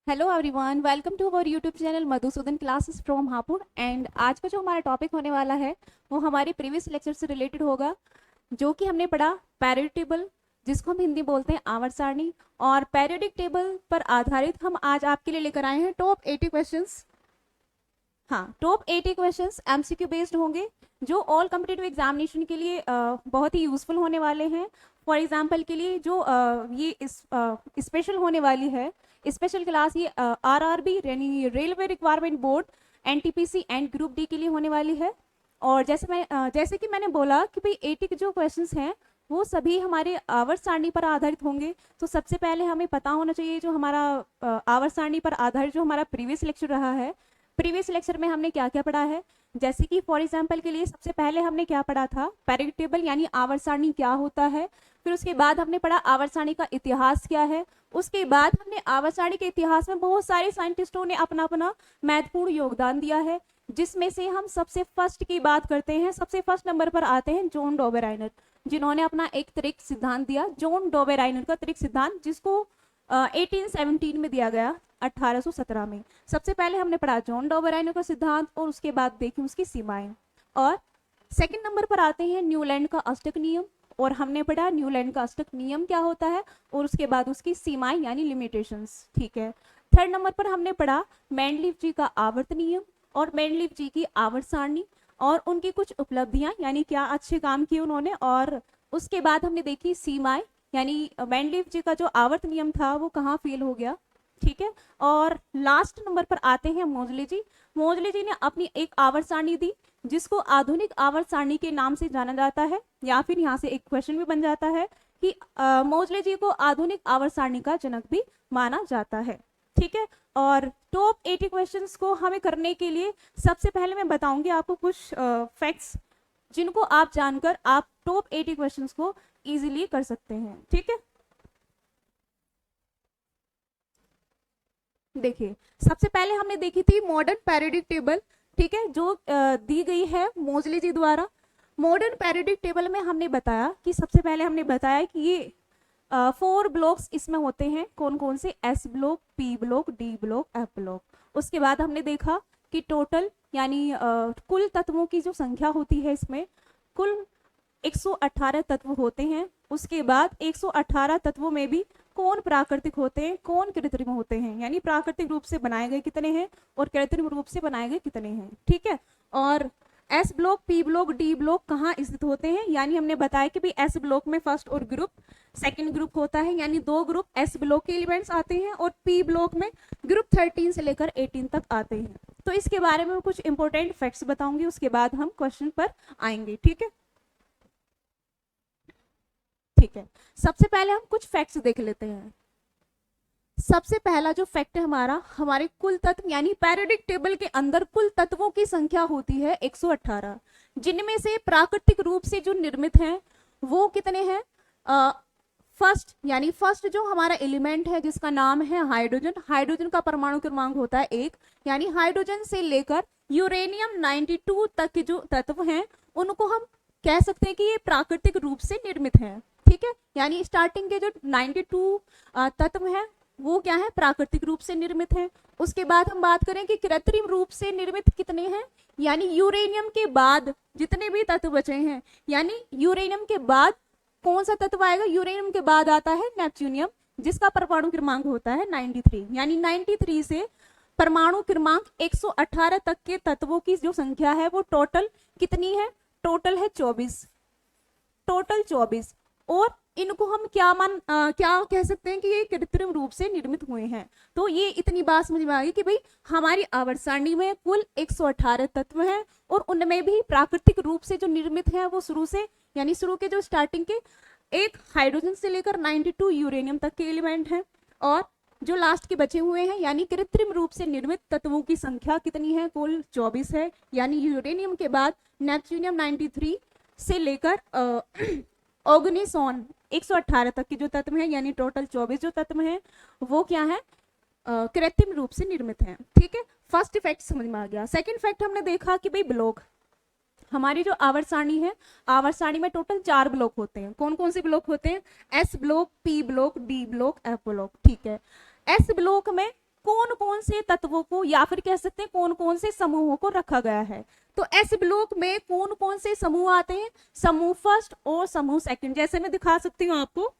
Hello everyone, welcome to our YouTube channel Madhusudan classes from Hapur. And आज का जो हमारा टॉपिक होने वाला है वो हमारे प्रीवियस लेक्चर से रिलेटेड होगा, जो कि हमने पढ़ा पैरियोडिक टेबल, जिसको हम हिंदी बोलते हैं आवर्त सारणी। और पैरियोडिक टेबल पर आधारित हम आज आपके लिए लेकर आए हैं टॉप 80 क्वेश्चंस। हाँ, टॉप 80 क्वेश्चंस एमसीक्यू बेस्ड होंगे, जो ऑल कॉम्पिटिटिव एग्जामिनेशन के लिए बहुत ही यूजफुल होने वाले हैं। फॉर एग्जाम्पल के लिए जो ये स्पेशल होने वाली है, स्पेशल क्लास ये आरआरबी यानी railway requirement board, NTPC and group D के लिए होने वाली है। और जैसे कि मैंने बोला कि भाई 80 के जो क्वेश्चंस हैं वो सभी हमारे आवर्त सारणी पर आधारित होंगे। तो सबसे पहले हमें पता होना चाहिए जो हमारा आवर्त सारणी पर आधारित जो हमारा प्रीवियस लेक्चर रहा है, प्रीवियस लेक्चर में हमने क्या क्या पढ़ा है। जैसे कि फॉर एग्जाम्पल के लिए सबसे पहले हमने क्या पढ़ा था, पैरियोडिक टेबल यानी आवर्त सारणी क्या होता है। फिर उसके बाद हमने पढ़ा आवर्त सारणी का इतिहास क्या है। उसके बाद हमने आवर्त सारणी के इतिहास में बहुत सारे साइंटिस्टों ने अपना अपना महत्वपूर्ण योगदान दिया है, जिसमें से हम सबसे फर्स्ट की बात करते हैं। सबसे फर्स्ट नंबर पर आते हैं जॉन डॉबेराइनर, जिन्होंने अपना एक त्वरित सिद्धांत दिया, जॉन डॉबेराइनर का त्वरित सिद्धांत, जिसको 1817 में दिया गया, 1817 में। सबसे पहले हमने पढ़ा जॉन डॉबेराइनर का सिद्धांत और उसके बाद देखी उसकी सीमाएं। और सेकंड नंबर पर आते हैं न्यूलैंड का अष्टक नियम, और हमने पढ़ा न्यूलैंड का अष्टक नियम क्या होता है और उसके बाद उसकी सीमाएं यानी लिमिटेशंस। ठीक है। थर्ड नंबर पर हमने पढ़ा मेंडलीव जी का आवर्त नियम और मेंडलीव जी की आवर्त सारणी और उनकी कुछ उपलब्धियां यानी क्या अच्छे काम किए उन्होंने। और उसके बाद हमने देखी सीमाएं यानी मेंडलीव जी का जो आवर्त नियम था वो कहाँ फेल हो गया। ठीक है। और लास्ट नंबर पर आते हैं मोजले जी। मोजले जी ने अपनी एक आवर्त सारणी दी, जिसको आधुनिक आवर्त सारणी के नाम से जाना जाता है, या फिर यहाँ से एक क्वेश्चन भी बन जाता है कि मोजले जी को आधुनिक आवर्त सारणी का जनक भी माना जाता है। ठीक है। और टॉप 80 क्वेश्चंस को हमें करने के लिए सबसे पहले मैं बताऊंगी आपको कुछ फैक्ट्स, जिनको आप जानकर आप टॉप 80 क्वेश्चंस को इजीली कर सकते हैं। ठीक है। देखिए, सबसे पहले हमने देखी थी मॉडर्न पैरियोडिक टेबल। ठीक है, जो दी गई है मोजले जी द्वारा। मॉडर्न पैरियोडिक टेबल में हमने बताया कि सबसे पहले हमने बताया कि ये 4 ब्लॉक्स इसमें होते हैं। कौन कौन से? S block, P block, D block, F block. उसके बाद हमने देखा कि टोटल यानी कुल तत्वों की जो संख्या होती है, इसमें कुल 118 तत्व होते हैं। उसके बाद 118 तत्वों में भी कौन प्राकृतिक होते हैं, कौन कृत्रिम होते हैं, यानी प्राकृतिक रूप से बनाए गए कितने हैं और कृत्रिम रूप से बनाए गए कितने हैं। ठीक है। और S block, P block, D block कहाँ स्थित होते हैं, यानी हमने बताया कि भाई एस ब्लॉक में फर्स्ट और ग्रुप सेकंड ग्रुप होता है, यानी 2 ग्रुप एस ब्लॉक के एलिमेंट्स आते हैं, और पी ब्लॉक में ग्रुप 13 से लेकर 18 तक आते हैं। तो इसके बारे में कुछ इंपॉर्टेंट फैक्ट्स बताऊंगी, उसके बाद हम क्वेश्चन पर आएंगे। ठीक है। ठीक है, सबसे पहले हम कुछ फैक्ट्स देख लेते हैं। सबसे पहला जो फैक्ट है हमारा, हमारे कुल तत्व यानी पैरियोडिक टेबल के अंदर कुल तत्वों की संख्या होती है 118, जिनमें से प्राकृतिक रूप से जो निर्मित हैं वो कितने हैं? फर्स्ट यानी फर्स्ट जो हमारा एलिमेंट है जिसका नाम है हाइड्रोजन। हाइड्रोजन का परमाणु क्रमांक होता है 1, यानी हाइड्रोजन से लेकर यूरेनियम 92 तक के जो तत्व हैं उनको हम कह सकते हैं कि ये प्राकृतिक रूप से निर्मित हैं। ठीक है, यानी स्टार्टिंग के जो 92 तत्व हैं वो क्या है? प्राकृतिक रूप से निर्मित हैं। उसके बाद हम बात करें कि कृत्रिम रूप से निर्मित कितने हैं, यानी यूरेनियम के बाद जितने भी तत्व बचे हैं, यानी यूरेनियम के बाद कौन सा तत्व आएगा? यूरेनियम के बाद आता है नेपच्यूनियम, जिसका परमाणु क्रमांक होता है 93, यानी 93 से परमाणु क्रमांक 118 तक के तत्वों की जो संख्या है वो टोटल कितनी है? टोटल है 24, टोटल 24। और इनको हम क्या कह सकते हैं कि ये कृत्रिम रूप से निर्मित हुए हैं। तो ये इतनी बात समझ में आ गई कि भाई हमारी आवर्त सारणी में कुल 118 तत्व हैं, और उनमें भी प्राकृतिक रूप से जो निर्मित हैं वो शुरू से यानी शुरू के जो स्टार्टिंग के एक हाइड्रोजन से लेकर 92 यूरेनियम तक के एलिमेंट हैं, और जो लास्ट के बचे हुए हैं यानी कृत्रिम रूप से निर्मित तत्वों की संख्या कितनी है? कुल 24 है, यानी यूरेनियम के बाद नेपच्यूनियम 93 से लेकर ऑर्गेनिसॉन 118 तक के जो तत्व हैं, यानी टोटल 24 जो तत्व हैं वो क्या है? कृत्रिम रूप से निर्मित हैं। ठीक है, फर्स्ट फैक्ट समझ में आ गया। सेकंड फैक्ट हमने देखा कि भाई ब्लॉक, हमारी जो आवर्त सारणी है, आवर्त सारणी में टोटल 4 ब्लॉक होते हैं। कौन कौन से ब्लॉक होते हैं? S block, P block, D block, F block. ठीक है। एस ब्लॉक में कौन कौन से तत्वों को या फिर कह सकते हैं कौन कौन से समूहों को रखा गया है। तो एस ब्लॉक में कौन कौन से समूह आते हैं, समूह फर्स्ट और समूह सेकंड। जैसे मैं दिखा सकती हूँ आपको,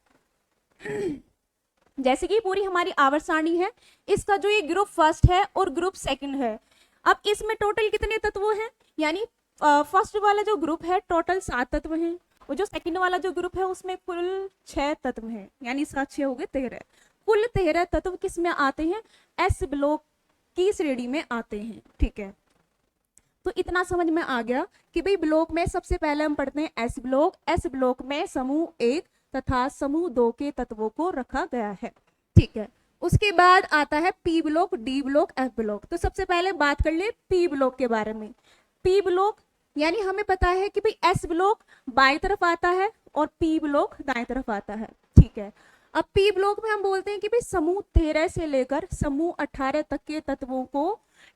जैसे कि पूरी हमारी आवर्त सारणी है, इसका जो ये ग्रुप फर्स्ट है और ग्रुप सेकंड है। अब इसमें टोटल कितने तत्व हैं, यानी फर्स्ट वाला जो ग्रुप है टोटल 7 तत्व हैं, और जो सेकंड वाला जो ग्रुप है उसमें कुल 6 तत्व हैं, यानी 7 6 हो गए 13। कुल 13 तत्व किस में आते हैं, एस ब्लॉक की श्रेणी में आते हैं। ठीक है, तो इतना समझ में आ गया कि भाई ब्लॉक में सबसे पहले हम पढ़ते हैं एस ब्लॉक। एस ब्लॉक में समूह 1 तथा समूह 2 के तत्वों को रखा गया है। ठीक है, उसके बाद आता है P block, D block, F block. तो सबसे पहले बात कर ले पी ब्लॉक के बारे में। पी ब्लॉक यानी हमें पता है कि भाई एस ब्लॉक बाएं तरफ आता है और पी ब्लॉक दाएं तरफ आता है। ठीक है, अब पी ब्लॉक में हम बोलते हैं कि भाई समूह 13 से लेकर समूह 18 तक के तत्वों को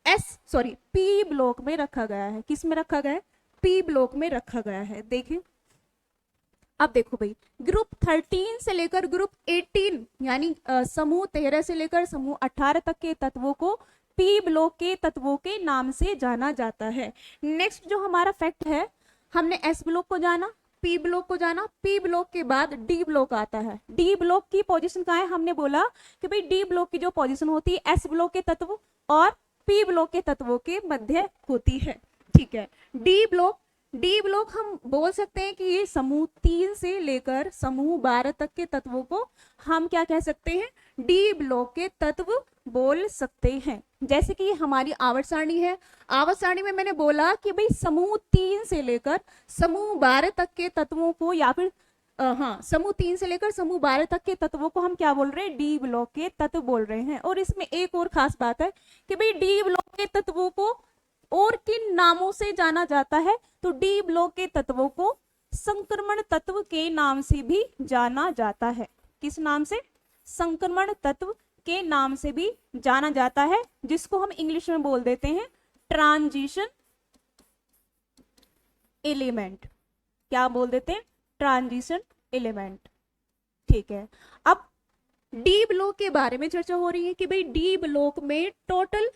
पी ब्लॉक में रखा गया है। किस में रखा गया है, पी ब्लॉक में रखा गया है। देखिए, अब देखो भाई, ग्रुप 13 से लेकर ग्रुप 18 यानी समूह 13 से लेकर समूह 18 तक के तत्वों को पी ब्लॉक के तत्वों के नाम से जाना जाता है। नेक्स्ट जो हमारा फैक्ट है, हमने एस ब्लॉक को जाना, पी ब्लॉक को जाना, पी ब्लॉक के बाद डी ब्लॉक आता है। डी ब्लॉक की पोजीशन कहाँ है, हमने बोला कि भाई डी ब्लॉक की जो पोजीशन होती है एस ब्लॉक के तत्व और पी ब्लॉक के तत्वों के मध्य होती है। ठीक है, डी ब्लॉक हम बोल सकते हैं कि ये समूह 3 से लेकर समूह 12 तक के तत्वों को हम क्या कह सकते हैं, डी ब्लॉक के तत्व बोल सकते हैं। जैसे कि हमारी आवर्त सारणी है, आवर्त सारणी में मैंने बोला कि भाई समूह 3 से लेकर समूह 12 तक के तत्वों को या फिर समूह 3 से लेकर समूह 12 तक के तत्वों को हम क्या बोल रहे हैं, डी ब्लॉक के तत्व बोल रहे हैं। और इसमें एक और खास बात है कि भाई डी ब्लॉक के तत्वों को और किन नामों से जाना जाता है, तो डी ब्लॉक के तत्वों को संक्रमण तत्व के नाम से भी जाना जाता है। किस नाम से, संक्रमण तत्व के नाम से भी जाना जाता है, जिसको हम इंग्लिश में बोल देते हैं ट्रांजिशन एलिमेंट। क्या बोल देते हैं, ट्रांजिशन एलिमेंट। ठीक है, अब डी ब्लॉक के बारे में चर्चा हो रही है कि भाई डी ब्लॉक में टोटल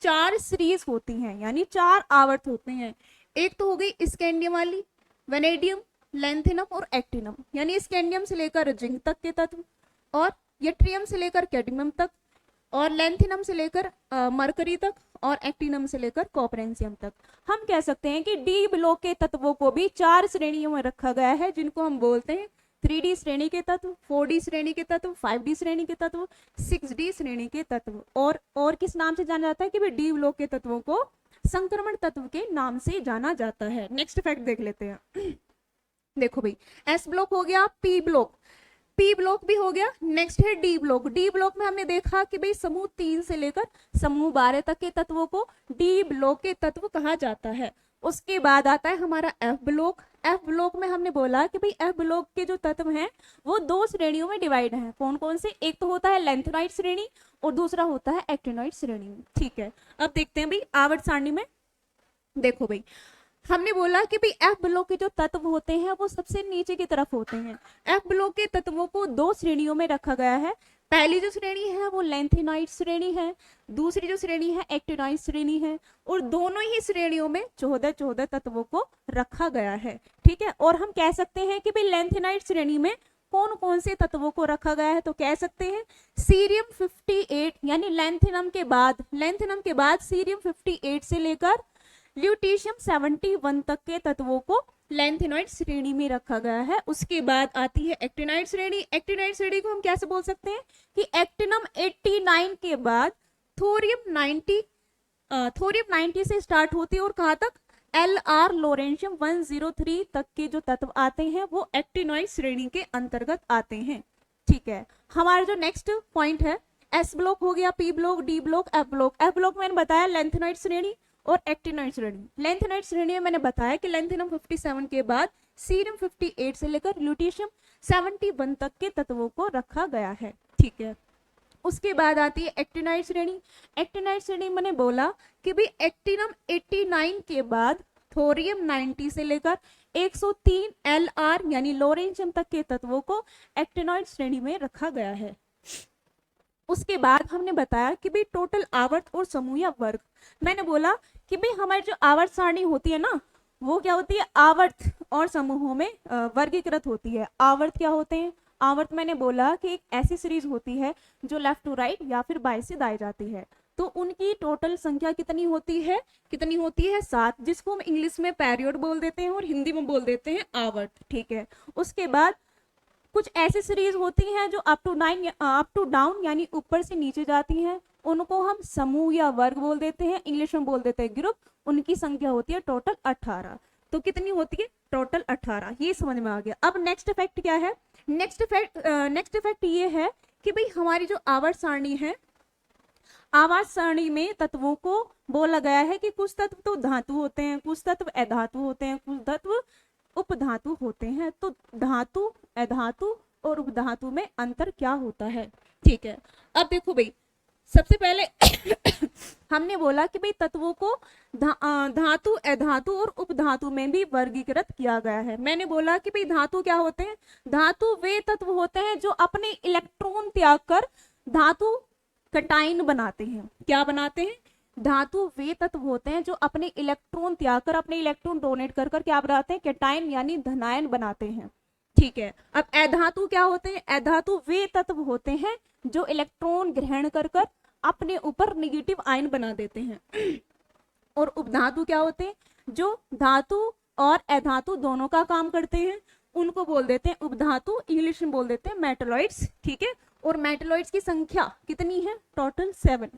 4 सीरीज होती हैं, यानी 4 आवर्त होते हैं। एक तो हो गई स्कैंडियम वाली, वेनेडियम, लैंथेनम और एक्टिनम, यानी स्कैंडियम से लेकर जिंक तक के तत्व, और यट्रियम से लेकर कैडमियम तक, और लैंथेनम से लेकर मरकरी तक, और एक्टिनम से लेकर कॉपरेंशियम तक। हम कह सकते हैं कि डी ब्लॉक के तत्वों को भी 4 श्रेणियों में रखा गया है, जिनको हम बोलते हैं 3D श्रेणी के तत्व, 4D श्रेणी के तत्व, 5D श्रेणी के तत्व, 6D श्रेणी के तत्व। और किस नाम से जाना जाता है कि भाई डी ब्लॉक के तत्वों को संक्रमण तत्व के नाम से जाना जाता है। नेक्स्ट फैक्ट देख लेते हैं। देखो भाई, एस ब्लॉक हो गया, पी ब्लॉक भी हो गया। नेक्स्ट है डी ब्लॉक। डी ब्लॉक में हमने देखा कि भाई समूह 3 से लेकर समूह 12 तक के तत्वों को डी ब्लॉक के तत्व कहा जाता है। उसके बाद आता है हमारा एफ ब्लॉक। एफ ब्लॉक में हमने बोला कि भाई एफ ब्लॉक के जो तत्व हैं वो 2 श्रेणियों में डिवाइड हैं। कौन कौन से, एक तो होता है लैंथेनाइट श्रेणी और दूसरा होता है एक्टिनोइड श्रेणी। ठीक है, अब देखते हैं भाई आवर्त सारणी में। देखो भाई, हमने बोला कि भाई एफ ब्लॉक के जो तत्व होते हैं वो सबसे नीचे की तरफ होते हैं। एफ ब्लॉक के तत्वों को 2 श्रेणियों में रखा गया है। पहली जो श्रेणी है वो लैंथेनाइट श्रेणी है, दूसरी जो श्रेणी है एक्टिनोइड श्रेणी है, और दोनों ही श्रेणियों में 14 तत्वों को रखा गया है। ठीक है, और हम कह सकते हैं कि भाई लैंथेनाइट श्रेणी में कौन कौन से तत्वों को रखा गया है, तो कह सकते हैं सीरियम 58 यानी लैंथेनम के बाद सीरियम 58 से लेकर ल्यूटीशियम 71 तक के तत्वों को लैंथेनॉइड श्रेणी में रखा गया है। उसके बाद आती है एक्टिनाइड श्रेणी। एक्टिनाइड श्रेणी को हम कैसे बोल सकते हैं कि एक्टिनम 89 के बाद थोरियम 90 से स्टार्ट होती है और कहाँ तक, LR लोरेंशियम 103 तक के जो तत्व आते हैं वो एक्टिनॉइड श्रेणी के अंतर्गत आते हैं। ठीक है, हमारा जो नेक्स्ट पॉइंट है, एस ब्लॉक हो गया, P block, D block, F block. F block मैंने बताया लैंथेनॉइड श्रेणी और एक्टिनोइड श्रेणी। लैंथेनाइड श्रेणी में मैंने बताया कि लैंथेनम 57 के बाद सीरियम 58 से लेकर ल्यूटीशियम 71 तक के तत्वों को रखा गया है। ठीक है, उसके बाद आती है एक्टिनोइड श्रेणी। एक्टिनोइड श्रेणी मैंने बोला कि भाई एक्टिनम 89 के बाद थोरियम 90 से लेकर 103 LR यानी लोरेंशियम तक के तत्वों को एक्टिनोइड श्रेणी में रखा गया है। उसके बाद हमने बताया कि भाई टोटल आवर्त और समूह या वर्ग। मैंने बोला कि भाई हमारी जो आवर्त सारणी होती है ना, वो क्या होती है, आवर्त और समूहों में वर्गीकृत होती है। आवर्त क्या होते हैं? आवर्त मैंने बोला कि एक ऐसी सीरीज होती है जो लेफ्ट टू राइट या फिर बाएं से दाएं जाती है। तो उनकी टोटल संख्या कितनी होती है? कितनी होती है? 7, जिसको हम इंग्लिश में पीरियड बोल देते हैं और हिंदी में बोल देते हैं आवर्त। ठीक है। उसके बाद कुछ ऐसी सीरीज होती हैं जो अप टू डाउन यानी ऊपर से नीचे जाती हैं, उनको हम समूह या वर्ग बोल देते हैं, इंग्लिश में बोल देते हैं ग्रुप। उनकी संख्या होती है टोटल 18। तो कितनी होती है? टोटल 18। ये समझ में आ गया। अब नेक्स्ट इफेक्ट क्या है? नेक्स्ट इफेक्ट ये है कि भाई हमारी जो आवर्त सारणी है, आवर्त सारणी में तत्वों को बोला गया है कि कुछ तत्व तो धातु होते हैं, कुछ तत्व अधातु होते हैं, कुछ तत्व उपधातु होते हैं। तो धातु, अधातु और उपधातु में अंतर क्या होता है? ठीक है। अब देखो भाई, सबसे पहले हमने बोला कि भाई तत्वों को धातु, अधातु और उपधातु में भी वर्गीकृत किया गया है। मैंने बोला कि भाई धातु क्या होते हैं? धातु वे तत्व होते हैं जो अपने इलेक्ट्रॉन त्याग कर धातु कटायन बनाते हैं। क्या बनाते हैं? धातु वे तत्व होते हैं जो अपने इलेक्ट्रॉन त्याग कर, अपने इलेक्ट्रॉन डोनेट कर कर क्या बनाते हैं? कैटायन यानी धनायन बनाते हैं। ठीक है। अब अधातु क्या होते हैं? अधातु वे तत्व होते हैं जो इलेक्ट्रॉन ग्रहण कर कर अपने ऊपर नेगेटिव आयन बना देते हैं। और उपधातु क्या होते हैं? जो धातु और अधातु दोनों का काम करते हैं, उनको बोल देते हैं उपधातु, इंग्लिश में बोल देते हैं मेटलॉइड्स। ठीक है। और मेटलॉइड्स की संख्या कितनी है? टोटल 7।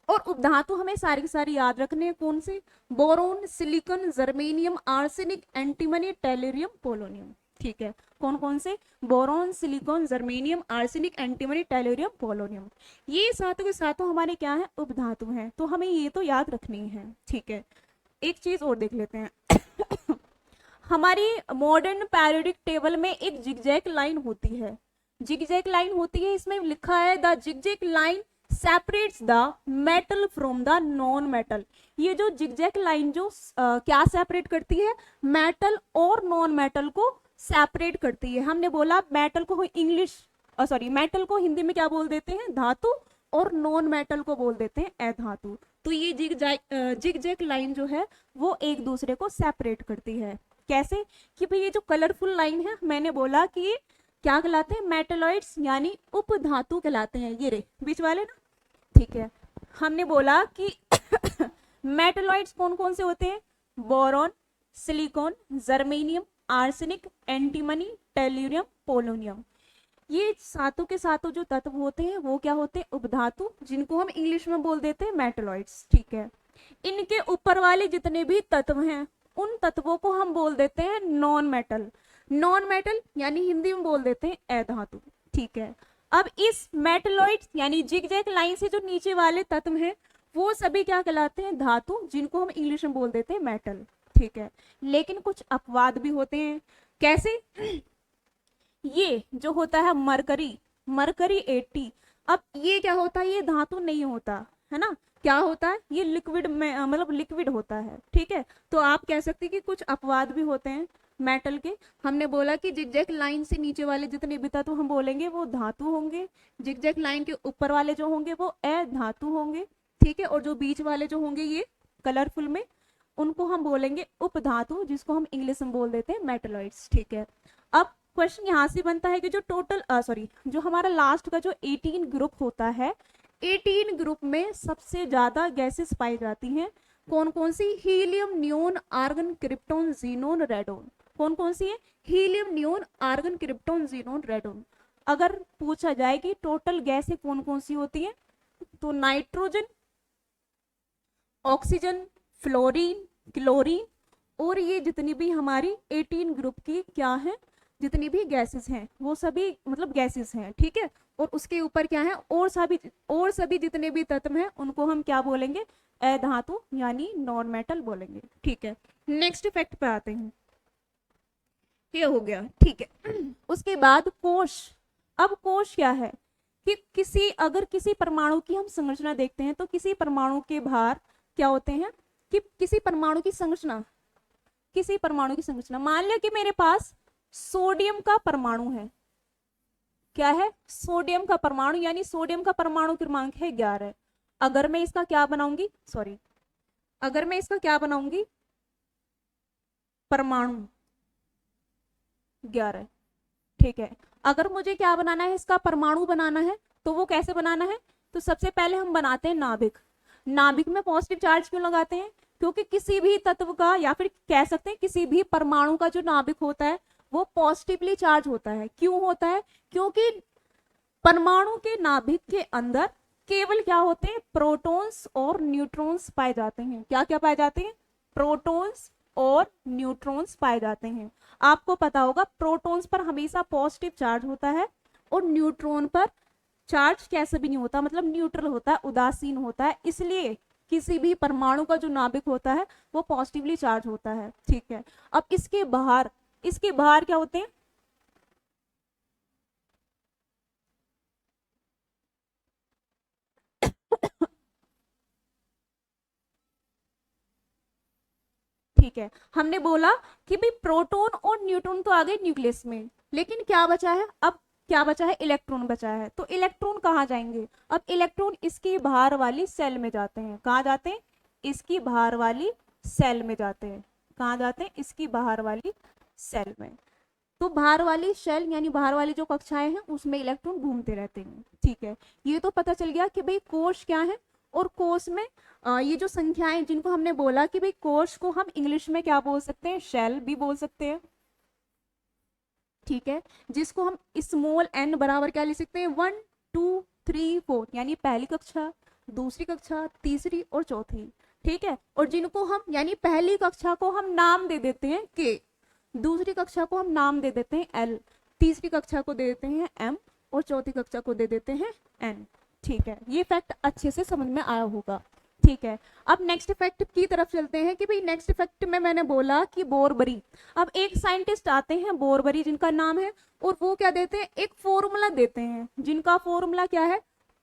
और उपधातु हमें सारी की सारी याद रखने हैं। कौन से? Boron, silicon, germanium, arsenic, antimony, tellurium, polonium. ठीक है। कौन कौन से? Boron, silicon, germanium, arsenic, antimony, tellurium, polonium. ये सातों के सातों हमारे क्या है? उपधातु हैं। तो हमें ये तो याद रखनी है। ठीक है। एक चीज और देख लेते हैं। हमारी मॉडर्न पीरियोडिक टेबल में एक जिगजैग लाइन होती है। जिगजैग लाइन होती है, इसमें लिखा है the zigzag line separates the metal from the non metal. ये जो जिगजैग लाइन जो क्या सेपरेट करती है? मेटल और नॉन मेटल को सेपरेट करती है। हमने बोला मेटल को मेटल को हिंदी में क्या बोल देते हैं? धातु। और नॉन मेटल को बोल देते हैं अधातु। तो ये जिगजैग लाइन जो है वो एक दूसरे को सेपरेट करती है। कैसे? कि भाई ये जो कलरफुल लाइन है, मैंने बोला कि ये क्या कहलाते हैं? मेटलॉइड्स यानी उपधातु कहलाते हैं। ये रे बीच वाले ना। ठीक है। हमने बोला कि मेटलॉइड्स कौन कौन से होते हैं? Boron, silicon, germanium, arsenic, antimony, tellurium, polonium. ये सातों के सातों जो तत्व होते हैं वो क्या होते हैं? उपधातु, जिनको हम इंग्लिश में बोल देते हैं मेटलॉइड्स। ठीक है। इनके ऊपर वाले जितने भी तत्व हैं, उन तत्वों को हम बोल देते हैं नॉन मेटल। नॉन मेटल यानी हिंदी में बोल देते हैं अधातु। ठीक है। अब इस मेटलॉइड्स यानी जिगजैग लाइन से जो नीचे वाले तत्व हैं वो सभी क्या कहलाते हैं? धातु, जिनको हम इंग्लिश में बोल देते हैं मेटल। ठीक है। लेकिन कुछ अपवाद भी होते हैं। कैसे? ये जो होता है मरकरी 80, अब ये क्या होता है? ये धातु नहीं होता है ना। क्या होता है? ये लिक्विड में मतलब लिक्विड होता है। ठीक है। तो आप कह सकते हैं कि कुछ अपवाद भी होते हैं मेटल के। हमने बोला कि जिगजैग लाइन से नीचे वाले जितने भी तत्व हम बोलेंगे वो धातु होंगे, जिगजैग लाइन के ऊपर वाले जो होंगे वो अधातु होंगे। ठीक है। और जो बीच वाले जो होंगे ये कलरफुल में, उनको हम बोलेंगे उपधातु, जिसको हम इंग्लिश में बोल देते हैं मेटलॉइड्स। ठीक है। अब क्वेश्चन यहाँ से बनता है कि जो हमारा लास्ट का जो 18 ग्रुप होता है, 18 ग्रुप में सबसे ज्यादा गैसेस पाई जाती हैं। कौन कौन सी? Helium, neon, argon, krypton, xenon, radon. कौन कौन सी है? Helium, neon, argon, krypton, xenon, radon. अगर पूछा जाए कि टोटल गैसें कौन कौन सी होती है, तो नाइट्रोजन, ऑक्सीजन, फ्लोरीन, क्लोरीन, और ये जितनी भी हमारी 18 ग्रुप की क्या है, जितनी भी गैसेस हैं वो सभी मतलब गैसेस हैं। ठीक है। और उसके ऊपर क्या है? और सभी जितने भी तत्व हैं उनको हम क्या बोलेंगे? अधातु यानी नॉन मेटल बोलेंगे। ठीक है। नेक्स्ट फैक्ट पे आते हैं। ये हो गया। ठीक है। उसके बाद कोश। अब कोश क्या है? कि अगर किसी परमाणु की हम संरचना देखते हैं तो किसी परमाणु के बाहर क्या होते हैं? कि किसी परमाणु की संरचना मान लिया कि मेरे पास सोडियम का परमाणु है। क्या है, सोडियम का परमाणु, यानी सोडियम का परमाणु क्रमांक है 11। अगर मैं इसका क्या बनाऊंगी, सॉरी, अगर मैं इसका क्या बनाऊंगी, परमाणु 11, ठीक है। अगर मुझे क्या बनाना है, इसका परमाणु बनाना है, तो वो कैसे बनाना है, तो सबसे पहले हम बनाते हैं नाभिक। नाभिक में पॉजिटिव चार्ज क्यों लगाते हैं, क्योंकि किसी भी तत्व का या फिर कह सकते हैं किसी भी परमाणु का जो नाभिक होता है वो पॉजिटिवली चार्ज होता है। क्यों होता है, क्योंकि परमाणु के नाभिक के अंदर केवल क्या होते हैं, प्रोटॉन्स और न्यूट्रॉन्स पाए जाते हैं। क्या क्या पाए जाते हैं, प्रोटॉन्स और न्यूट्रॉन्स पाए जाते हैं। आपको पता होगा प्रोटॉन्स पर हमेशा पॉजिटिव चार्ज होता है और न्यूट्रॉन पर चार्ज कैसे भी नहीं होता, मतलब न्यूट्रल होता है, उदासीन होता है। इसलिए किसी भी परमाणु का जो नाभिक होता है वो पॉजिटिवली चार्ज होता है, ठीक है। अब इसके बाहर क्या होते हैं, ठीक है। हमने बोला कि भाई प्रोटॉन और न्यूट्रॉन तो आ गए न्यूक्लियस में, लेकिन क्या बचा है, अब क्या बचा है, इलेक्ट्रॉन बचा है। तो इलेक्ट्रॉन कहाँ जाएंगे, अब इलेक्ट्रॉन इसकी बाहर वाली सेल में जाते हैं। कहाँ जाते हैं, इसकी बाहर वाली सेल में जाते हैं। कहाँ जाते हैं, इसकी बाहर वाली सेल में। तो बाहर वाली शेल यानी बाहर वाली जो कक्षाएं हैं उसमें इलेक्ट्रॉन घूमते रहते हैं, ठीक है। ये तो पता चल गया कि भाई कोश क्या है, और कोश में ये जो संख्याएं जिनको हमने बोला कि भाई कोश को हम इंग्लिश में क्या बोल सकते हैं, शेल भी बोल सकते हैं, ठीक है। जिसको हम स्मॉल एन बराबर क्या लिख सकते हैं, 1 2 3 4, यानी पहली कक्षा, दूसरी कक्षा, तीसरी और चौथी, ठीक है। और जिनको हम यानी पहली कक्षा को हम नाम दे देते हैं के, दूसरी कक्षा को हम नाम दे देते हैं एल, तीसरी कक्षा को दे देते हैं एम और चौथी कक्षा को दे देते हैं एन, ठीक है। ये फैक्ट अच्छे से समझ में आया होगा, ठीक है। अब नेक्स्ट फैक्ट की तरफ चलते हैं कि भाई नेक्स्ट फैक्ट में मैंने बोला कि बोरबरी, अब एक साइंटिस्ट आते हैं बोरबरी जिनका नाम है, और वो क्या देते हैं, एक फॉर्मूला देते हैं जिनका फॉर्मूला क्या है,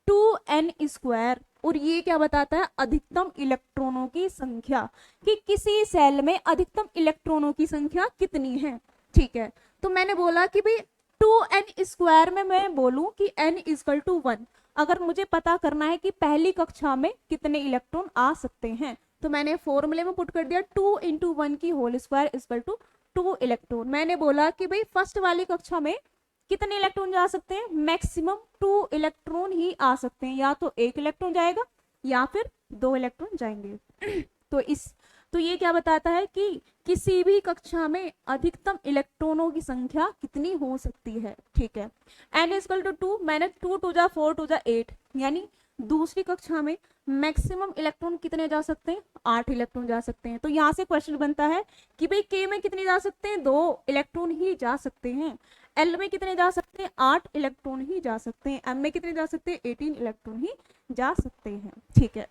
2n², और ये क्या बताता है, अधिकतम इलेक्ट्रॉनों की संख्या, कि किसी सेल में अधिकतम इलेक्ट्रॉनों की संख्या कितनी है, ठीक है। तो मैंने बोला कि भाई 2n² में मैं बोलूं कि n=1, अगर मुझे पता करना है कि पहली कक्षा में कितने इलेक्ट्रॉन आ सकते हैं, तो मैंने फॉर्मूले में पुट कर दिया 2 × 1 की होल स्क्वायर = 2 इलेक्ट्रॉन। मैंने बोला कि भाई फर्स्ट वाली कक्षा में कितने इलेक्ट्रॉन जा सकते हैं, मैक्सिमम 2 इलेक्ट्रॉन ही आ सकते हैं, या तो 1 इलेक्ट्रॉन जाएगा या फिर 2 इलेक्ट्रॉन जाएंगे। तो ये क्या बताता है कि किसी भी कक्षा में अधिकतम इलेक्ट्रॉनों की संख्या कितनी हो सकती है, ठीक है। n=2, मैंने 2 2 जा 4 2 जा 8, यानी दूसरी कक्षा में मैक्सिमम इलेक्ट्रॉन कितने जा सकते हैं, 8 इलेक्ट्रॉन जा सकते हैं। तो यहाँ से क्वेश्चन बनता है कि भाई k में कितने जा सकते हैं, 2 इलेक्ट्रॉन ही जा सकते हैं। L में कितने जा सकते हैं, 8 इलेक्ट्रॉन ही जा सकते हैं। M में कितने जा सकते हैं, 18 इलेक्ट्रॉन ही जा सकते हैं, ठीक है।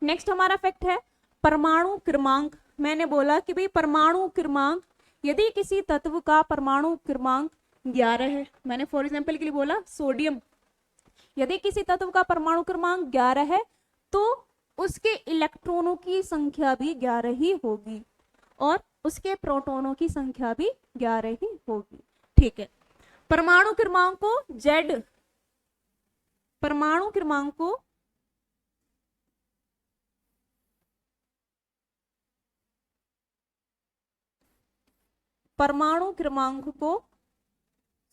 नेक्स्ट हमारा फैक्ट है परमाणु क्रमांक। मैंने बोला कि भाई परमाणु क्रमांक, यदि किसी तत्व का परमाणु क्रमांक 11 है, मैंने फॉर एग्जांपल के लिए बोला सोडियम, यदि किसी तत्व का परमाणु क्रमांक 11 है तो उसके इलेक्ट्रॉनों की संख्या भी 11 ही होगी और उसके प्रोटॉनों की संख्या भी 11 ही होगी, ठीक है। परमाणु क्रमांक को Z, परमाणु क्रमांक को परमाणु क्रमांक को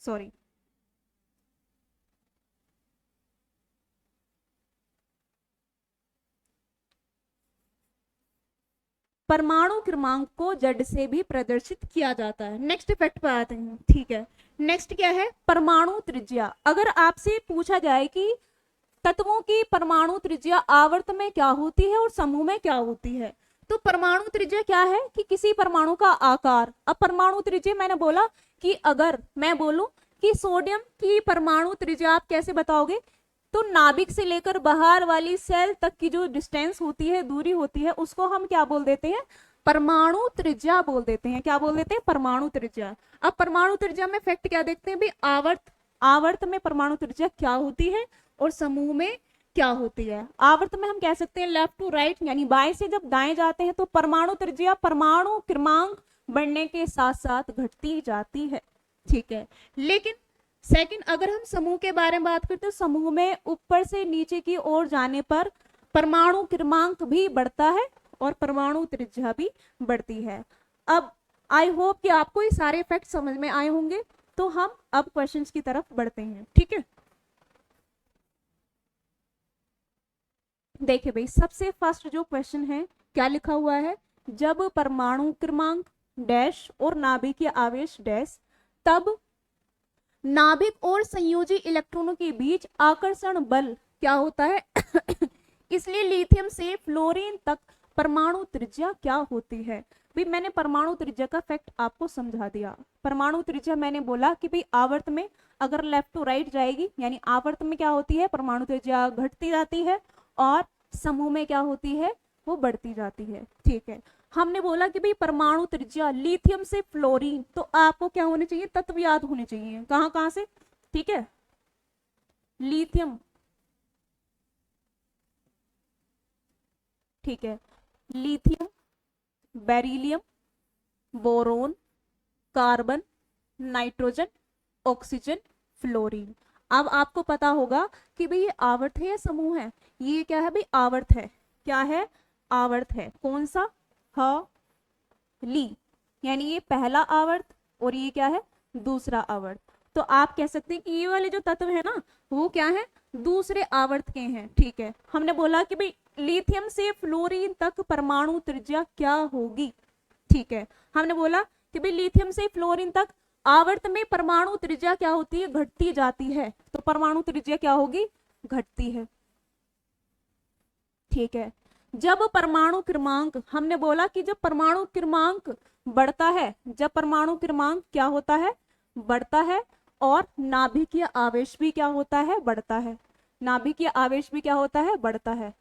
सॉरी परमाणु क्रमांक को Z से भी प्रदर्शित किया जाता है। नेक्स्ट फैक्ट पर आते हैं, ठीक है। नेक्स्ट क्या है, परमाणु त्रिज्या। अगर आपसे पूछा जाए कि तत्वों की परमाणु त्रिज्या आवर्त में क्या होती है और समूह में क्या होती है, तो परमाणु त्रिज्या क्या है कि किसी परमाणु का आकार। अब परमाणु त्रिज्या मैंने बोला कि अगर मैं बोलूं कि सोडियम की परमाणु त्रिज्या आप कैसे बताओगे, तो नाभिक से लेकर बाहर वाली सेल तक की जो डिस्टेंस होती है, दूरी होती है, उसको हम क्या बोल देते हैं, परमाणु त्रिज्या बोल देते हैं। क्या बोल देते हैं, परमाणु त्रिज्या। अब परमाणु त्रिज्या में फैक्ट क्या देखते हैं भाई, आवर्त में परमाणु त्रिज्या क्या होती है और समूह में क्या होती है। आवर्त में हम कह सकते हैं लेफ्ट टू राइट, यानी बाएं से जब दाएं जाते हैं तो परमाणु त्रिज्या परमाणु क्रमांक बढ़ने के साथ साथ घटती जाती है, ठीक है। लेकिन सेकंड, अगर हम समूह के बारे में बात करते हैं, समूह में ऊपर से नीचे की ओर जाने पर परमाणु क्रमांक भी बढ़ता है और परमाणु त्रिज्या भी बढ़ती है। अब आई होप कि आपको ये सारे फैक्ट समझ में आए होंगे। तो हम अब क्वेश्चंस की तरफ बढ़ते हैं, ठीक है। देखिए भाई, सबसे फर्स्ट जो क्वेश्चन है, क्या लिखा हुआ है, जब परमाणु क्रमांक डैश और नाभिकीय आवेश डैश, तब नाभिक और संयोजी इलेक्ट्रॉनों के बीच आकर्षण बल क्या होता है इसलिए लिथियम से फ्लोरीन तक परमाणु त्रिज्या क्या होती है। भाई मैंने परमाणु त्रिज्या का फैक्ट आपको समझा दिया। परमाणु त्रिज्या मैंने बोला कि भाई आवर्त में अगर लेफ्ट टू राइट जाएगी, यानी आवर्त में क्या होती है, परमाणु त्रिज्या घटती जाती है और समूह में क्या होती है, वो बढ़ती जाती है, ठीक है। हमने बोला कि भाई परमाणु त्रिज्या लिथियम से फ्लोरीन, तो आपको क्या होने चाहिए, तत्व याद होने चाहिए, कहां कहां से, ठीक है। लिथियम, ठीक है, lithium, beryllium, boron, carbon, nitrogen, oxygen, fluorine. अब आपको पता होगा कि भाई ये आवर्त है या समूह है, ये क्या है भाई, आवर्त है। क्या है, आवर्त है। कौन सा, ह ली, यानी ये पहला आवर्त और ये क्या है, दूसरा आवर्त। तो आप कह सकते हैं कि ये वाले जो तत्व है ना, वो क्या है, दूसरे आवर्त के हैं, ठीक है। हमने बोला कि भाई लिथियम से फ्लोरीन तक परमाणु त्रिज्या क्या होगी, ठीक है। हमने बोला कि भाई लिथियम से फ्लोरीन तक आवर्त में परमाणु त्रिज्या क्या होती है, घटती जाती है। तो परमाणु त्रिज्या क्या होगी, घटती है, ठीक है। जब परमाणु क्रमांक, हमने बोला कि जब परमाणु क्रमांक बढ़ता है, जब परमाणु क्रमांक क्या होता है, बढ़ता है, और नाभिकीय आवेश भी क्या होता है, बढ़ता है। नाभिकीय आवेश भी क्या होता है, बढ़ता है।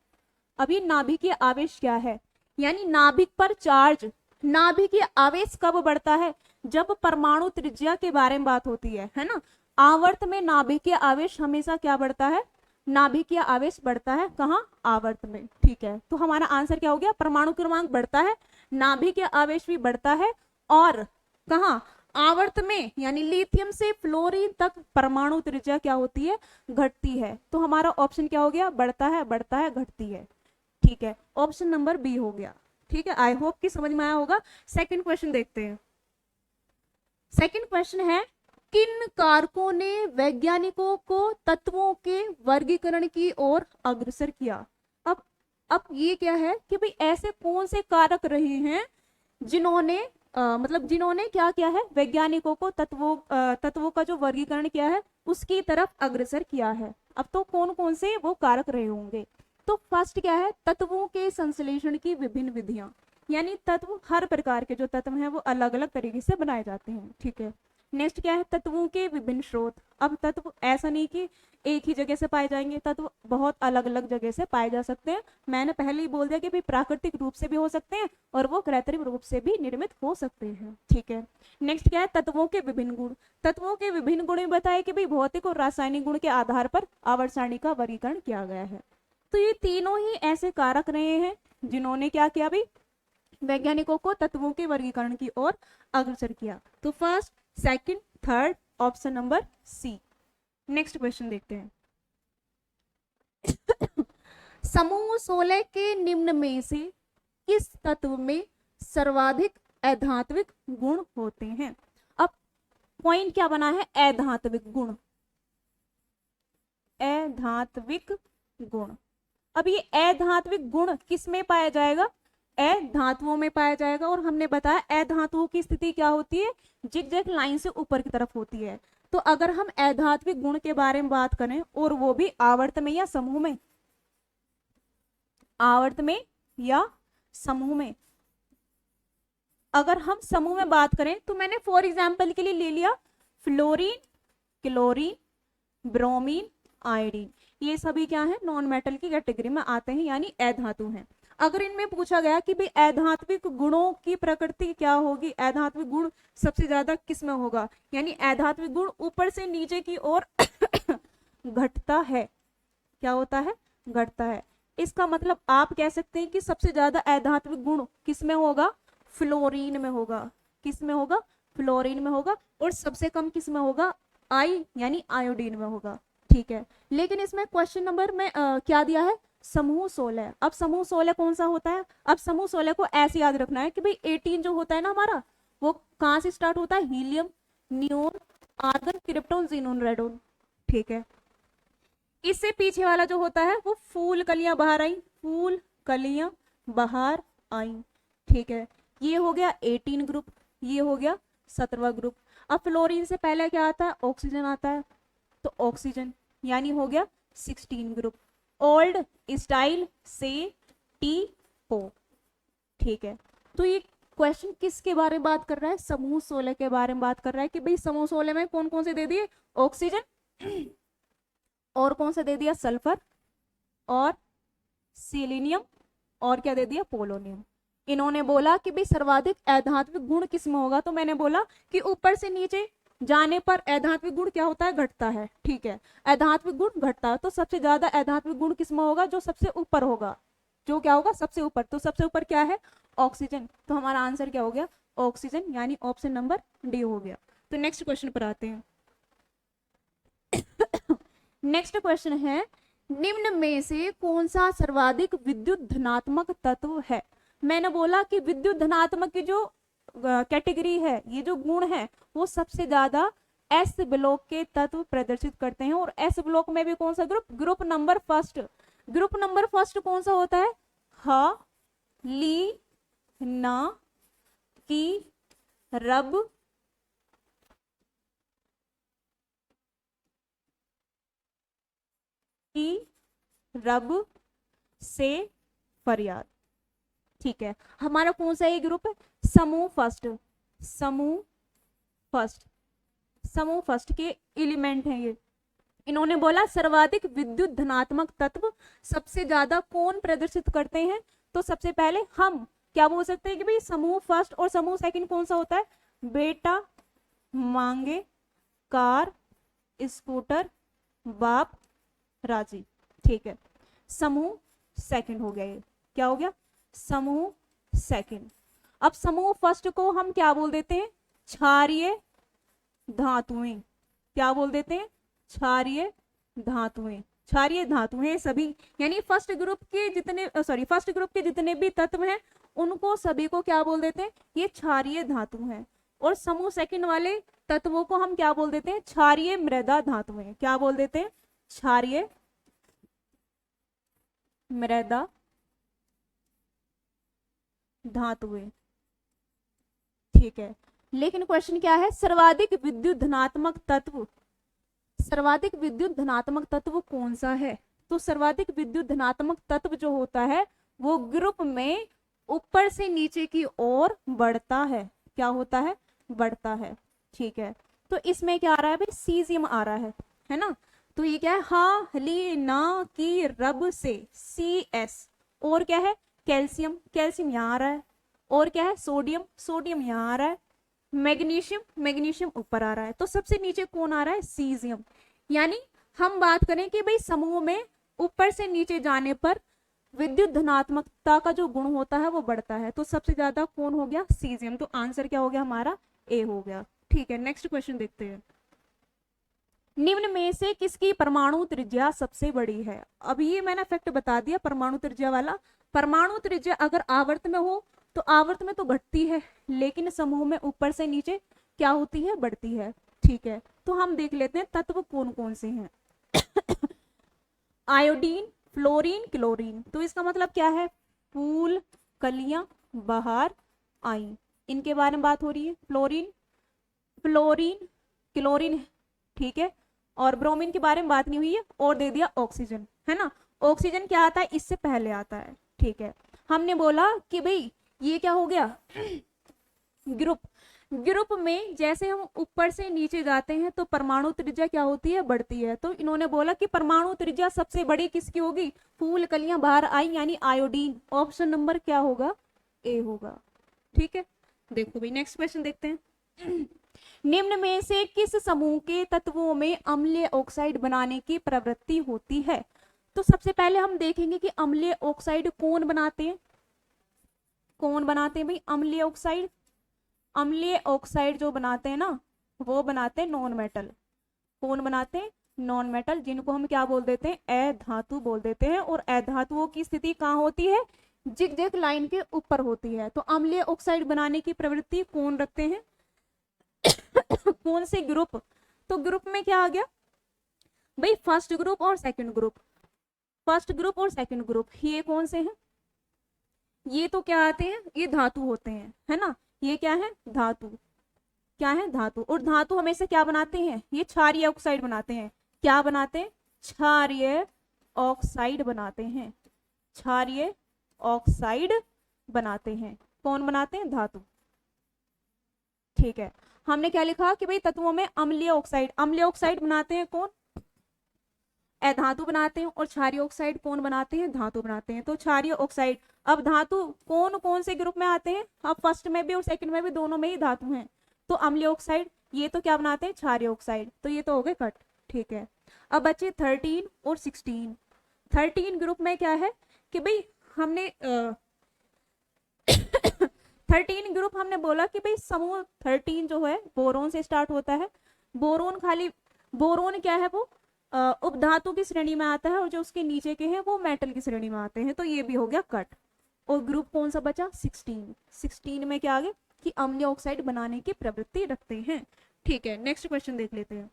अभी नाभिकीय आवेश क्या है, यानी नाभिक पर चार्ज, नाभिकीय आवेश कब बढ़ता है, जब परमाणु त्रिज्या के बारे में बात होती है ना। आवर्त में नाभिकीय आवेश हमेशा क्या बढ़ता है, नाभिकीय आवेश बढ़ता है, कहाँ, आवर्त में, ठीक है। तो हमारा आंसर क्या हो गया, परमाणु क्रमांक बढ़ता है, नाभिकीय आवेश भी बढ़ता है, और कहाँ, आवर्त में, यानी लिथियम से फ्लोरीन तक परमाणु त्रिज्या क्या होती है, घटती है। तो हमारा ऑप्शन क्या हो गया, बढ़ता है, बढ़ता है, घटती है, ठीक है। ऑप्शन नंबर बी हो गया, ठीक है। आई होप कि समझ में आया होगा। सेकंड क्वेश्चन देखते हैं। सेकंड क्वेश्चन है, किन कारकों ने वैज्ञानिकों को तत्वों के वर्गीकरण की ओर अग्रसर किया। अब ये क्या है कि भाई ऐसे कौन से कारक रहे हैं जिन्होंने मतलब जिन्होंने क्या किया है, वैज्ञानिकों को तत्वों का जो वर्गीकरण किया है उसकी तरफ अग्रसर किया है। अब तो कौन कौन से वो कारक रहे होंगे। तो फर्स्ट क्या है, तत्वों के संश्लेषण की विभिन्न विधियां, यानी तत्व, हर प्रकार के जो तत्व हैं वो अलग अलग तरीके से बनाए जाते हैं, ठीक है। नेक्स्ट क्या है, तत्वों के विभिन्न स्रोत। अब तत्व ऐसा नहीं कि एक ही जगह से पाए जाएंगे, तत्व बहुत अलग अलग जगह से पाए जा सकते हैं। मैंने पहले ही बोल दिया कि भाई प्राकृतिक रूप से भी हो सकते हैं और वो कृत्रिम रूप से भी निर्मित हो सकते हैं, ठीक है। नेक्स्ट क्या है, तत्वों के विभिन्न गुण। तत्वों के विभिन्न गुण बताए कि भाई भौतिक और रासायनिक गुण के आधार पर आवर्त सारणी का वर्गीकरण किया गया है। तो ये तीनों ही ऐसे कारक रहे हैं जिन्होंने क्या किया भाई, वैज्ञानिकों को तत्वों के वर्गीकरण की ओर अग्रसर किया। तो first, second, third, option number C. Next question देखते हैं। समूह 16 के निम्न में से किस तत्व में सर्वाधिक अधात्विक गुण होते हैं। अब पॉइंट क्या बना है, अधात्विक गुण, अधात्विक गुण। अब ये अधात्विक गुण किस में पाया जाएगा, अधातुओं में पाया जाएगा। और हमने बताया अधातुओं की स्थिति क्या होती है, जिगजैग लाइन से ऊपर की तरफ होती है। तो अगर हम अधात्विक गुण के बारे में बात करें, और वो भी आवर्त में या समूह में, आवर्त में या समूह में, अगर हम समूह में बात करें तो मैंने फॉर एग्जाम्पल के लिए ले लिया फ्लोरीन, क्लोरीन, ब्रोमीन, आयोडीन। ये सभी क्या है, नॉन मेटल की कैटेगरी में आते हैं, यानी अधातु हैं। अगर इनमें पूछा गया कि भाई अधात्विक गुणों की प्रकृति क्या होगी, अधात्विक गुण सबसे ज्यादा किस में होगा, यानी अधात्विक गुण ऊपर से नीचे की ओर घटता है, क्या होता है, घटता है। इसका मतलब आप कह सकते हैं कि सबसे ज्यादा अधात्विक गुण किस में होगा, फ्लोरीन में होगा। किस में होगा, फ्लोरीन में होगा। और सबसे कम किस में होगा, आई यानी आयोडीन में होगा, ठीक है। लेकिन इसमें क्वेश्चन नंबर में क्या दिया है, समूह 16। अब समूह 16 कौन सा होता है, अब समूह 16 को ऐसे याद रखना है कि भाई 18 जो होता है ना हमारा, वो कहाँ से स्टार्ट होता है, helium, neon, argon, krypton, xenon, radon, ठीक है। इससे पीछे वाला जो होता है वो फूल कलियां बाहर आई, फूल कलियां बाहर आई, ठीक है। ये हो गया 18 ग्रुप, ये हो गया 17वां ग्रुप। अब फ्लोरीन से पहले क्या आता है, ऑक्सीजन आता है, तो ऑक्सीजन यानी हो गया 16 ग्रुप। ओल्ड स्टाइल से टी पो, ठीक है। तो ये क्वेश्चन किसके बारे में बात कर रहा है, समूह 16 के बारे में बात कर रहा है कि भाई समूह 16 में कौन कौन से दे दिए, ऑक्सीजन और कौन सा दे दिया, सल्फर और सेलेनियम और क्या दे दिया, पोलोनियम। इन्होंने बोला कि भाई सर्वाधिक अधात्विक गुण किसमें होगा, तो मैंने बोला कि ऊपर से नीचे जाने पर अधात्विक गुण क्या होता है, घटता है, ठीक है। अधात्विक गुण घटता है, तो सबसे ज्यादा अधात्विक गुण किसमें होगा, जो सबसे ऊपर होगा, जो क्या होगा सबसे ऊपर, तो सबसे ऊपर क्या है, ऑक्सीजन। तो हमारा आंसर क्या हो गया, ऑक्सीजन, यानी ऑप्शन नंबर डी हो गया। तो नेक्स्ट क्वेश्चन पर आते हैं। नेक्स्ट क्वेश्चन है, निम्न में से कौन सा सर्वाधिक विद्युत धनात्मक तत्व है। मैंने बोला कि विद्युत धनात्मक की जो कैटेगरी है, ये जो गुण है, वो सबसे ज्यादा एस ब्लॉक के तत्व प्रदर्शित करते हैं। और एस ब्लॉक में भी कौन सा group, group number first, group number first कौन सा होता है, ह ली ना की रब की रब से फरियाद, ठीक है। हमारा कौन सा ये ग्रुप है, समूह फर्स्ट, समूह फर्स्ट, समूह फर्स्ट के एलिमेंट हैं ये। इन्होंने बोला सर्वाधिक विद्युत धनात्मक तत्व सबसे ज्यादा कौन प्रदर्शित करते हैं, तो सबसे पहले हम क्या बोल सकते हैं कि भाई समूह फर्स्ट और समूह सेकंड कौन सा होता है, बेटा मांगे कार स्कूटर बाप राजी, ठीक है। समूह सेकंड हो गया, ये क्या हो गया, समूह सेकंड। अब समूह फर्स्ट को हम क्या बोल देते हैं, क्षारीय धातुएं, क्या बोल देते हैं, क्षारीय धातुएं, क्षारीय धातुएं सभी, यानी फर्स्ट ग्रुप के जितने फर्स्ट ग्रुप के जितने भी तत्व हैं उनको सभी को क्या बोल देते हैं, ये क्षारीय धातु हैं। और समूह सेकंड वाले तत्वों को हम क्या बोल देते हैं, क्षारीय मृदा धातुएं, क्या बोल देते हैं, क्षारीय मृदा धातुएं, ठीक है। लेकिन क्वेश्चन क्या है, सर्वाधिक विद्युत धनात्मक तत्व, सर्वाधिक विद्युत धनात्मक तत्व कौन सा है, तो सर्वाधिक विद्युत धनात्मक तत्व जो होता है वो ग्रुप में ऊपर से नीचे की ओर बढ़ता है, क्या होता है, बढ़ता है, ठीक है। तो इसमें क्या आ रहा है भाई, सीजियम आ रहा है ना। तो ये क्या है, हा ली ना की रब से, सी एस, और क्या है, कैल्शियम, कैल्शियम यहाँ आ रहा है, और क्या है, सोडियम, सोडियम यहाँ आ रहा है, मैग्नीशियम, मैग्नीशियम ऊपर आ रहा है, तो सबसे नीचे कौन आ रहा है, सीजियम। यानी हम बात करें कि भाई समूह में ऊपर से नीचे जाने पर विद्युत धनात्मकता का जो गुण होता है वो बढ़ता है, तो सबसे ज्यादा कौन हो गया, सीजियम। तो आंसर क्या हो गया हमारा, ए हो गया, ठीक है। नेक्स्ट क्वेश्चन देखते हैं, निम्न में से किसकी परमाणु त्रिज्या सबसे बड़ी है। अब ये मैंने फैक्ट बता दिया परमाणु त्रिज्या वाला, परमाणु त्रिज्या अगर आवर्त में हो तो आवर्त में तो घटती है, लेकिन समूह में ऊपर से नीचे क्या होती है, बढ़ती है, ठीक है। तो हम देख लेते हैं तत्व कौन कौन से हैं। आयोडीन, फ्लोरीन, क्लोरीन, तो इसका मतलब क्या है, फूल कलियां बाहर आई, इनके बारे में बात हो रही है। फ्लोरीन, फ्लोरीन, क्लोरीन, ठीक है। और ब्रोमीन के बारे में बात नहीं हुई है, और दे दिया ऑक्सीजन, है ना। ऑक्सीजन क्या आता है, इससे पहले आता है, ठीक है। हमने बोला कि भाई ये क्या हो गया, ग्रुप, ग्रुप में जैसे हम ऊपर से नीचे जाते हैं तो परमाणु त्रिज्या क्या होती है, बढ़ती है। तो इन्होंने बोला कि परमाणु त्रिज्या सबसे बड़ी किसकी होगी, फूल कलियां बाहर आई यानी आयोडीन, ऑप्शन नंबर क्या होगा, ए होगा, ठीक है। देखो भाई नेक्स्ट क्वेश्चन देखते हैं, निम्न में से किस समूह के तत्वों में अम्लीय ऑक्साइड बनाने की प्रवृत्ति होती है। तो सबसे पहले हम देखेंगे कि अम्लीय ऑक्साइड कौन बनाते हैं, कौन बनाते हैं भाई अम्लीय ऑक्साइड। अम्लीय ऑक्साइड जो बनाते हैं ना वो बनाते हैं नॉन मेटल, कौन बनाते हैं? नॉन मेटल, जिनको हम क्या बोल देते हैं? अधातु बोल देते हैं। और अधातुओं की स्थिति कहाँ होती है? जिगजैग लाइन के ऊपर होती है। तो अम्लीय ऑक्साइड बनाने की प्रवृत्ति कौन रखते हैं? कौन से ग्रुप? तो ग्रुप में क्या आ गया भाई? फर्स्ट ग्रुप और सेकंड ग्रुप। फर्स्ट ग्रुप और सेकंड ग्रुप ये कौन से हैं? ये तो क्या आते हैं? ये धातु होते हैं, है ना। ये क्या है? धातु। क्या है? धातु। और धातु हमेशा क्या बनाते हैं? ये क्षारीय ऑक्साइड बनाते हैं। क्या बनाते हैं? क्षारीय ऑक्साइड बनाते हैं। क्षारीय ऑक्साइड बनाते हैं। कौन बनाते हैं? धातु। ठीक है, हमने क्या लिखा कि भाई तत्वों में अम्लीय ऑक्साइड, अम्लीय ऑक्साइड बनाते हैं कौन? अधातु बनाते हैं। और क्षारीय ऑक्साइड कौन बनाते हैं? धातु बनाते हैं। तो क्षारीय ऑक्साइड, अब धातु कौन कौन से ग्रुप में आते हैं? अब फर्स्ट में भी और सेकंड में भी, दोनों में ही धातु हैं। तो अम्लीय ऑक्साइड ये तो क्या बनाते हैं? क्षारीय ऑक्साइड। तो ये तो हो गए कट। ठीक है, अब बच्चे 13 और 16। 13 ग्रुप में क्या है कि भाई हमने 13 ग्रुप हमने बोला कि भाई समूह 13 जो है बोरोन से स्टार्ट होता है। बोरोन खाली, बोरोन क्या है? वो उपधातु की श्रेणी में आता है, और जो उसके नीचे के हैं वो मेटल की श्रेणी में आते हैं। तो ये भी हो गया कट। और ग्रुप कौन सा बचा? 16। 16 में क्या आ गया कि अम्लीय ऑक्साइड बनाने की प्रवृत्ति रखते हैं। ठीक है, नेक्स्ट क्वेश्चन देख लेते हैं।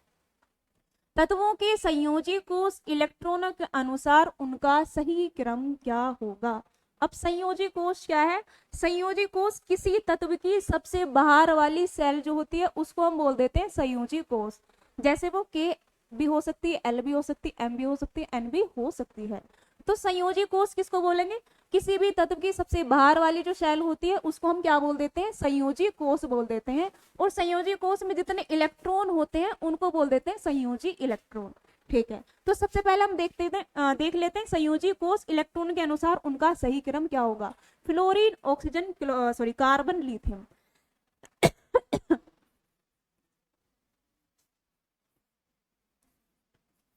तत्वों के संयोजी कोष इलेक्ट्रॉनों के अनुसार उनका सही क्रम क्या होगा? अब संयोजी कोष क्या है? संयोजी कोष किसी तत्व की सबसे बाहर वाली सेल जो होती है उसको हम बोल देते हैं संयोजी कोष। जैसे वो के भी हो सकती है, एल भी हो सकती है, एम भी हो सकती है, एन भी हो सकती है। तो संयोजी कोष किसको बोलेंगे? किसी भी तत्व की सबसे बाहर वाली जो सेल होती है उसको हम क्या बोल देते हैं? संयोजी कोष बोल देते हैं। और संयोजी कोष में जितने इलेक्ट्रॉन होते हैं उनको बोल देते हैं संयोजी इलेक्ट्रॉन। ठीक है, तो सबसे पहले हम देख लेते हैं संयोजी कोष इलेक्ट्रॉन के अनुसार उनका सही क्रम क्या होगा। Fluorine, oxygen, carbon, lithium.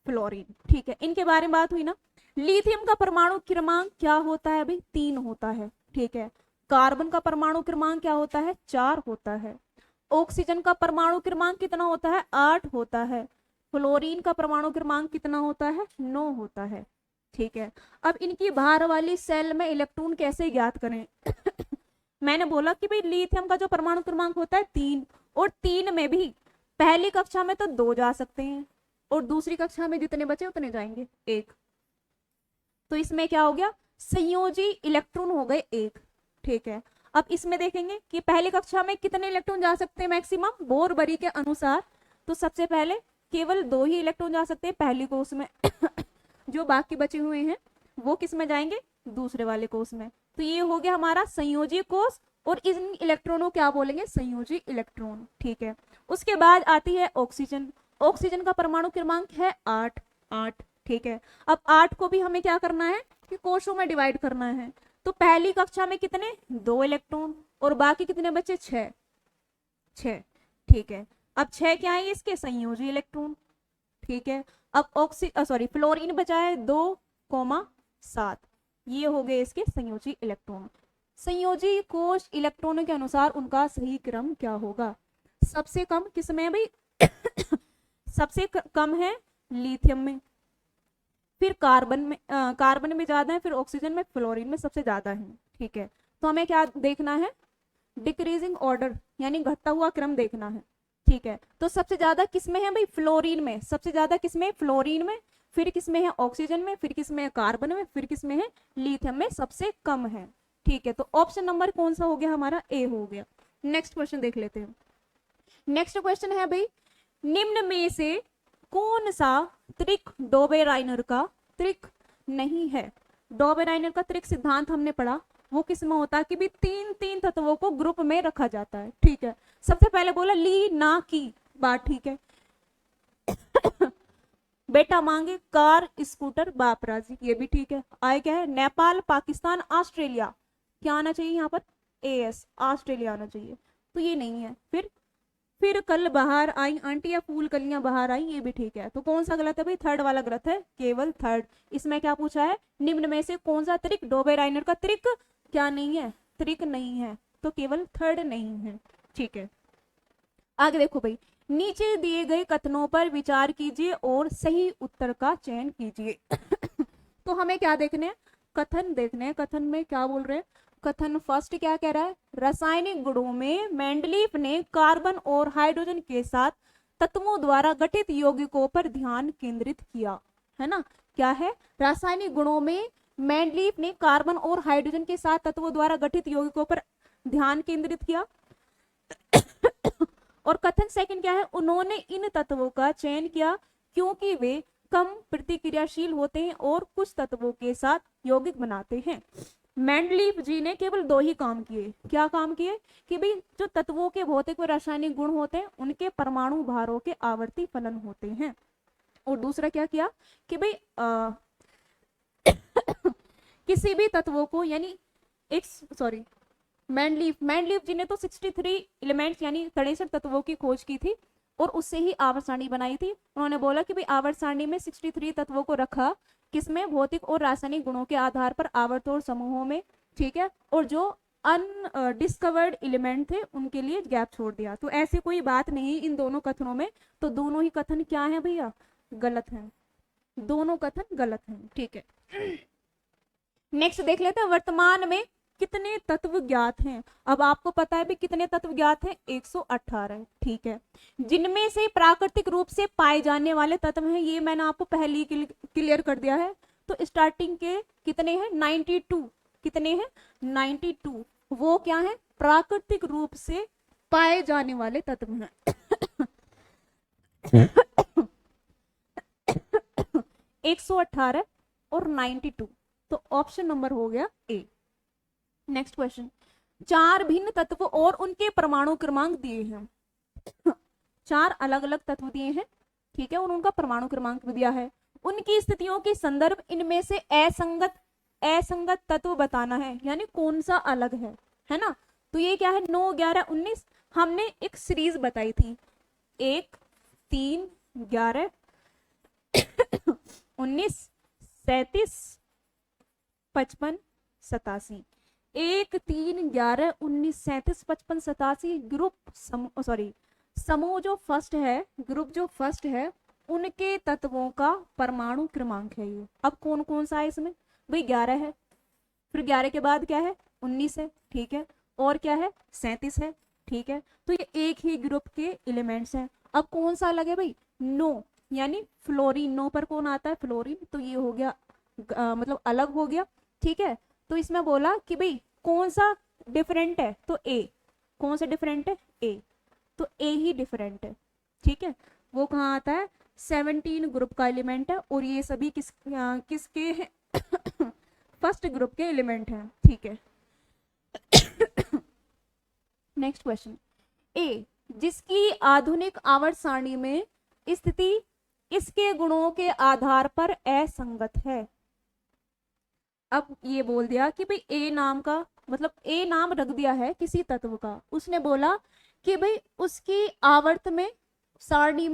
Fluorine, ठीक है, इनके बारे में बात हुई ना। लिथियम का परमाणु क्रमांक क्या होता है भाई? 3 होता है। ठीक है, कार्बन का परमाणु क्रमांक क्या होता है? 4 होता है। ऑक्सीजन का परमाणु क्रमांक कितना होता है? 8 होता है। फ्लोरीन का परमाणु क्रमांक कितना होता है? 9 होता है। ठीक है, अब इनकी बाहर वाली सेल में इलेक्ट्रॉन कैसे ज्ञात करें? मैंने बोला कि भाई लिथियम का जो परमाणु क्रमांक होता है 3, और 3 में भी पहली कक्षा में तो 2 जा सकते हैं, और दूसरी कक्षा में जितने बचे उतने जाएंगे 1। तो इसमें क्या हो गया? संयोजी इलेक्ट्रॉन हो गए 1। ठीक है, अब इसमें देखेंगे कि पहली कक्षा में कितने इलेक्ट्रॉन जा सकते हैं मैक्सिमम बोरबरी के अनुसार। तो सबसे पहले केवल 2 ही इलेक्ट्रॉन जा सकते हैं पहली कोष में। जो बाकी बचे हुए हैं वो किस में जाएंगे? दूसरे वाले कोष में। तो ये हो गया हमारा संयोजी कोष, और इन इलेक्ट्रॉनों क्या बोलेंगे? संयोजी इलेक्ट्रॉन। ठीक है, उसके बाद आती है ऑक्सीजन। ऑक्सीजन का परमाणु क्रमांक है 8। ठीक है, अब 8 को भी हमें क्या करना है कि कोषों में डिवाइड करना है। तो पहली कक्षा में कितने? 2 इलेक्ट्रॉन, और बाकी कितने बचे? 6। ठीक है, अब 6 क्या है इसके? संयोजी इलेक्ट्रॉन। ठीक है, अब फ्लोरीन बचा है 2,7। ये हो गए इसके संयोजी इलेक्ट्रॉन। संयोजी कोष इलेक्ट्रॉनों के अनुसार उनका सही क्रम क्या होगा? सबसे कम किसमें भाई? सबसे कम है लिथियम में, फिर कार्बन में ज्यादा है, फिर ऑक्सीजन में, फ्लोरीन में सबसे ज्यादा है। ठीक है, तो हमें क्या देखना है? डिक्रीजिंग ऑर्डर, यानी घटता हुआ क्रम देखना है। ठीक है, तो सबसे ज्यादा किसमें है भाई? फ्लोरीन में। सबसे ज्यादा किसमें? फ्लोरीन में। फिर किसमें है? ऑक्सीजन में। फिर किसमें है? कार्बन में। फिर किसमें है? लिथियम में सबसे कम है। ठीक है, तो ऑप्शन नंबर कौन सा हो गया हमारा? ए हो गया। नेक्स्ट क्वेश्चन देख लेते हैं। नेक्स्ट क्वेश्चन है भाई, निम्न में से कौन सा त्रिक डोबेराइनर का त्रिक नहीं है? डोबेराइनर का त्रिक सिद्धांत हमने पढ़ा, वो किसमें होता है कि भी 3 तत्वों को ग्रुप में रखा जाता है। ठीक है, सबसे पहले बोला ली ना की बात। ठीक है, बेटा मांगे कार, स्कूटर, बाप राजी, ये भी ठीक है। आए क्या है? नेपाल, पाकिस्तान, ऑस्ट्रेलिया। क्या आना चाहिए यहाँ पर? एएस, ऑस्ट्रेलिया आना चाहिए। तो ये नहीं है। फिर कल बाहर आई आंटी या फूल कलियां बाहर आई, ये भी ठीक है। तो कौन सा गलत है भाई? थर्ड वाला गलत है, केवल थर्ड। इसमें क्या पूछा है? निम्न में से कौन सा त्रिक डोबेराइनर का त्रिक क्या नहीं है? त्रिक नहीं है, तो केवल थर्ड नहीं है। ठीक है, आगे देखो भाई, नीचे दिए गए कथनों पर विचार कीजिए और सही उत्तर का चयन कीजिए। तो हमें क्या देखने हैं, कथन देखने हैं। कथन में क्या बोल रहे हैं, कथन फर्स्ट क्या कह रहा है, रासायनिक गुणों में मेंडलीफ ने कार्बन और हाइड्रोजन के साथ तत्वों द्वारा गठित यौगिकों पर ध्यान केंद्रित किया, है ना। क्या है, रासायनिक गुणों में मेंडलीफ ने कार्बन और हाइड्रोजन के साथ तत्वों द्वारा गठित यौगिकों पर ध्यान केंद्रित किया। और कथन सेकंड क्या है, उन्होंने इन तत्वों का चयन किया क्योंकि वे कम प्रतिक्रियाशील होते हैं और कुछ तत्वों के साथ यौगिक बनाते हैं। मेंडलीफ जी ने केवल 2 ही काम किए। क्या काम किए कि भाई जो तत्वों के भौतिक व रासायनिक गुण होते हैं उनके परमाणु भारों के आवर्ती फलन होते हैं। और दूसरा क्या किया कि भाई किसी भी तत्वों को यानी मेंडलीफ जी ने तो 63 एलिमेंट्स यानी 63 तत्वों की खोज की थी और उससे ही आवर्त सारणी बनाई थी। उन्होंने बोला कि भाई आवर्त सारणी में 63 तत्वों को रखा, किसमें, भौतिक और रासायनिक गुणों के आधार पर आवर्त और समूहों में, ठीक है। और जो अनडिस्कवर्ड एलिमेंट थे उनके लिए गैप छोड़ दिया। तो ऐसी कोई बात नहीं इन दोनों कथनों में। तो दोनों ही कथन क्या है भैया, गलत हैं। दोनों कथन गलत हैं, ठीक है। नेक्स्ट देख लेते हैं, वर्तमान में कितने तत्व ज्ञात हैं। अब आपको पता है भी कितने तत्व ज्ञात हैं, 118, ठीक है। जिनमें से प्राकृतिक रूप से पाए जाने वाले तत्व हैं, ये मैंने आपको पहले ही क्लियर कर दिया है। तो स्टार्टिंग के कितने हैं, 92। कितने हैं, 92। वो क्या है, प्राकृतिक रूप से पाए जाने वाले तत्व हैं। 118 और 92, तो ऑप्शन नंबर हो गया ए। नेक्स्ट क्वेश्चन, 4 भिन्न तत्व और उनके परमाणु क्रमांक दिए हैं। 4 अलग अलग तत्व दिए हैं, ठीक है, और उनका परमाणु क्रमांक भी दिया है। उनकी स्थितियों के संदर्भ इनमें से असंगत तत्व बताना है, यानी कौन सा अलग है ना। तो ये क्या है, 9, 11, 19। हमने एक सीरीज बताई थी, 1, 3, 11, 19, 37, 55, 87। 1, 3, 11, 19, 37, 55, 87 ग्रुप समूह जो फर्स्ट है, ग्रुप जो फर्स्ट है, उनके तत्वों का परमाणु क्रमांक है ये। अब कौन कौन सा है इसमें, भाई 11 है, फिर 11 के बाद क्या है, 19 है, ठीक है, और क्या है, 37 है, ठीक है। तो ये एक ही ग्रुप के एलिमेंट्स हैं। अब कौन सा अलग है भाई, नो, यानी फ्लोरीन। नो पर कौन आता है, फ्लोरीन। तो ये हो गया मतलब अलग हो गया, ठीक है। तो इसमें बोला कि भाई कौन सा डिफरेंट है, तो ए। कौन सा डिफरेंट है, ए। तो ए ही डिफरेंट है, ठीक है। वो कहाँ आता है, 17 ग्रुप का एलिमेंट है, और ये सभी किसके हैं, फर्स्ट ग्रुप के एलिमेंट हैं, ठीक है। नेक्स्ट क्वेश्चन, ए, जिसकी आधुनिक आवर्त सारणी में स्थिति इसके गुणों के आधार पर असंगत है। अब ये बोल दिया कि भाई ए नाम का मतलब ए नाम रख दिया है किसी तत्व का। उसने बोला कि भाई उसकी आवर्त सारणी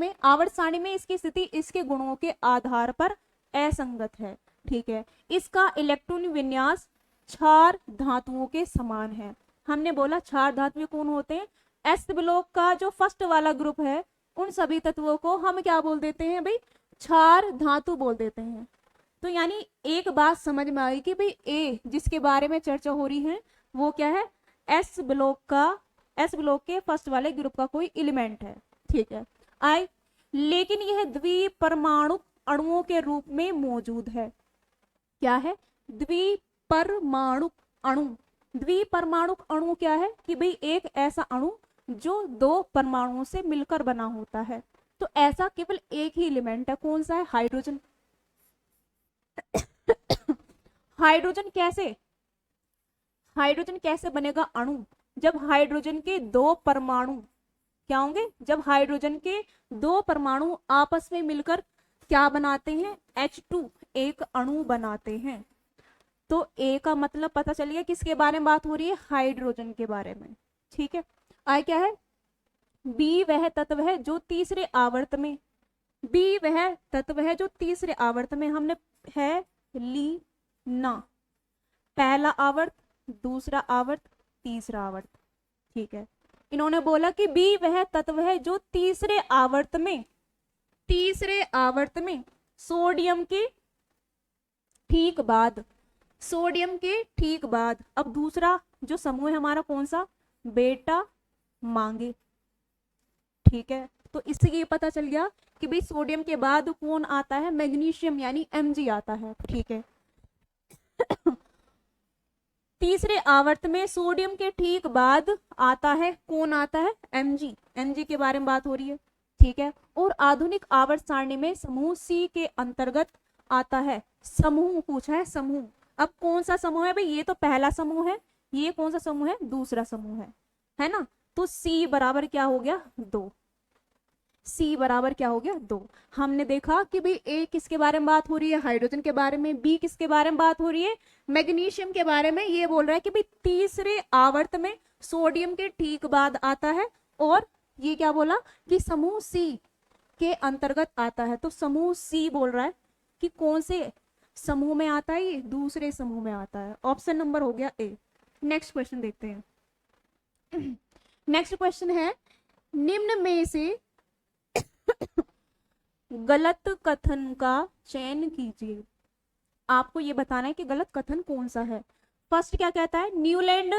में इसकी स्थिति इसके गुणों के आधार पर असंगत है, ठीक है। इसका इलेक्ट्रॉन विन्यास क्षार धातुओं के समान है। हमने बोला क्षार धातु कौन होते हैं, एस ब्लॉक का जो फर्स्ट वाला ग्रुप है उन सभी तत्वों को हम क्या बोल देते हैं भाई, क्षार धातु बोल देते हैं। तो यानी एक बात समझ में आई कि भाई ए जिसके बारे में चर्चा हो रही है वो क्या है, एस ब्लॉक के फर्स्ट वाले ग्रुप का कोई एलिमेंट है, ठीक है। लेकिन यह द्विपरमाणु अणुओं के रूप में मौजूद है। क्या है, द्विपरमाणु अणु। द्विपरमाणु अणु क्या है कि भाई एक ऐसा अणु जो 2 परमाणुओं से मिलकर बना होता है। तो ऐसा केवल एक ही एलिमेंट है, कौन सा है, हाइड्रोजन। हाइड्रोजन कैसे बनेगा अणु, जब हाइड्रोजन के 2 परमाणु क्या होंगे, जब हाइड्रोजन के 2 परमाणु आपस में मिलकर क्या बनाते हैं, H2 एक अणु बनाते हैं। तो ए का मतलब पता चलिए किसके बारे में बात हो रही है, हाइड्रोजन के बारे में, ठीक है। आई क्या है, बी वह तत्व है जो तीसरे आवर्त में हमने है लीना, पहला आवर्त, दूसरा आवर्त, तीसरा आवर्त, ठीक है। इन्होंने बोला कि बी वह तत्व है जो तीसरे आवर्त में सोडियम के ठीक बाद, सोडियम के ठीक बाद, अब दूसरा जो समूह है हमारा कौन सा, बेटा मांगे। ठीक है, तो इससे ये पता चल गया कि भाई सोडियम के बाद कौन आता है, मैग्नीशियम यानी Mg आता है। ठीक है, तीसरे आवर्त में सोडियम के ठीक बाद आता है कौन, आता है Mg। Mg के बारे में बात हो रही है। ठीक है, और आधुनिक आवर्त सारणी में समूह सी के अंतर्गत आता है, समूह पूछा है समूह। अब कौन सा समूह है भाई, ये तो पहला समूह है, ये कौन सा समूह है, दूसरा समूह है ना। तो C बराबर क्या हो गया, 2। C बराबर क्या हो गया, 2। हमने देखा कि भाई A किसके बारे में बात हो रही है, हाइड्रोजन के बारे में, B किसके बारे में बात हो रही है, मैग्नीशियम के बारे में। ये बोल रहा है कि भाई तीसरे आवर्त में सोडियम के ठीक बाद आता है, और ये क्या बोला कि समूह C के अंतर्गत आता है। तो समूह C बोल रहा है कि कौन से समूह में आता है, ये दूसरे समूह में आता है। ऑप्शन नंबर हो गया A। नेक्स्ट क्वेश्चन देखते हैं। नेक्स्ट क्वेश्चन है, निम्न में से गलत कथन का चयन कीजिए। आपको ये बताना है कि गलत कथन कौन सा है। फर्स्ट क्या कहता है, न्यूलैंड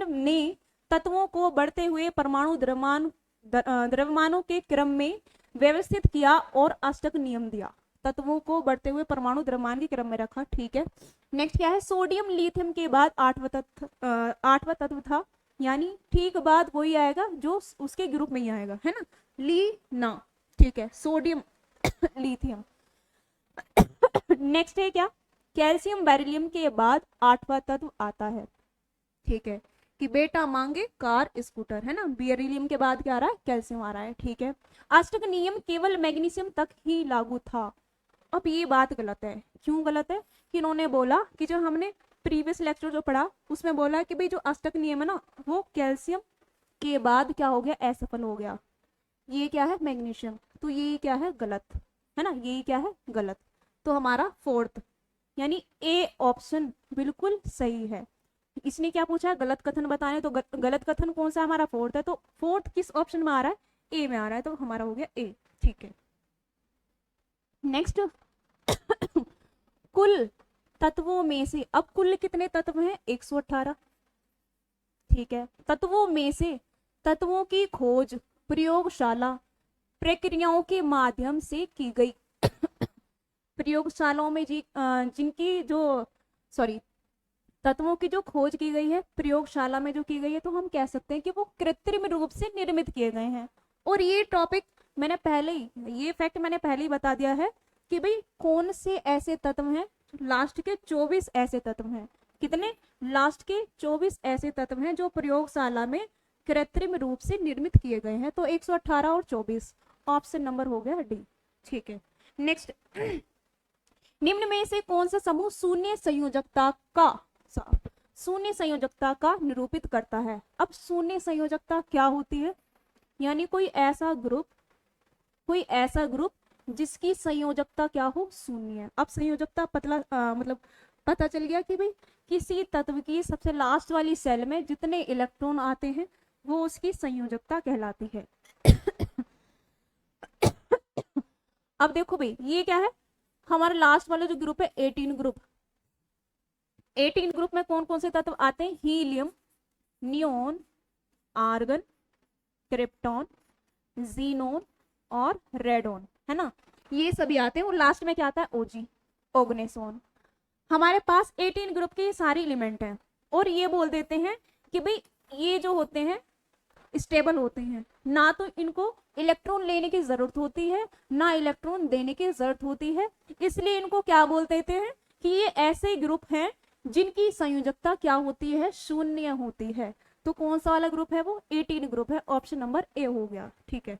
ने तत्वों को बढ़ते हुए परमाणु द्रव्यमानों के क्रम में व्यवस्थित किया और अष्टक नियम दिया। तत्वों को बढ़ते हुए परमाणु द्रव्यमान के क्रम में रखा। ठीक है, नेक्स्ट क्या है, सोडियम लिथियम के बाद आठवां तत्व था, यानी ठीक बाद वही आएगा जो उसके ग्रुप में ही आएगा, है ना, लीना। ठीक है, सोडियम लिथियम। नेक्स्ट है क्या, कैल्शियम बेरिलियम के बाद आठवां तत्व आता है। ठीक है, कि बेटा मांगे कार स्कूटर, है ना, बेरिलियम के बाद क्या आ रहा है, कैल्शियम आ रहा है। ठीक है, अष्टक नियम केवल मैग्नीशियम तक ही लागू था। अब ये बात गलत है। क्यों गलत है, कि इन्होंने बोला कि जो हमने प्रीवियस लेक्चर जो पढ़ा उसमें बोला कि भाई जो अष्टक नियम है ना वो कैल्शियम के बाद क्या हो गया, असफल हो गया। ये क्या है, मैग्नीशियम। तो ये क्या है, गलत, है ना, ये क्या है, गलत। तो हमारा फोर्थ यानी ए ऑप्शन बिल्कुल सही है। इसने क्या पूछा है, गलत कथन बताने, तो गलत कथन कौन सा हमारा, फोर्थ है। तो फोर्थ किस ऑप्शन में आ रहा है, ए में आ रहा है, तो हमारा हो गया ए। ठीक है, नेक्स्ट कुल तत्वों में से, अब कुल कितने तत्व हैं, 118। ठीक है, तत्वों में से तत्वों की खोज प्रयोगशाला प्रक्रियाओं के माध्यम से की गई। प्रयोगशालाओं में जिनकी जो तत्वों की जो खोज की गई है प्रयोगशाला में जो की गई है, तो हम कह सकते हैं कि वो कृत्रिम रूप से निर्मित किए गए हैं। और ये टॉपिक मैंने पहले ही, ये फैक्ट मैंने पहले ही बता दिया है कि भाई कौन से ऐसे तत्व हैं, लास्ट के 24 ऐसे तत्व हैं। कितने, लास्ट के 24 ऐसे तत्व हैं जो प्रयोगशाला में कृत्रिम रूप से निर्मित किए गए हैं। तो 118 और 24, ऑप्शन नंबर हो गया डी। ठीक है, नेक्स्ट, निम्न में से कौन सा समूह शून्य संयोजकता का निरूपित करता है। अब शून्य संयोजकता क्या होती है, यानी कोई ऐसा ग्रुप जिसकी संयोजकता क्या हो, शून्य है। अब संयोजकता मतलब पता चल गया कि भाई किसी तत्व की सबसे लास्ट वाली सेल में जितने इलेक्ट्रॉन आते हैं वो उसकी संयोजकता कहलाती है। अब देखो भाई ये क्या है, हमारा लास्ट वाला जो ग्रुप है 18 ग्रुप। 18 ग्रुप में कौन कौन से तत्व आते हैं, helium, neon, argon, krypton, xenon और रेडोन, है ना, ये सभी आते हैं। और लास्ट में क्या आता है, ओजी, ओगनेसोन। हमारे पास 18 ग्रुप के सारे एलिमेंट हैं और ये बोल देते हैं कि भाई ये जो होते हैं स्टेबल होते हैं, ना तो इनको इलेक्ट्रॉन लेने की जरूरत होती है ना इलेक्ट्रॉन देने की जरूरत होती है, इसलिए इनको क्या बोल देते हैं कि ये ऐसे ग्रुप हैं जिनकी संयोजकता क्या होती है, शून्य होती है। तो कौन सा वाला ग्रुप है वो, 18 ग्रुप है, ऑप्शन नंबर ए हो गया। ठीक है,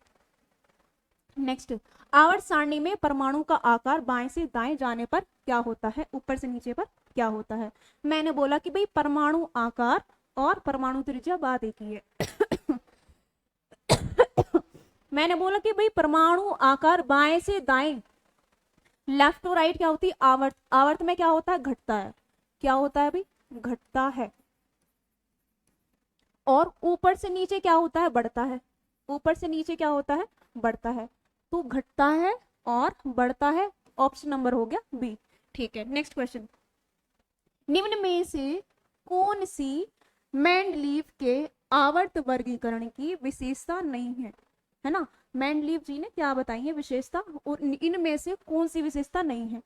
नेक्स्ट, आवर्त सारणी में परमाणु का आकार बाएं से दाएं जाने पर क्या होता है, ऊपर से नीचे पर क्या होता है। मैंने बोला कि भाई परमाणु आकार और परमाणु त्रिज्या बात एक ही है। मैंने बोला कि भाई परमाणु आकार बाएं से दाएं, लेफ्ट टू राइट क्या होती है, आवर्त। आवर्त में क्या होता है, घटता है। क्या होता है भाई, घटता है। और ऊपर से नीचे क्या होता है, बढ़ता है। ऊपर से नीचे क्या होता है, बढ़ता है। तो घटता है और बढ़ता है, ऑप्शन नंबर हो गया बी। ठीक है, नेक्स्ट क्वेश्चन। निम्न में से कौन सी मेंडलीव के आवर्त वर्गीकरण की विशेषता नहीं है, है ना। मेंडलीव जी ने क्या बताई है विशेषता, और इनमें से कौन सी विशेषता नहीं है।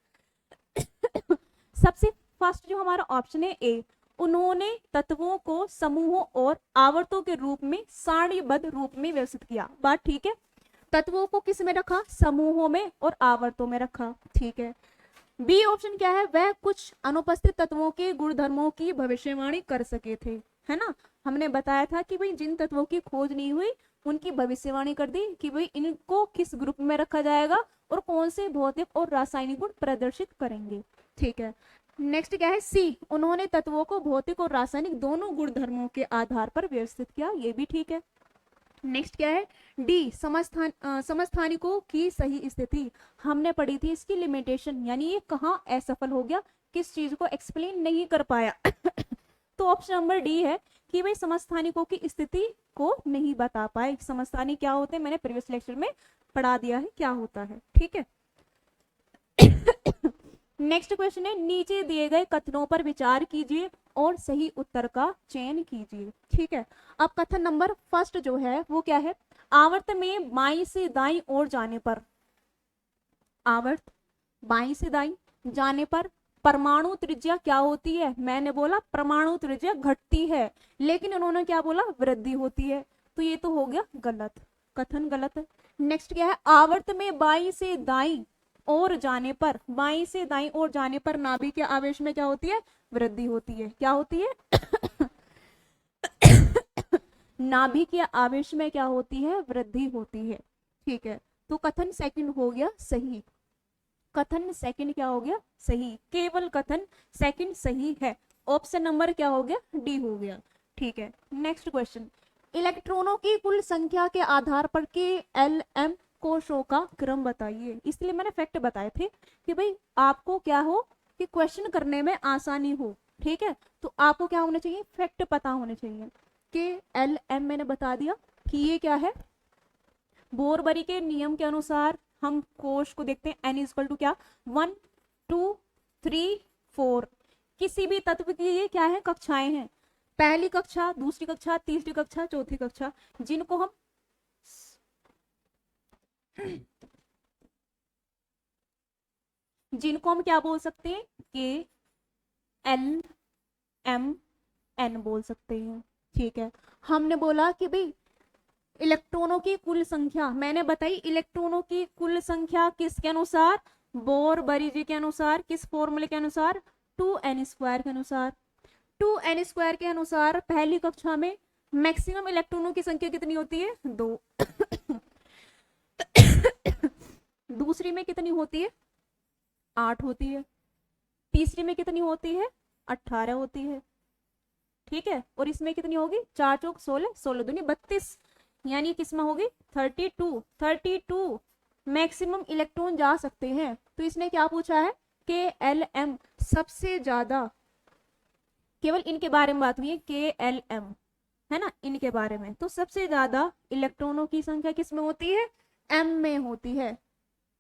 सबसे फर्स्ट जो हमारा ऑप्शन है ए, उन्होंने तत्वों को समूहों और आवर्तों के रूप में सारणीबद्ध रूप में व्यवस्थित किया। बात ठीक है। तत्वों को किस में रखा, समूहों में और आवर्तों में रखा। ठीक है। बी ऑप्शन क्या है, वह कुछ अनुपस्थित तत्वों के गुणधर्मों की भविष्यवाणी कर सके थे, है ना। हमने बताया था कि भाई जिन तत्वों की खोज नहीं हुई उनकी भविष्यवाणी कर दी कि भाई इनको किस ग्रुप में रखा जाएगा और कौन से भौतिक और रासायनिक गुण प्रदर्शित करेंगे। ठीक है। नेक्स्ट क्या है, सी, उन्होंने तत्वों को भौतिक और रासायनिक दोनों गुण धर्मों के आधार पर व्यवस्थित किया, ये भी ठीक है। नेक्स्ट क्या है, डी, समस्थानिकों की सही स्थिति। हमने पढ़ी थी इसकी लिमिटेशन, यानी ये कहाँ असफल हो गया, किस चीज को एक्सप्लेन नहीं कर पाया। तो ऑप्शन नंबर डी है कि भाई समस्थानिकों की स्थिति को नहीं बता पाए। समस्थानिक क्या होते हैं, मैंने प्रीवियस लेक्चर में पढ़ा दिया है क्या होता है। ठीक है। नेक्स्ट क्वेश्चन है, नीचे दिए गए कथनों पर विचार कीजिए और सही उत्तर का चयन कीजिए। ठीक है। अब कथन नंबर फर्स्ट जो है वो क्या है, आवर्त में बाईं से दाईं ओर जाने पर, आवर्त बाईं से दाईं जाने पर परमाणु त्रिज्या क्या होती है। मैंने बोला परमाणु त्रिज्या घटती है, लेकिन उन्होंने क्या बोला, वृद्धि होती है। तो ये तो हो गया गलत, कथन गलत है। नेक्स्ट क्या है, आवर्त में बाईं से दाईं ओर जाने पर, बाईं से दाईं ओर जाने पर नाभिक के आवेश में क्या होती है, वृद्धि होती है। क्या होती है, नाभिक के आवेश में क्या होती है, वृद्धि होती है। ठीक है। तो कथन सेकंड हो गया सही, कथन सेकंड क्या हो गया, सही। केवल कथन सेकंड सही है। ऑप्शन नंबर क्या हो गया, डी हो गया। ठीक है। नेक्स्ट क्वेश्चन, इलेक्ट्रॉनों की कुल संख्या के आधार पर के एल एम कोशों का क्रम बताइए। इसलिए मैंने फैक्ट बताए थे कि भाई आपको क्या हो कि क्वेश्चन करने में आसानी हो। ठीक है। तो आपको क्या होना चाहिए, फैक्ट पता होने चाहिए। के एल एम मैंने बता दिया कि ये क्या है, बोरबरी के नियम के अनुसार हम कोश को देखते हैं, एन इक्वल टू क्या, 1 2 3 4। किसी भी तत्व की ये क्या है, कक्षाएं हैं, पहली कक्षा, दूसरी कक्षा, तीसरी कक्षा, चौथी कक्षा, जिनको हम क्या बोल सकते हैं, के एल एम एन बोल सकते हैं। ठीक है। हमने बोला कि भाई इलेक्ट्रॉनों की कुल संख्या, मैंने बताई इलेक्ट्रॉनों की कुल संख्या किसके अनुसार, बोरबरी जी के अनुसार, किस फॉर्मूले के अनुसार, 2n² के अनुसार। 2n² के अनुसार पहली कक्षा में मैक्सिमम इलेक्ट्रॉनों की संख्या कितनी होती है, 2। दूसरी में कितनी होती है, 8 होती है। तीसरी में कितनी होती है, 18 होती है। ठीक है। और इसमें कितनी होगी, 4 चौक 16, 16 दूनी 32, यानी किसमें होगी 32। 32 मैक्सिमम इलेक्ट्रॉन जा सकते हैं। तो इसने क्या पूछा है, के एल एम, सबसे ज्यादा, केवल इनके बारे में बात हुई है, के एल एम, है ना, इनके बारे में। तो सबसे ज्यादा इलेक्ट्रॉनों की संख्या किसमें होती है, एम में होती है।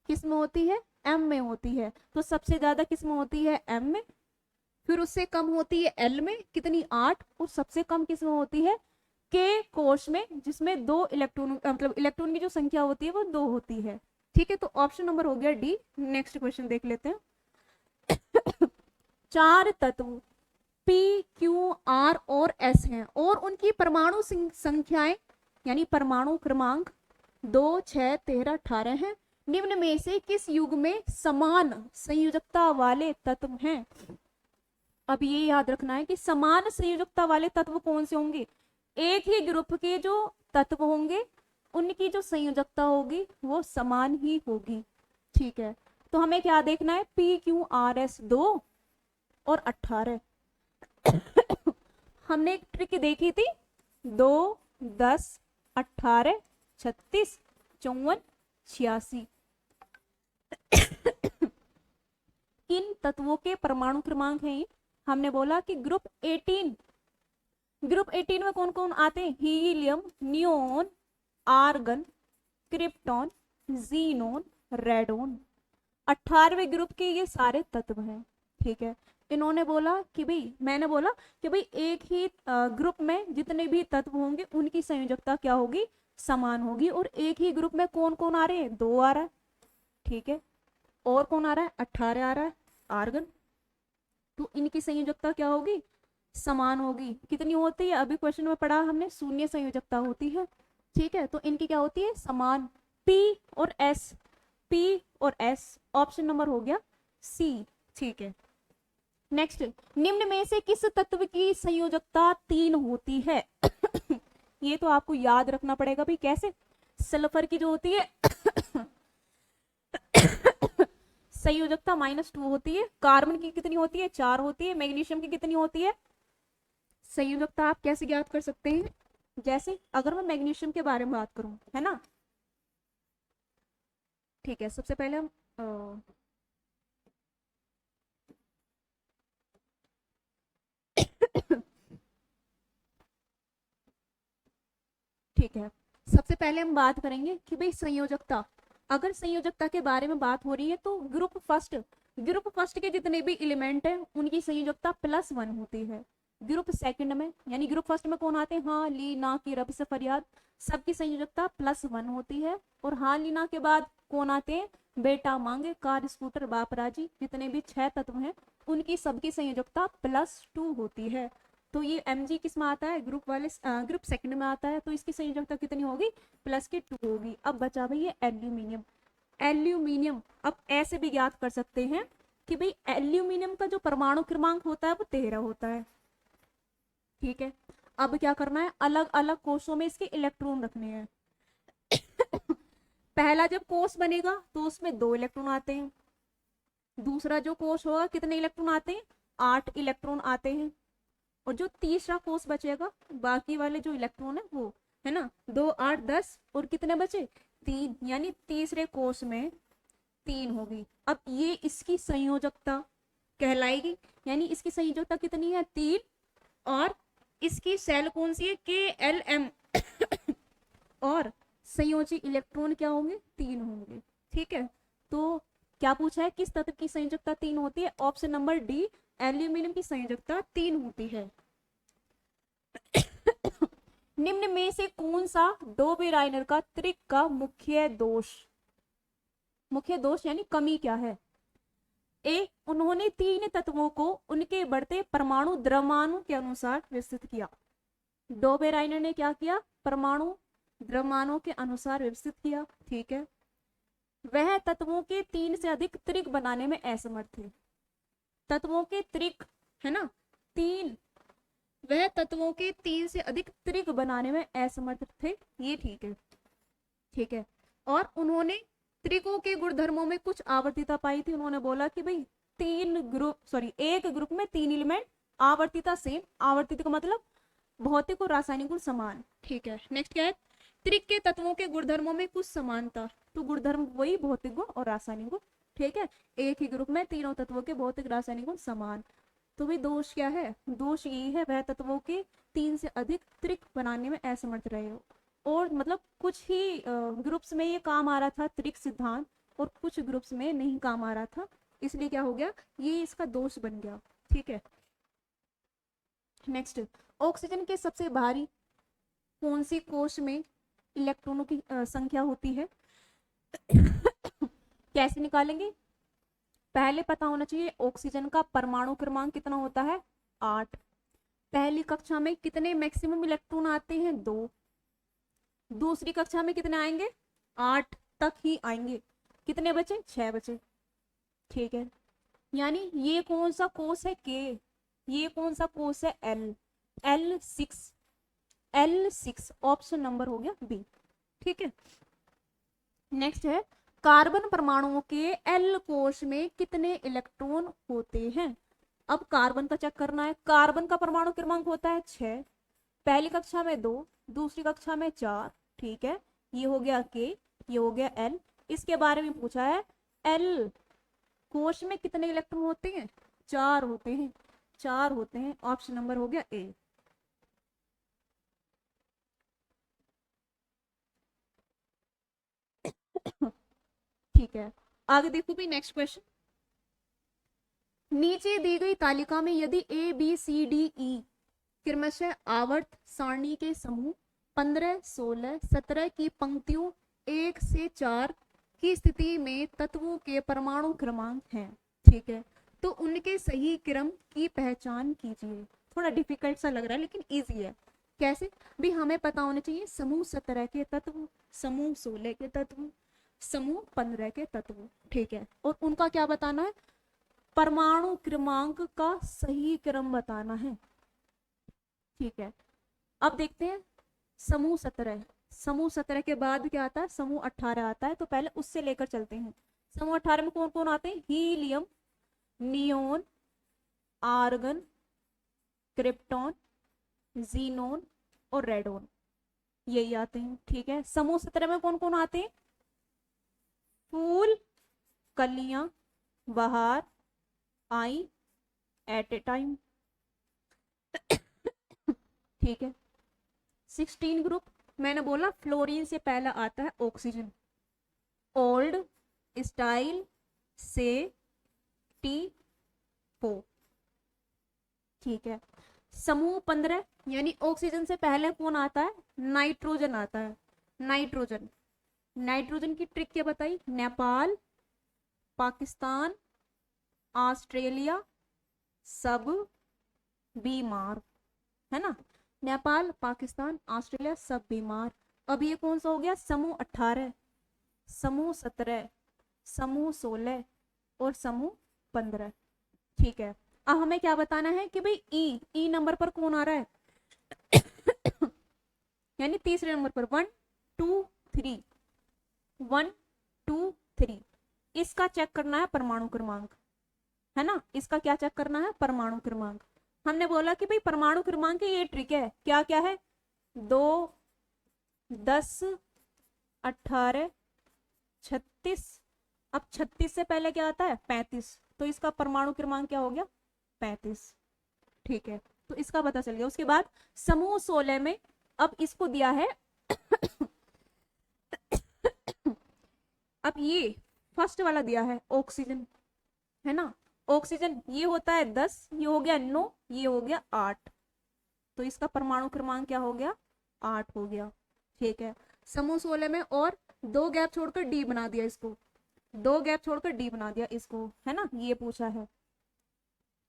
किसमें होती है, एम में होती है। तो सबसे ज्यादा किसमें होती है, एम में। फिर उससे कम होती है एल में, कितनी, 8। और सबसे कम किसमें होती है, के कोश में, जिसमें 2 इलेक्ट्रॉन, मतलब इलेक्ट्रॉन की जो संख्या होती है वो 2 होती है। ठीक है। तो ऑप्शन नंबर हो गया डी। नेक्स्ट क्वेश्चन देख लेते हैं। 4 तत्व पी क्यू आर और एस हैं और उनकी परमाणु संख्याएं, यानी परमाणु क्रमांक 2 6 13 18 हैं। निम्न में से किस युग में समान संयोजकता वाले तत्व हैं। अब ये याद रखना है कि समान संयोजकता वाले तत्व कौन से होंगे, एक ही ग्रुप के जो तत्व होंगे उनकी जो संयोजकता होगी वो समान ही होगी। ठीक है। तो हमें क्या देखना है, पी क्यू आर एस 2 और 18। हमने एक ट्रिक देखी थी, 2 10 18 36 54 86। किन तत्वों के परमाणु क्रमांक हैं, हमने बोला कि ग्रुप 18 ग्रुप 18 में कौन कौन आते हैं? Helium, neon, argon, krypton, xenon, radon. 18वें ग्रुप के ये सारे तत्व हैं। ठीक है, इन्होंने बोला कि भाई, मैंने बोला कि भाई एक ही ग्रुप में जितने भी तत्व होंगे उनकी संयोजकता क्या होगी? समान होगी। और एक ही ग्रुप में कौन कौन आ रहे हैं? 2 आ रहा है। ठीक है, और कौन आ रहा है? 18 आ रहा है, आर्गन। तो इनकी संयोजकता क्या होगी? समान होगी। कितनी होती है? अभी क्वेश्चन में पढ़ा हमने, शून्य संयोजकता होती है। ठीक है, तो इनकी क्या होती है? समान। पी और एस, पी और एस, ऑप्शन नंबर हो गया सी। ठीक है, नेक्स्ट, निम्न में से किस तत्व की संयोजकता 3 होती है? ये तो आपको याद रखना पड़ेगा भाई। कैसे? सल्फर की जो होती है संयोजकता -2 होती है। कार्बन की कितनी होती है? 4 होती है। मैग्नीशियम की कितनी होती है? संयोजकता आप कैसे ज्ञात कर सकते हैं? जैसे अगर मैं मैग्नीशियम के बारे में बात करूं, है ना। ठीक है, सबसे पहले हम ठीक है, सबसे पहले हम बात करेंगे कि भाई संयोजकता, अगर संयोजकता के बारे में बात हो रही है तो ग्रुप फर्स्ट के जितने भी एलिमेंट हैं उनकी संयोजकता +1 होती है। ग्रुप सेकंड में, यानी ग्रुप फर्स्ट में कौन आते हैं? हाँ, ली, ना की, रब से फरियाद, सबकी संयोजकता +1 होती है। और हाँ, ली, ना के बाद कौन आते हैं? बेटा, मांगे, कार, स्कूटर, बाप, राजी, जितने भी 6 तत्व हैं उनकी सबकी संयोजकता +2 होती है। तो ये Mg किस में आता है? ग्रुप सेकंड में आता है। तो इसकी संयोजकता कितनी होगी? +2 होगी। अब बचा भाई ये एल्यूमिनियम। एल्यूमिनियम अब ऐसे भी ज्ञात कर सकते हैं कि भाई एल्यूमिनियम का जो परमाणु क्रमांक होता है वो 13 होता है। ठीक है, अब क्या करना है? अलग अलग कोषों में इसके इलेक्ट्रॉन रखने हैं। पहला जब कोष बनेगा तो उसमें 2 इलेक्ट्रॉन आते हैं। दूसरा जो कोष होगा कितने इलेक्ट्रॉन आते हैं? 8 इलेक्ट्रॉन आते हैं। और जो तीसरा कोष बचेगा, बाकी वाले जो इलेक्ट्रॉन है वो, है ना, 2, 8, 10 और कितने बचे? 3, यानी तीसरे कोष में 3 होगी। अब ये इसकी संयोजकता कहलाएगी। यानी इसकी संयोजकता कितनी है? 3। और इसकी सेल कौन सी है? KLM। और संयोजी इलेक्ट्रॉन क्या होंगे? 3 होंगे। ठीक है, तो क्या पूछा है? किस तत्व की संयोजकता 3 होती है? ऑप्शन नंबर डी, एल्यूमिनियम की संयोजकता 3 होती है। निम्न में से कौन सा डोबेराइनर का त्रिक का मुख्य दोष यानी कमी क्या है? ए, उन्होंने 3 तत्वों को उनके बढ़ते परमाणु द्रव्यमानों के अनुसार व्यवस्थित किया। डोबेराइनर ने क्या किया? परमाणु द्रव्यमानों के अनुसार व्यवस्थित किया। ठीक है, वह तत्वों के 3 से अधिक त्रिक बनाने में असमर्थ थे। तत्वों के त्रिक, है ना, 3, वह तत्वों के 3 से अधिक त्रिक बनाने में असमर्थ थे। ये ठीक है। ठीक है, और उन्होंने त्रिकों के गुणधर्मों में कुछ आवर्तिता पाई थी। उन्होंने बोला कि भाई एक ग्रुप में 3 एलिमेंट आवर्तिता सेम, आवर्तिता का मतलब भौतिक और रासायनिक गुण समान। ठीक है, नेक्स्ट क्या है? त्रिक के तत्वों के गुणधर्मों में कुछ समानता। तो गुणधर्म वही भौतिक गुण और रासायनिक गुण। ठीक है, एक ही ग्रुप में तीनों तत्वों के भौतिक रासायनिक गुण समान। तो भाई दोष क्या है? दोष यही है, वह तत्वों के 3 से अधिक त्रिक बनाने में असमर्थ रहे हो। और मतलब कुछ ही ग्रुप्स में ये काम आ रहा था त्रिक सिद्धांत, और कुछ ग्रुप्स में नहीं काम आ रहा था, इसलिए क्या हो गया? ये इसका दोष बन गया। ठीक है, नेक्स्ट, ऑक्सीजन के सबसे भारी कौन सी कोश में इलेक्ट्रॉनों की संख्या होती है? कैसे निकालेंगे? पहले पता होना चाहिए ऑक्सीजन का परमाणु क्रमांक कितना होता है? 8। पहली कक्षा में कितने मैक्सिमम इलेक्ट्रॉन आते हैं? 2। दूसरी कक्षा में कितने आएंगे? 8 तक ही आएंगे। कितने बचे? 6 बचे। ठीक है, यानी ये कौन सा कोष है? के। ये कौन सा कोष है? एल। L6 ऑप्शन नंबर हो गया बी। ठीक है, नेक्स्ट है, कार्बन परमाणुओं के एल कोश में कितने इलेक्ट्रॉन होते हैं? अब कार्बन का चेक करना है। कार्बन का परमाणु क्रमांक होता है 6। पहली कक्षा में 2, दूसरी कक्षा में 4। ठीक है, ये हो गया के, ये हो गया एल। इसके बारे में पूछा है, एल कोश में कितने इलेक्ट्रॉन होते हैं? 4 होते हैं। 4 होते हैं, ऑप्शन नंबर हो गया ए। ठीक है, आगे देखो भी नेक्स्ट क्वेश्चन। नीचे दी गई तालिका में यदि A B C D E क्रमशः आवर्त सारणी के समूह 15, 16, 17 की पंक्तियों 1 से 4 की स्थिति में तत्वों के परमाणु क्रमांक हैं, ठीक है, तो उनके सही क्रम की पहचान कीजिए। थोड़ा डिफिकल्ट सा लग रहा है लेकिन इजी है। कैसे भी, हमें पता होना चाहिए समूह 17 के तत्व, समूह 16 के तत्व, समूह 15 के तत्व, ठीक है, और उनका क्या बताना है, परमाणु क्रमांक का सही क्रम बताना है, ठीक है। अब देखते हैं समूह 17, समूह 17 के बाद क्या आता है, समूह 18 आता है, तो पहले उससे लेकर चलते हैं। समूह 18 में कौन कौन आते हैं, helium, neon, argon, krypton, xenon और रेडोन, यही आते हैं, ठीक है। समूह 17 में कौन कौन आते हैं, फूल, कलियां, बहार, आई, एट ए टाइम, ठीक है। 16 ग्रुप, मैंने बोला फ्लोरीन से पहला आता है ऑक्सीजन, ओल्ड, स्टाइल, से, टी, पो, ठीक है। समूह 15 यानी ऑक्सीजन से पहले कौन आता है, नाइट्रोजन आता है, नाइट्रोजन। नाइट्रोजन की ट्रिक क्या बताई, नेपाल, पाकिस्तान, ऑस्ट्रेलिया सब बीमार, है ना, नेपाल, पाकिस्तान, ऑस्ट्रेलिया सब बीमार। अब ये कौन सा हो गया, समूह 18, समूह 17, समूह 16 और समूह 15, ठीक है। अब हमें क्या बताना है कि भाई ई नंबर पर कौन आ रहा है यानी तीसरे नंबर पर 1 2 3, 1 2 3, इसका चेक करना है परमाणु क्रमांक, है ना, इसका क्या चेक करना है, परमाणु क्रमांक। हमने बोला कि भाई परमाणु क्रमांक की ये ट्रिक है, क्या क्या है, 2, 10, 18, 36, अब 36 से पहले क्या आता है 35, तो इसका परमाणु क्रमांक क्या हो गया 35, ठीक है, तो इसका पता चल गया। उसके बाद समूह 16 में अब इसको दिया है अब ये फर्स्ट वाला दिया है ऑक्सीजन, है ना, ऑक्सीजन ये होता है 10, ये हो गया 9, ये हो गया 8, तो इसका परमाणु क्रमांक क्या हो गया 8 हो गया, ठीक है। समूह 16 में और 2 गैप छोड़कर डी बना दिया इसको, 2 गैप छोड़कर डी बना दिया इसको, है ना, ये पूछा है।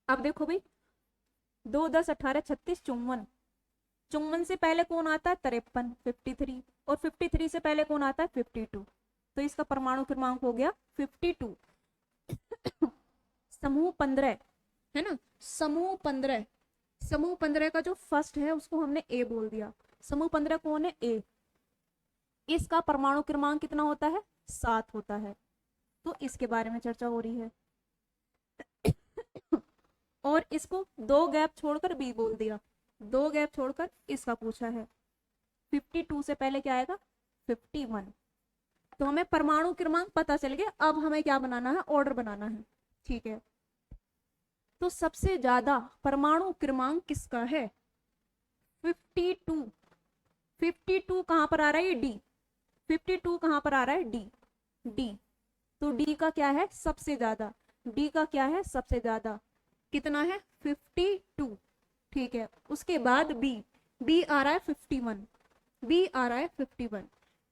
अब देखो भाई 2 10 18 36 54, 54 से पहले कौन आता है 53 53, और 53 से पहले कौन आता है 52, तो इसका परमाणु क्रमांक हो गया 52। समूह 15, है ना, समूह 15, समूह 15 का जो फर्स्ट है उसको हमने ए बोल दिया, समूह 15 कौन है ए, इसका परमाणु क्रमांक कितना होता है 7 होता है, तो इसके बारे में चर्चा हो रही है। और इसको 2 गैप छोड़कर बी बोल दिया, 2 गैप छोड़कर इसका पूछा है, 52 से पहले क्या आएगा 51, तो हमें परमाणु क्रमांक पता चल गया। अब हमें क्या बनाना है, ऑर्डर बनाना है, ठीक है। तो सबसे ज्यादा परमाणु क्रमांक किसका है 52, 52 कहां पर आ रहा है डी, 52 कहां पर आ रहा है डी, डी, तो डी का क्या है सबसे ज्यादा, डी का क्या है सबसे ज्यादा, कितना है 52, ठीक है। उसके बाद बी, बी आ रहा है 51, बी आ रहा है 51,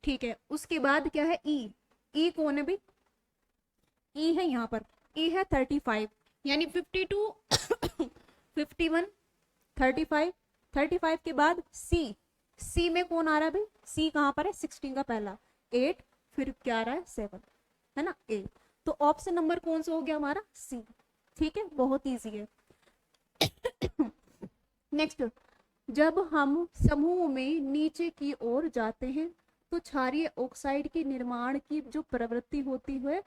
ठीक है। उसके बाद क्या है ई, ई कौन है भाई, ई है यहाँ पर, ई है 35, यानी 52 51 35, 35 के बाद सी, सी में कौन आ रहा है भाई, सी कहां पर है 16 का पहला 8, फिर क्या आ रहा है 7, है ना ए, तो ऑप्शन नंबर कौन सा हो गया हमारा सी, ठीक है, बहुत इजी है। नेक्स्ट, जब हम समूह में नीचे की ओर जाते हैं तो क्षारीय ऑक्साइड के निर्माण की जो प्रवृत्ति होती है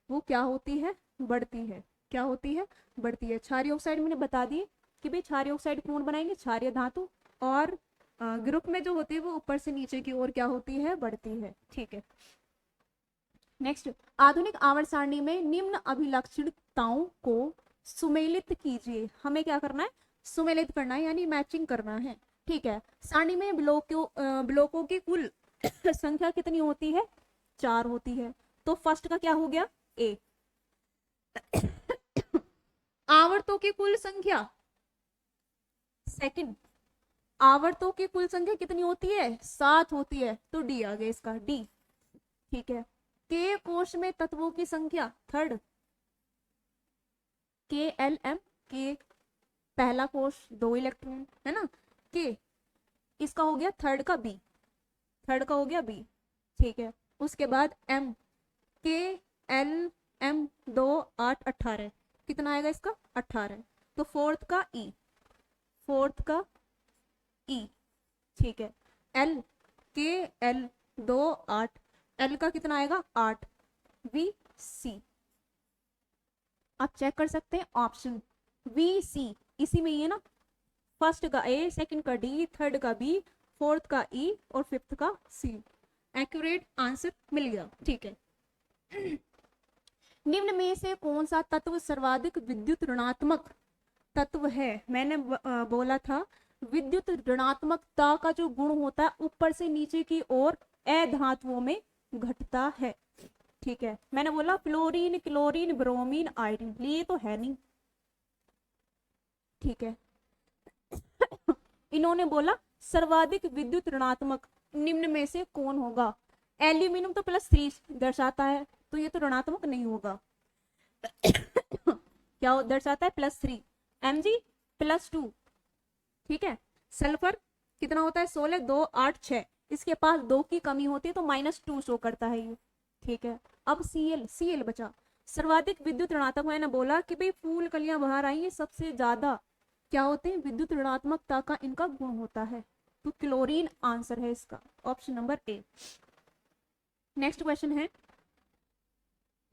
वो क्या होती है, बढ़ती है, क्या होती है, बढ़ती है। क्षारीय ऑक्साइड मैंने बता दिए कि भाई क्षारीय ऑक्साइड कौन बनाएंगे, क्षारीय धातु, और ग्रुप में जो होती है वो ऊपर से नीचे की ओर क्या होती है, बढ़ती है, ठीक है। नेक्स्ट, आधुनिक आवर्त सारणी में निम्न अभिलक्षणिकताओं को सुमेलित कीजिए, हमें क्या करना है, सुमेलित करना है यानी मैचिंग करना है, ठीक है। सारणी में ब्लॉकों की कुल संख्या कितनी होती है 4 होती है। तो फर्स्ट का क्या हो गया, ए। आवर्तों की कुल संख्या, सेकंड, आवर्तों की कुल संख्या कितनी होती है, 7 होती है। तो डी आ गया इसका, डी। ठीक है। के कोश में तत्वों की संख्या, थर्ड, के एल एम, के पहला कोश 2 इलेक्ट्रॉन है ना, के इसका हो गया थर्ड का बी, थर्ड का हो गया बी। ठीक है। उसके बाद एम, के एल एम 2 8 18, कितना आएगा इसका, 18। तो फोर्थ का ई, फोर्थ का ई। ठीक है। एल, के एल 2 8, एल का कितना आएगा 8, वी सी। आप चेक कर सकते हैं ऑप्शन वी सी, इसी में ही है ना, फर्स्ट का ए, सेकंड का डी, थर्ड का बी, फोर्थ का ई और फिफ्थ का सी। एक्यूरेट आंसर मिल गया। ठीक है। निम्न में से कौन सा तत्व सर्वाधिक विद्युत ऋणात्मक तत्व है। मैंने बोला था विद्युत ऋणात्मकता का जो गुण होता है ऊपर से नीचे की ओर अधातुओं में घटता है। ठीक है। मैंने बोला फ्लोरीन, क्लोरीन, ब्रोमीन, आयोडीन, ये तो है नहीं। ठीक है। इन्होंने बोला सर्वाधिक विद्युत ऋणात्मक निम्न में से कौन होगा। एल्यूमिनियम तो +3 दर्शाता है, तो ये तो ऋणात्मक नहीं होगा। क्या दर्शाता है, +3, Mg +2। ठीक है। सल्फर कितना होता है, 16 2 8 6, इसके पास 2 की कमी होती है तो -2 शो करता है ये। ठीक है। अब Cl, Cl बचा सर्वाधिक विद्युत ऋणात्मक। मैंने बोला कि भाई फूल कलियां बाहर आई, सबसे ज्यादा क्या होते हैं, विद्युत ऋणात्मकता का इनका गुण होता है। तो क्लोरीन आंसर है इसका, option number A. Next question है,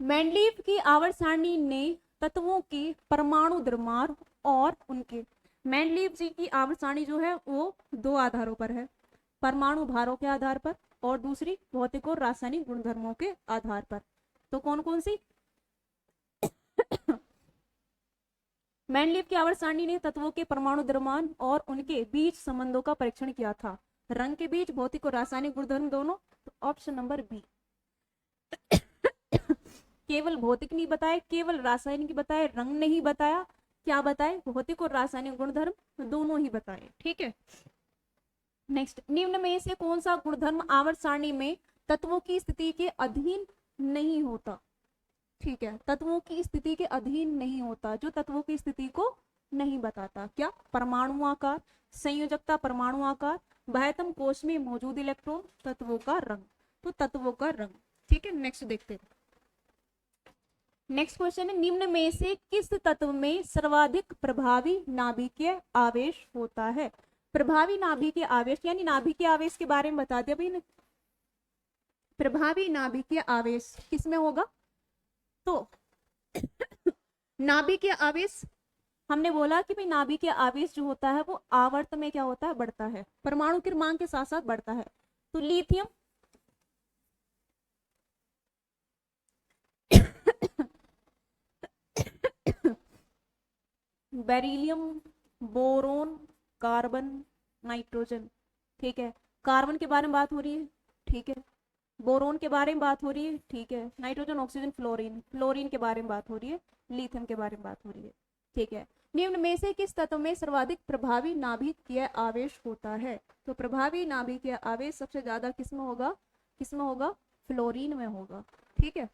मेंडलीव की आवर्त सारणी ने तत्वों के परमाणु द्रव्यमान और उनके, मेंडलीव जी की आवर्त सारणी जो है वो 2 आधारों पर है, परमाणु भारों के आधार पर और दूसरी भौतिक और रासायनिक गुणधर्मों के आधार पर। तो कौन कौन सी। मेंडलीव की आवर्त सारणी ने तत्वों के परमाणु द्रव्यमान और उनके बीच संबंधों का परीक्षण किया था। रंग के बीच भौतिक और रासायनिक गुणधर्म दोनों, तो ऑप्शन नंबर बी। केवल भौतिक नहीं बताया, केवल रासायनिक बताया, रंग नहीं बताया, क्या बताए, भौतिक और रासायनिक गुणधर्म दोनों ही बताए। ठीक है। नेक्स्ट, निम्न में से कौन सा गुणधर्म आवर्त सारणी में तत्वों की स्थिति के अधीन नहीं होता। ठीक है। तत्वों की स्थिति के अधीन नहीं होता, जो तत्वों की स्थिति को नहीं बताता। क्या, परमाणु आकार, संयोजकता, परमाणु आकार, बाह्यतम कोश में मौजूद इलेक्ट्रॉन, तत्वों का रंग। तो तत्वों का रंग। ठीक है। नेक्स्ट देखते हैं। नेक्स्ट क्वेश्चन है, निम्न में से किस तत्व में सर्वाधिक प्रभावी नाभिकीय आवेश होता है। प्रभावी नाभिकीय आवेश यानी नाभिकीय आवेश के बारे में बता दिया भाई ने। प्रभावी नाभिकीय आवेश किसमें होगा, तो नाभिकीय आवेश हमने बोला कि भाई नाभिकीय आवेश जो होता है वो आवर्त में क्या होता है, बढ़ता है, परमाणु क्रमांक के साथ साथ बढ़ता है। तो lithium, beryllium, boron, carbon, nitrogen. ठीक है। कार्बन के बारे में बात हो रही है। ठीक है। बोरोन के बारे में बात हो रही है। ठीक है। नाइट्रोजन, ऑक्सीजन, फ्लोरीन, फ्लोरीन के बारे में बात हो रही है। लिथियम के बारे में बात हो रही है। ठीक है। निम्न में से किस तत्व में सर्वाधिक प्रभावी नाभिकीय आवेश होता है। तो प्रभावी नाभिकीय आवेश सबसे ज्यादा किसमें होगा, किसमें होगा, फ्लोरीन में होगा। ठीक है।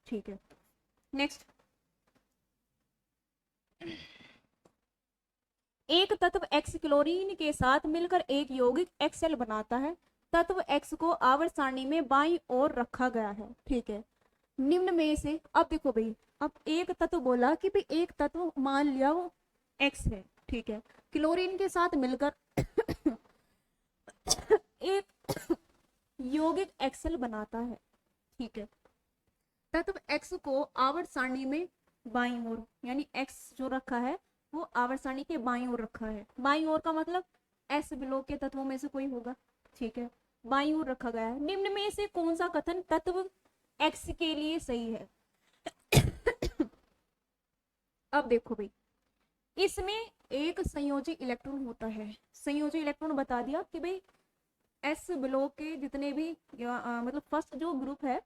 ठीक है। नेक्स्ट, एक तत्व X क्लोरीन के साथ मिलकर एक यौगिक XL बनाता है। तत्व X को आवर्त सारणी में बाईं ओर रखा गया है। ठीक है। निम्न में से, अब देखो भाई, अब एक तत्व बोला कि भाई एक तत्व मान लिया वो X है। ठीक है। क्लोरीन के साथ मिलकर एक यौगिक XL बनाता है। ठीक है। तत्व X को आवर्त सारणी में बाईं ओर, यानी X जो रखा है वो आवर्त सारणी के बाईं ओर रखा है। बाईं ओर का मतलब S ब्लॉक के तत्वों में से कोई होगा। ठीक है। बाईं ओर रखा गया है। निम्न में से कौन सा कथन तत्व X के लिए सही है। अब देखो भाई, इसमें एक संयोजी इलेक्ट्रॉन होता है। संयोजी इलेक्ट्रॉन बता दिया कि भाई एस ब्लॉक के जितने भी मतलब फर्स्ट जो ग्रुप है,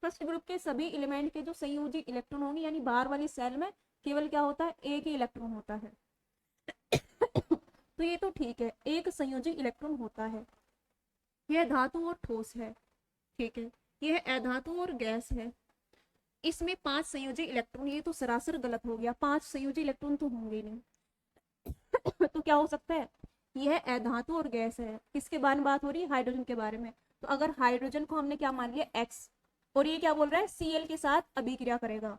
फर्स्ट ग्रुप के सभी एलिमेंट के जो संयोजी इलेक्ट्रॉन होंगे, यानी बाहर वाली सेल में केवल क्या होता है, एक ही इलेक्ट्रॉन होता है। तो ये तो ठीक है, एक संयोजी इलेक्ट्रॉन होता है। यह धातु और ठोस है, ठीक है। यह अधातु और गैस है। इसमें 5 संयोजी इलेक्ट्रॉन, ये तो सरासर गलत हो गया, 5 संयोजी इलेक्ट्रॉन तो होंगे नहीं। तो क्या हो सकता है, यह अधातु और गैस है। किसके बारे में बात हो रही है, हाइड्रोजन के बारे में। तो अगर हाइड्रोजन को हमने क्या मान लिया, एक्स, और ये क्या बोल रहा है, Cl के साथ अभिक्रिया करेगा,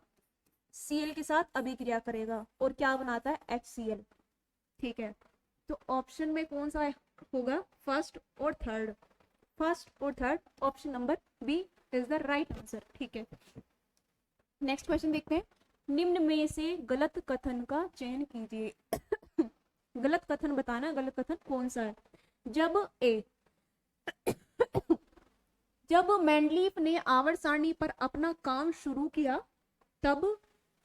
Cl के साथ अभिक्रिया करेगा और क्या बनाता है, HCl, ठीक है। तो ऑप्शन में कौन सा होगा, फर्स्ट और थर्ड, फर्स्ट और third, option number B is the right answer, ठीक है। नेक्स्ट क्वेश्चन देखते हैं, निम्न में से गलत कथन का चयन कीजिए। गलत कथन बताना, गलत कथन कौन सा है। जब मेंडलीफ ने आवर्त सारणी पर अपना काम शुरू किया तब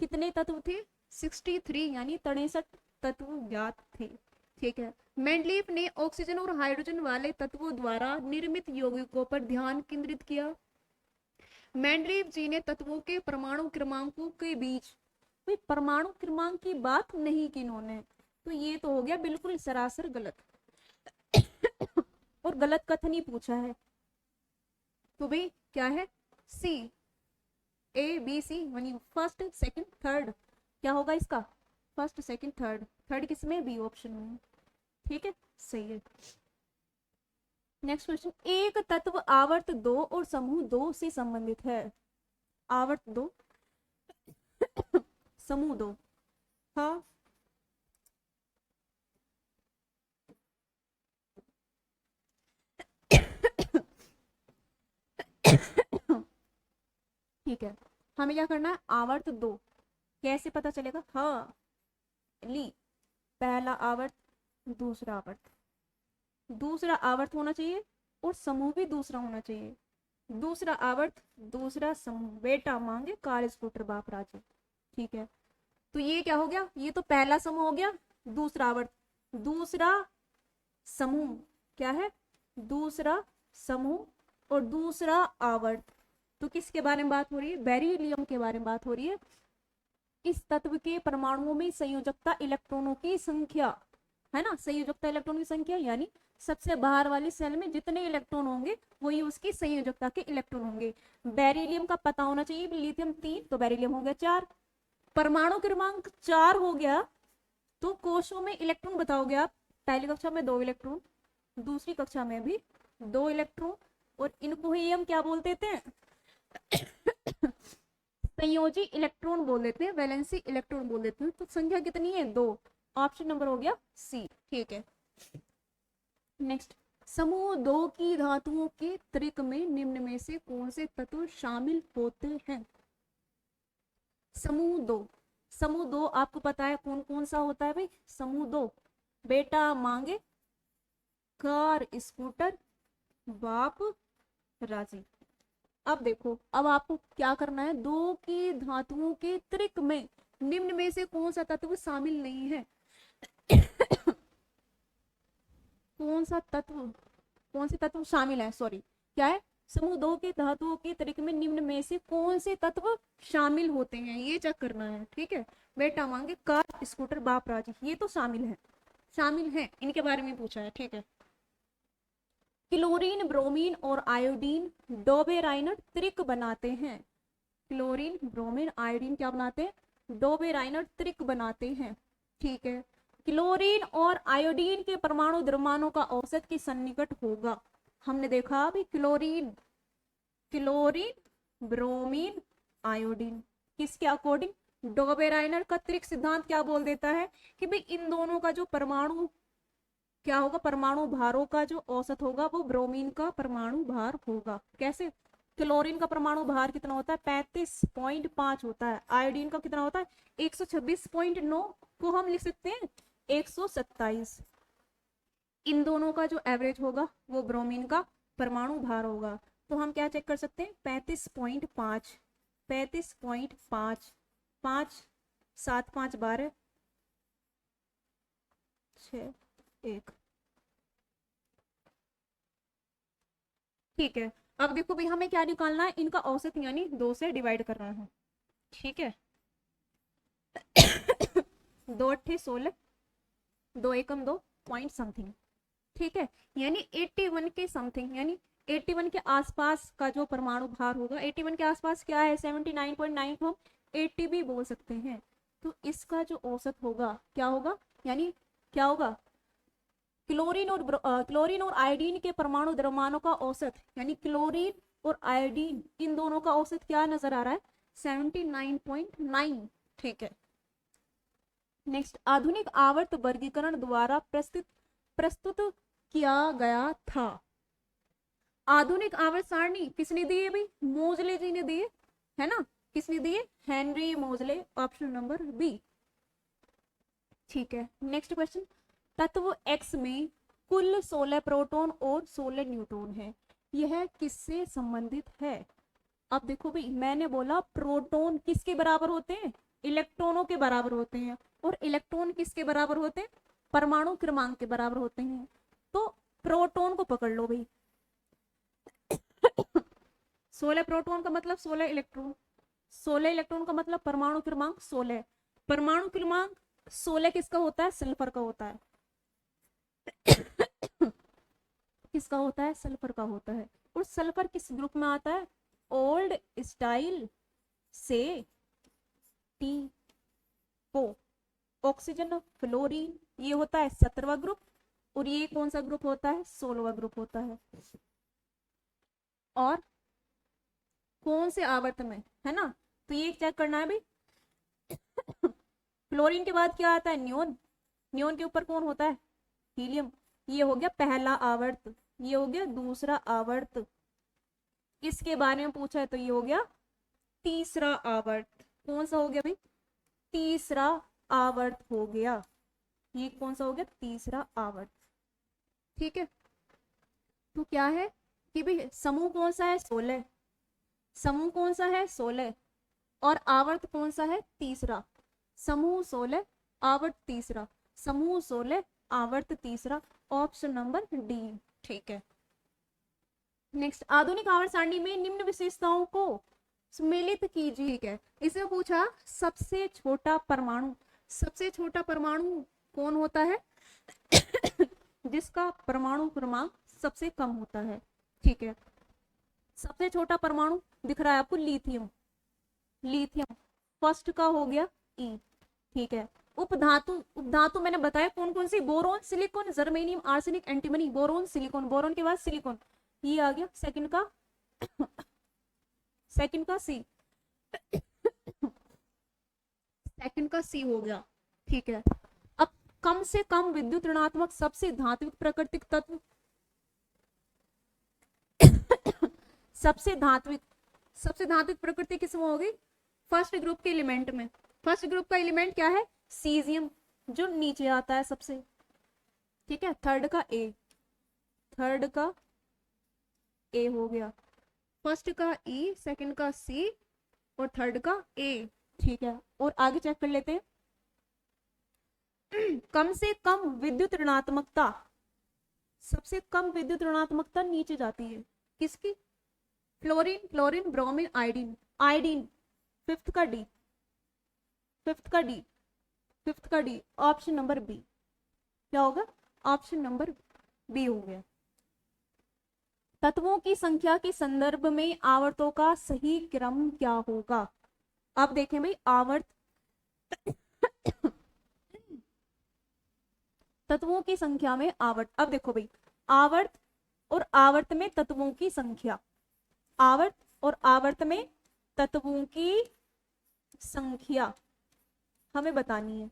कितने तत्व थे, 63 यानी 63 तत्व ज्ञात थे, ठीक है। मेंडलीफ ने ऑक्सीजन और हाइड्रोजन वाले तत्वों द्वारा निर्मित यौगिकों पर ध्यान केंद्रित किया। मेंडलीफ जी ने तत्वों के परमाणु क्रमांकों के बीच, परमाणु क्रमांक की बात नहीं की इन्होंने, तो ये तो हो गया बिल्कुल सरासर गलत। और गलत कथन ही पूछा है, तो भाई क्या है, सी, ए बी सी, यानी फर्स्ट सेकंड थर्ड, क्या होगा इसका, फर्स्ट सेकंड थर्ड, थर्ड किसमें, बी ऑप्शन में, ठीक है, सही है। नेक्स्ट क्वेश्चन, एक तत्व आवर्त 2 और समूह 2 से संबंधित है। आवर्त 2 समूह 2, हाँ ठीक है। हमें क्या करना है, आवर्त 2 कैसे पता चलेगा, हाँ ली, पहला आवर्त दूसरा आवर्त, दूसरा आवर्त होना चाहिए और समूह भी दूसरा होना चाहिए, दूसरा आवर्त दूसरा समूह, बेटा मांगे कार स्कूटर बाप राजा, ठीक है। तो ये क्या हो गया, ये तो पहला समूह हो गया, दूसरा आवर्त, दूसरा समूह क्या है, दूसरा समूह और दूसरा आवर्त। तो किसके बारे में बात हो रही है, बेरिलियम के बारे में बात हो रही है। इस तत्व के परमाणुओं में संयोजकता इलेक्ट्रॉनों की संख्या है ना, संयोजकता इलेक्ट्रॉन की संख्या, यानी सबसे बाहर वाली सेल में जितने इलेक्ट्रॉन होंगे वही उसकी संयोजकता के इलेक्ट्रॉन होंगे। बेरिलियम का पता होना चाहिए, लिथियम 3, तो बेरिलियम हो गया 4, परमाणु क्रमांक 4 हो गया। तो कोशों में इलेक्ट्रॉन बताओगे आप, पहली कक्षा में 2 इलेक्ट्रॉन, दूसरी कक्षा में भी 2 इलेक्ट्रॉन, और इनको ही हम क्या बोल देते हैं, संयोजी इलेक्ट्रॉन बोल देते हैं, वैलेंसी इलेक्ट्रॉन बोल देते हैं। तो संख्या कितनी है, 2, ऑप्शन नंबर हो गया सी, ठीक है। नेक्स्ट, समूह 2 की धातुओं के त्रिक में निम्न में से कौन से तत्व शामिल होते हैं। समूह 2, समूह 2 आपको पता है कौन कौन सा होता है भाई, समूह 2 बेटा मांगे कार स्कूटर बाप राजी। अब देखो, अब आपको क्या करना है, 2 की धातुओं के त्रिक में निम्न में से कौन सा तत्व शामिल नहीं है। कौन सा तत्व, कौन से तत्व शामिल है, सॉरी क्या है, समूह 2 के धातुओं के त्रिक में निम्न में से कौन से तत्व शामिल होते हैं, ये चेक करना है, ठीक है। बेटा मांगे कार स्कूटर बाप राजी, ये तो शामिल है, शामिल है, इनके बारे में पूछा है, ठीक है। क्लोरीन, ब्रोमीन और आयोडीन डोबेराइनर त्रिक बनाते हैं। क्लोरीन, ब्रोमीन, आयोडीन क्या बनाते हैं, डोबेराइनर त्रिक बनाते हैं, ठीक है। क्लोरीन और आयोडीन के परमाणु द्रव्यमानों का औसत के सन्निकट होगा। हमने देखा अभी क्लोरीन, क्लोरीन, ब्रोमीन, आयोडीन, किसके अकॉर्डिंग, डोबेराइनर का त्रिक सिद्धांत क्या बोल देता है कि भाई इन दोनों का जो परमाणु क्या होगा, परमाणु भारों का जो औसत होगा वो ब्रोमीन का परमाणु भार होगा। कैसे, क्लोरीन का परमाणु भार कितना होता है, 35.5 होता है, आयोडीन का कितना होता है, 126.9 को हम लिख सकते हैं 127। इन दोनों का जो एवरेज होगा वो ब्रोमीन का परमाणु भार होगा। तो हम क्या चेक कर सकते हैं, 35.5, 35.5, 5 7 5 12 6 1, ठीक है, अब देखो भाई हमें क्या निकालना है, इनका औसत यानी 2 से डिवाइड करना है। ठीक है 2 अट्ठे 16, 2 एकम 2 पॉइंट समथिंग। ठीक है, यानी 81 के समथिंग, यानी 81 के आसपास का जो परमाणु भार होगा, 81 के आसपास क्या है 79.9 को हम 80 भी बोल सकते हैं। तो इसका जो औसत होगा क्या होगा, यानी क्या होगा, क्लोरीन और आयोडीन के परमाणु द्रव्यमानों का औसत, यानी क्लोरीन और आयोडीन इन दोनों का औसत क्या नजर आ रहा है 79.9। ठीक है, नेक्स्ट, आधुनिक आवर्त वर्गीकरण द्वारा प्रस्तुत किया गया था। आधुनिक आवर्त सारणी किसने दी है भाई, मोजले जी ने दी है ना, किसने दी है, हेनरी मोजले, ऑप्शन नंबर बी। ठीक है, नेक्स्ट क्वेश्चन, तत्व एक्स में कुल 16 प्रोटॉन और 16 न्यूट्रॉन है, यह किससे संबंधित है। अब देखो भाई मैंने बोला प्रोटॉन किसके बराबर होते हैं, इलेक्ट्रॉनों के बराबर होते हैं, और इलेक्ट्रॉन किसके बराबर होते हैं, परमाणु क्रमांक के बराबर होते हैं। तो प्रोटॉन को पकड़ लो भाई 16 प्रोटॉन का मतलब 16 इलेक्ट्रॉन, 16 इलेक्ट्रॉन का मतलब परमाणु क्रमांक 16, परमाणु क्रमांक 16 किसका होता है, सल्फर का होता है किसका होता है, सल्फर का होता है। और सल्फर किस ग्रुप में आता है, ओल्ड स्टाइल से टी को, ऑक्सीजन फ्लोरीन ये होता है 17वां ग्रुप, और ये कौन सा ग्रुप होता है, 16वां ग्रुप होता है। और कौन से आवर्त में है ना, तो ये चेक करना है भाई फ्लोरीन के बाद क्या आता है, नियोन, नियोन के ऊपर कौन होता है, हीलियम, ये हो गया पहला आवर्त, ये हो गया दूसरा आवर्त, इसके बारे में पूछा है तो ये हो गया तीसरा आवर्त, कौन सा हो गया भाई, तीसरा आवर्त हो गया, ये कौन सा हो गया, तीसरा आवर्त। ठीक है, तो क्या है कि भाई समूह कौन सा है 16, समूह कौन सा है 16, और आवर्त कौन सा है, तीसरा, समूह 16 आवर्त तीसरा, समूह 16 आवर्त तीसरा, ऑप्शन नंबर डी। ठीक है, नेक्स्ट, आधुनिक आवर्त सारणी में निम्न विशेषताओं को सम्मिलित कीजिए। ठीक है, इसमें पूछा सबसे छोटा परमाणु, सबसे छोटा परमाणु कौन होता है जिसका परमाणु क्रमांक सबसे कम होता है। ठीक है, सबसे छोटा परमाणु दिख रहा है आपको, लिथियम, लिथियम फर्स्ट का हो गया ई। ठीक है, उपधातु, उपधातु मैंने बताया कौन कौन सी, boron, silicon, germanium, arsenic, antimony, boron, silicon, boron के बाद सिलिकॉन, ये आ गया सेकंड का सेकंड का सी सेकंड का सी हो गया। ठीक है, अब कम से कम विद्युत ऋणात्मक सबसे धात्विक प्राकृतिक तत्व सबसे धात्विक प्रकृति किसमें होगी, फर्स्ट ग्रुप के एलिमेंट में, फर्स्ट ग्रुप का एलिमेंट क्या है, सीजियम, जो नीचे आता है सबसे। ठीक है, थर्ड का ए, थर्ड का ए हो गया, फर्स्ट का ई, सेकंड का सी, और थर्ड का ए। ठीक है, और आगे चेक कर लेते हैं कम से कम विद्युत ऋणात्मकता, सबसे कम विद्युत ऋणात्मकता नीचे जाती है किसकी, fluorine, chlorine, bromine, iodine, iodine fifth का डी, फिफ्थ का डी, फिफ्थ का डी, ऑप्शन नंबर बी, क्या होगा, ऑप्शन नंबर बी हो गया। तत्वों की संख्या के संदर्भ में आवर्तों का सही क्रम क्या होगा। अब देखें भाई आवर्त तत्वों की संख्या में आवर्त, अब देखो भाई आवर्त और आवर्त में तत्वों की संख्या, आवर्त और आवर्त में तत्वों की संख्या हमें बतानी है।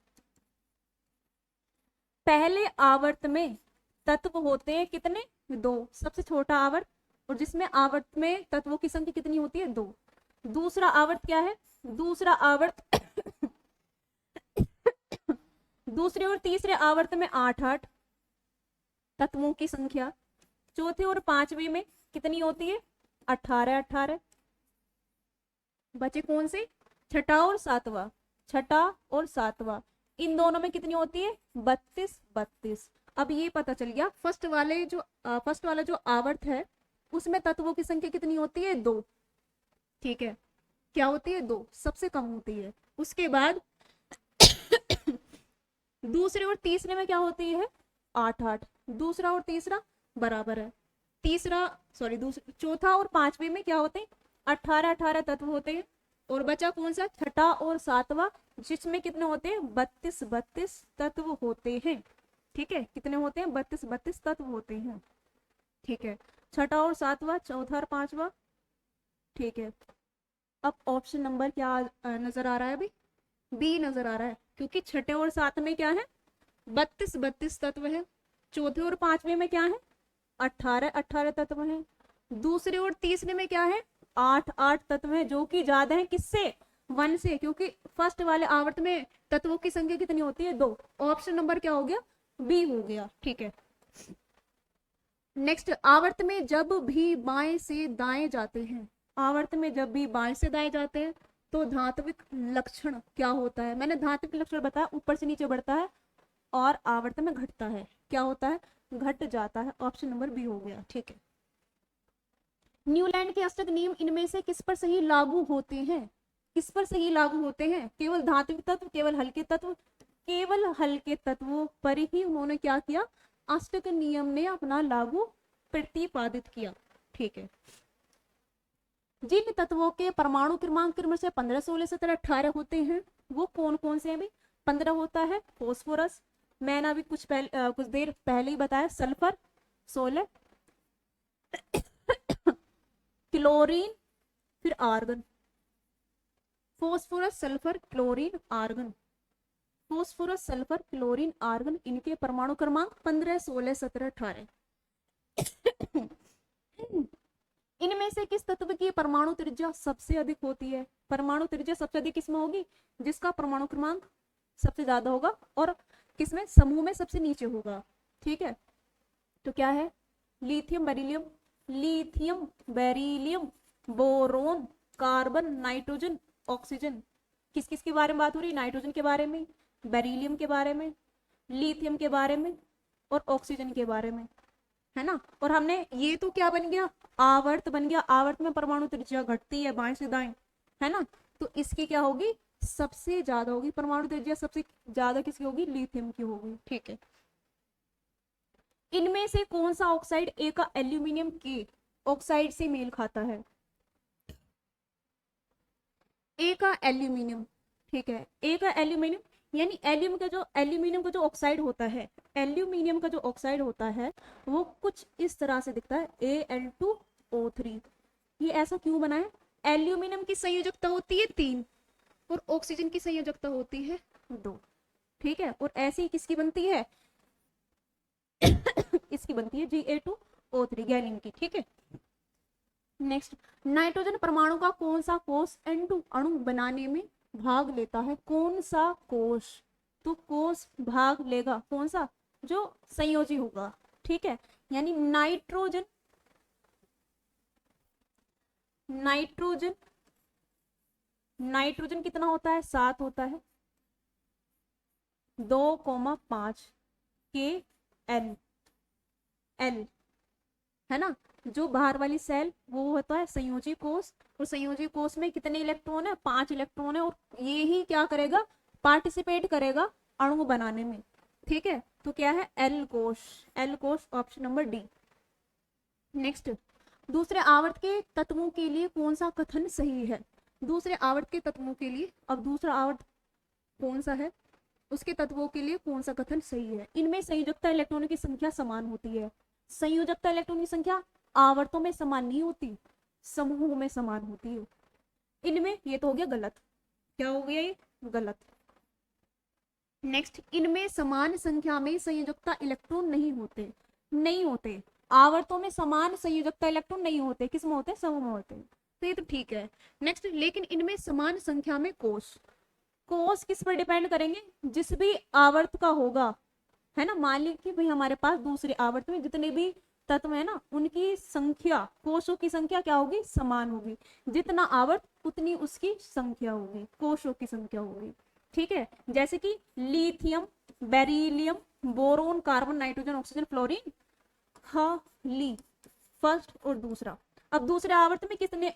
पहले आवर्त में तत्व होते हैं कितने, 2, सबसे छोटा आवर्त, और जिसमें आवर्त में तत्वों की संख्या कितनी होती है, 2। दूसरा आवर्त क्या है, दूसरा आवर्त दूसरे और तीसरे आवर्त में 8 तत्वों की संख्या, चौथे और पांचवें में कितनी होती है, 18। बचे कौन से, छठा और सातवां, छठा और सातवां, इन दोनों में कितनी होती है, 32। अब ये पता चल गया फर्स्ट वाला जो आवर्त है उसमें तत्वों की संख्या कितनी होती है? 2। ठीक है, क्या होती है? 2, सबसे कम होती है। उसके बाद दूसरे और तीसरे में क्या होती है? 8 8। दूसरा और तीसरा बराबर है। तीसरा सॉरी दूसरा चौथा और पांचवे में क्या होते हैं? 18 18 तत्व होते हैं। और बचा कौन सा? छठा और सातवां, जिसमें कितने होते हैं? 32 32 तत्व होते हैं। ठीक है, कितने होते हैं? 32 32 तत्व होते हैं। ठीक है, छठा और सातवां, चौथा और पांचवा। ठीक है, अब ऑप्शन नंबर क्या नजर आ रहा है अभी? बी नजर आ रहा है, क्योंकि छठे और सातवें में क्या है? 32 32 तत्व है। चौथे और पांचवें में क्या है? 18 18 तत्व है। दूसरे और तीसरे में क्या है? 8 8 तत्व है, जो कि ज्यादा है किससे? 1 से, क्योंकि फर्स्ट वाले आवर्त में तत्वों की संख्या कितनी होती है? 2। ऑप्शन नंबर क्या हो गया? बी हो गया। ठीक है, नेक्स्ट, आवर्त में जब भी बाएं से दाएं जाते हैं, आवर्त में जब भी बाएं से दाएं जाते हैं तो धात्विक लक्षण क्या होता है? मैंने धात्विक लक्षण बताया, ऊपर से नीचे बढ़ता है और आवर्त में घटता है। क्या होता है? घट जाता है। ऑप्शन नंबर बी हो गया। ठीक है, न्यूलैंड के अष्टक नियम इनमें से किस पर सही लागू होते हैं? किस पर सही लागू होते हैं? केवल धात्विक तत्व, केवल हल्के तत्व? केवल हल्के तत्वों पर ही उन्होंने क्या किया? अष्टक नियम ने अपना लागू प्रतिपादित किया। ठीक है, जिन तत्वों के परमाणु क्रमांक क्रम से 15 16 17 18 होते हैं वो कौन कौन से हैं भाई? 15 होता है फॉस्फोरस, मैंने अभी कुछ देर पहले ही बताया, सल्फर 16, क्लोरीन, फिर argon. Phosphorus, sulphur, chlorine, argon. Phosphorus, sulphur, chlorine, argon, इनके परमाणु क्रमांक 15 16 17 18। इनमें से किस तत्व की परमाणु त्रिज्या सबसे अधिक होती है? परमाणु त्रिज्या सबसे अधिक किसमें होगी? जिसका परमाणु क्रमांक सबसे ज्यादा होगा, और किसमें? समूह में सबसे नीचे होगा। ठीक है, तो क्या है? Lithium beryllium, lithium beryllium, boron, carbon, nitrogen, oxygen. किस किस के बारे में बात हो रही? नाइट्रोजन के बारे में, बेरिलियम के बारे में, लिथियम के बारे में और ऑक्सीजन के बारे में, है ना। और हमने ये तो क्या बन गया? आवर्त बन गया। आवर्त में परमाणु त्रिज्या घटती है बाएं से दाएं, है ना। तो इसकी क्या होगी? सबसे ज्यादा होगी परमाणु त्रिज्या, सबसे ज्यादा किसकी होगी? लिथियम की होगी। ठीक है, इनमें से कौन सा ऑक्साइड ए का एल्यूमिनियम के ऑक्साइड से मेल खाता है? ए का एल्यूमिनियम, ठीक है, ए का एल्यूमिनियम, यानी एल्यूमिनियम का जो ऑक्साइड होता है, एल्यूमिनियम का जो ऑक्साइड होता है वो कुछ इस तरह से दिखता है, Al2O3। ये ऐसा क्यों बना है? एल्यूमिनियम की संयोजकता होती है 3 और ऑक्सीजन की संयोजकता होती है 2। ठीक है, और ऐसे ही किसकी बनती है? इसकी बनती है Ga2O3, गैलियम की। ठीक है, नेक्स्ट, नाइट्रोजन परमाणु का कौन सा कोष N2 अणु बनाने में भाग लेता है? कौन सा कोष? तो कोष भाग लेगा कौन सा? जो संयोजी होगा। ठीक है, यानी नाइट्रोजन नाइट्रोजन नाइट्रोजन कितना होता है? 7 होता है, 2,5 के एल एल, है ना। जो बाहर वाली सेल वो होता है संयोजी कोष, और संयोजी कोष में कितने इलेक्ट्रॉन है? 5 इलेक्ट्रॉन है, और ये ही क्या करेगा? पार्टिसिपेट करेगा अणु बनाने में। ठीक है, तो क्या है? एल कोष। एल कोष, ऑप्शन नंबर डी। नेक्स्ट, दूसरे आवर्त के तत्वों के लिए कौन सा कथन सही है? दूसरे आवर्त के तत्वों के लिए, अब दूसरा आवर्त कौन सा है उसके तत्वों के लिए कौन सा कथन सही है? इनमें संयोजकता इलेक्ट्रॉनों की संख्या समान होती है। संयोजकता इलेक्ट्रॉन की संख्या आवर्तों में समान नहीं होती, समूहों में समान होती है। इनमें ये तो हो गया गलत। क्या हो गया? ये गलत। नेक्स्ट, इनमें समान संख्या में संयोजकता इलेक्ट्रॉन नहीं होते। आवर्तों में समान संयोजकता इलेक्ट्रॉन नहीं होते, किस में होते? समूह में होते। तो ये तो ठीक है। नेक्स्ट, लेकिन इनमें समान संख्या में कोष किस पर डिपेंड करेंगे? जिस भी आवर्त का होगा, है ना। मान लीजिए कि भाई हमारे पास दूसरे आवर्त में जितने भी तत्व है ना, उनकी संख्या, कोषों की संख्या क्या होगी? समान होगी। जितना आवर्त उतनी उसकी संख्या होगी, कोषों की संख्या होगी। ठीक है, जैसे कि lithium, beryllium, boron, carbon, nitrogen, oxygen, fluorine, खाली फर्स्ट और दूसरा। अब दूसरे आवर्त में कितने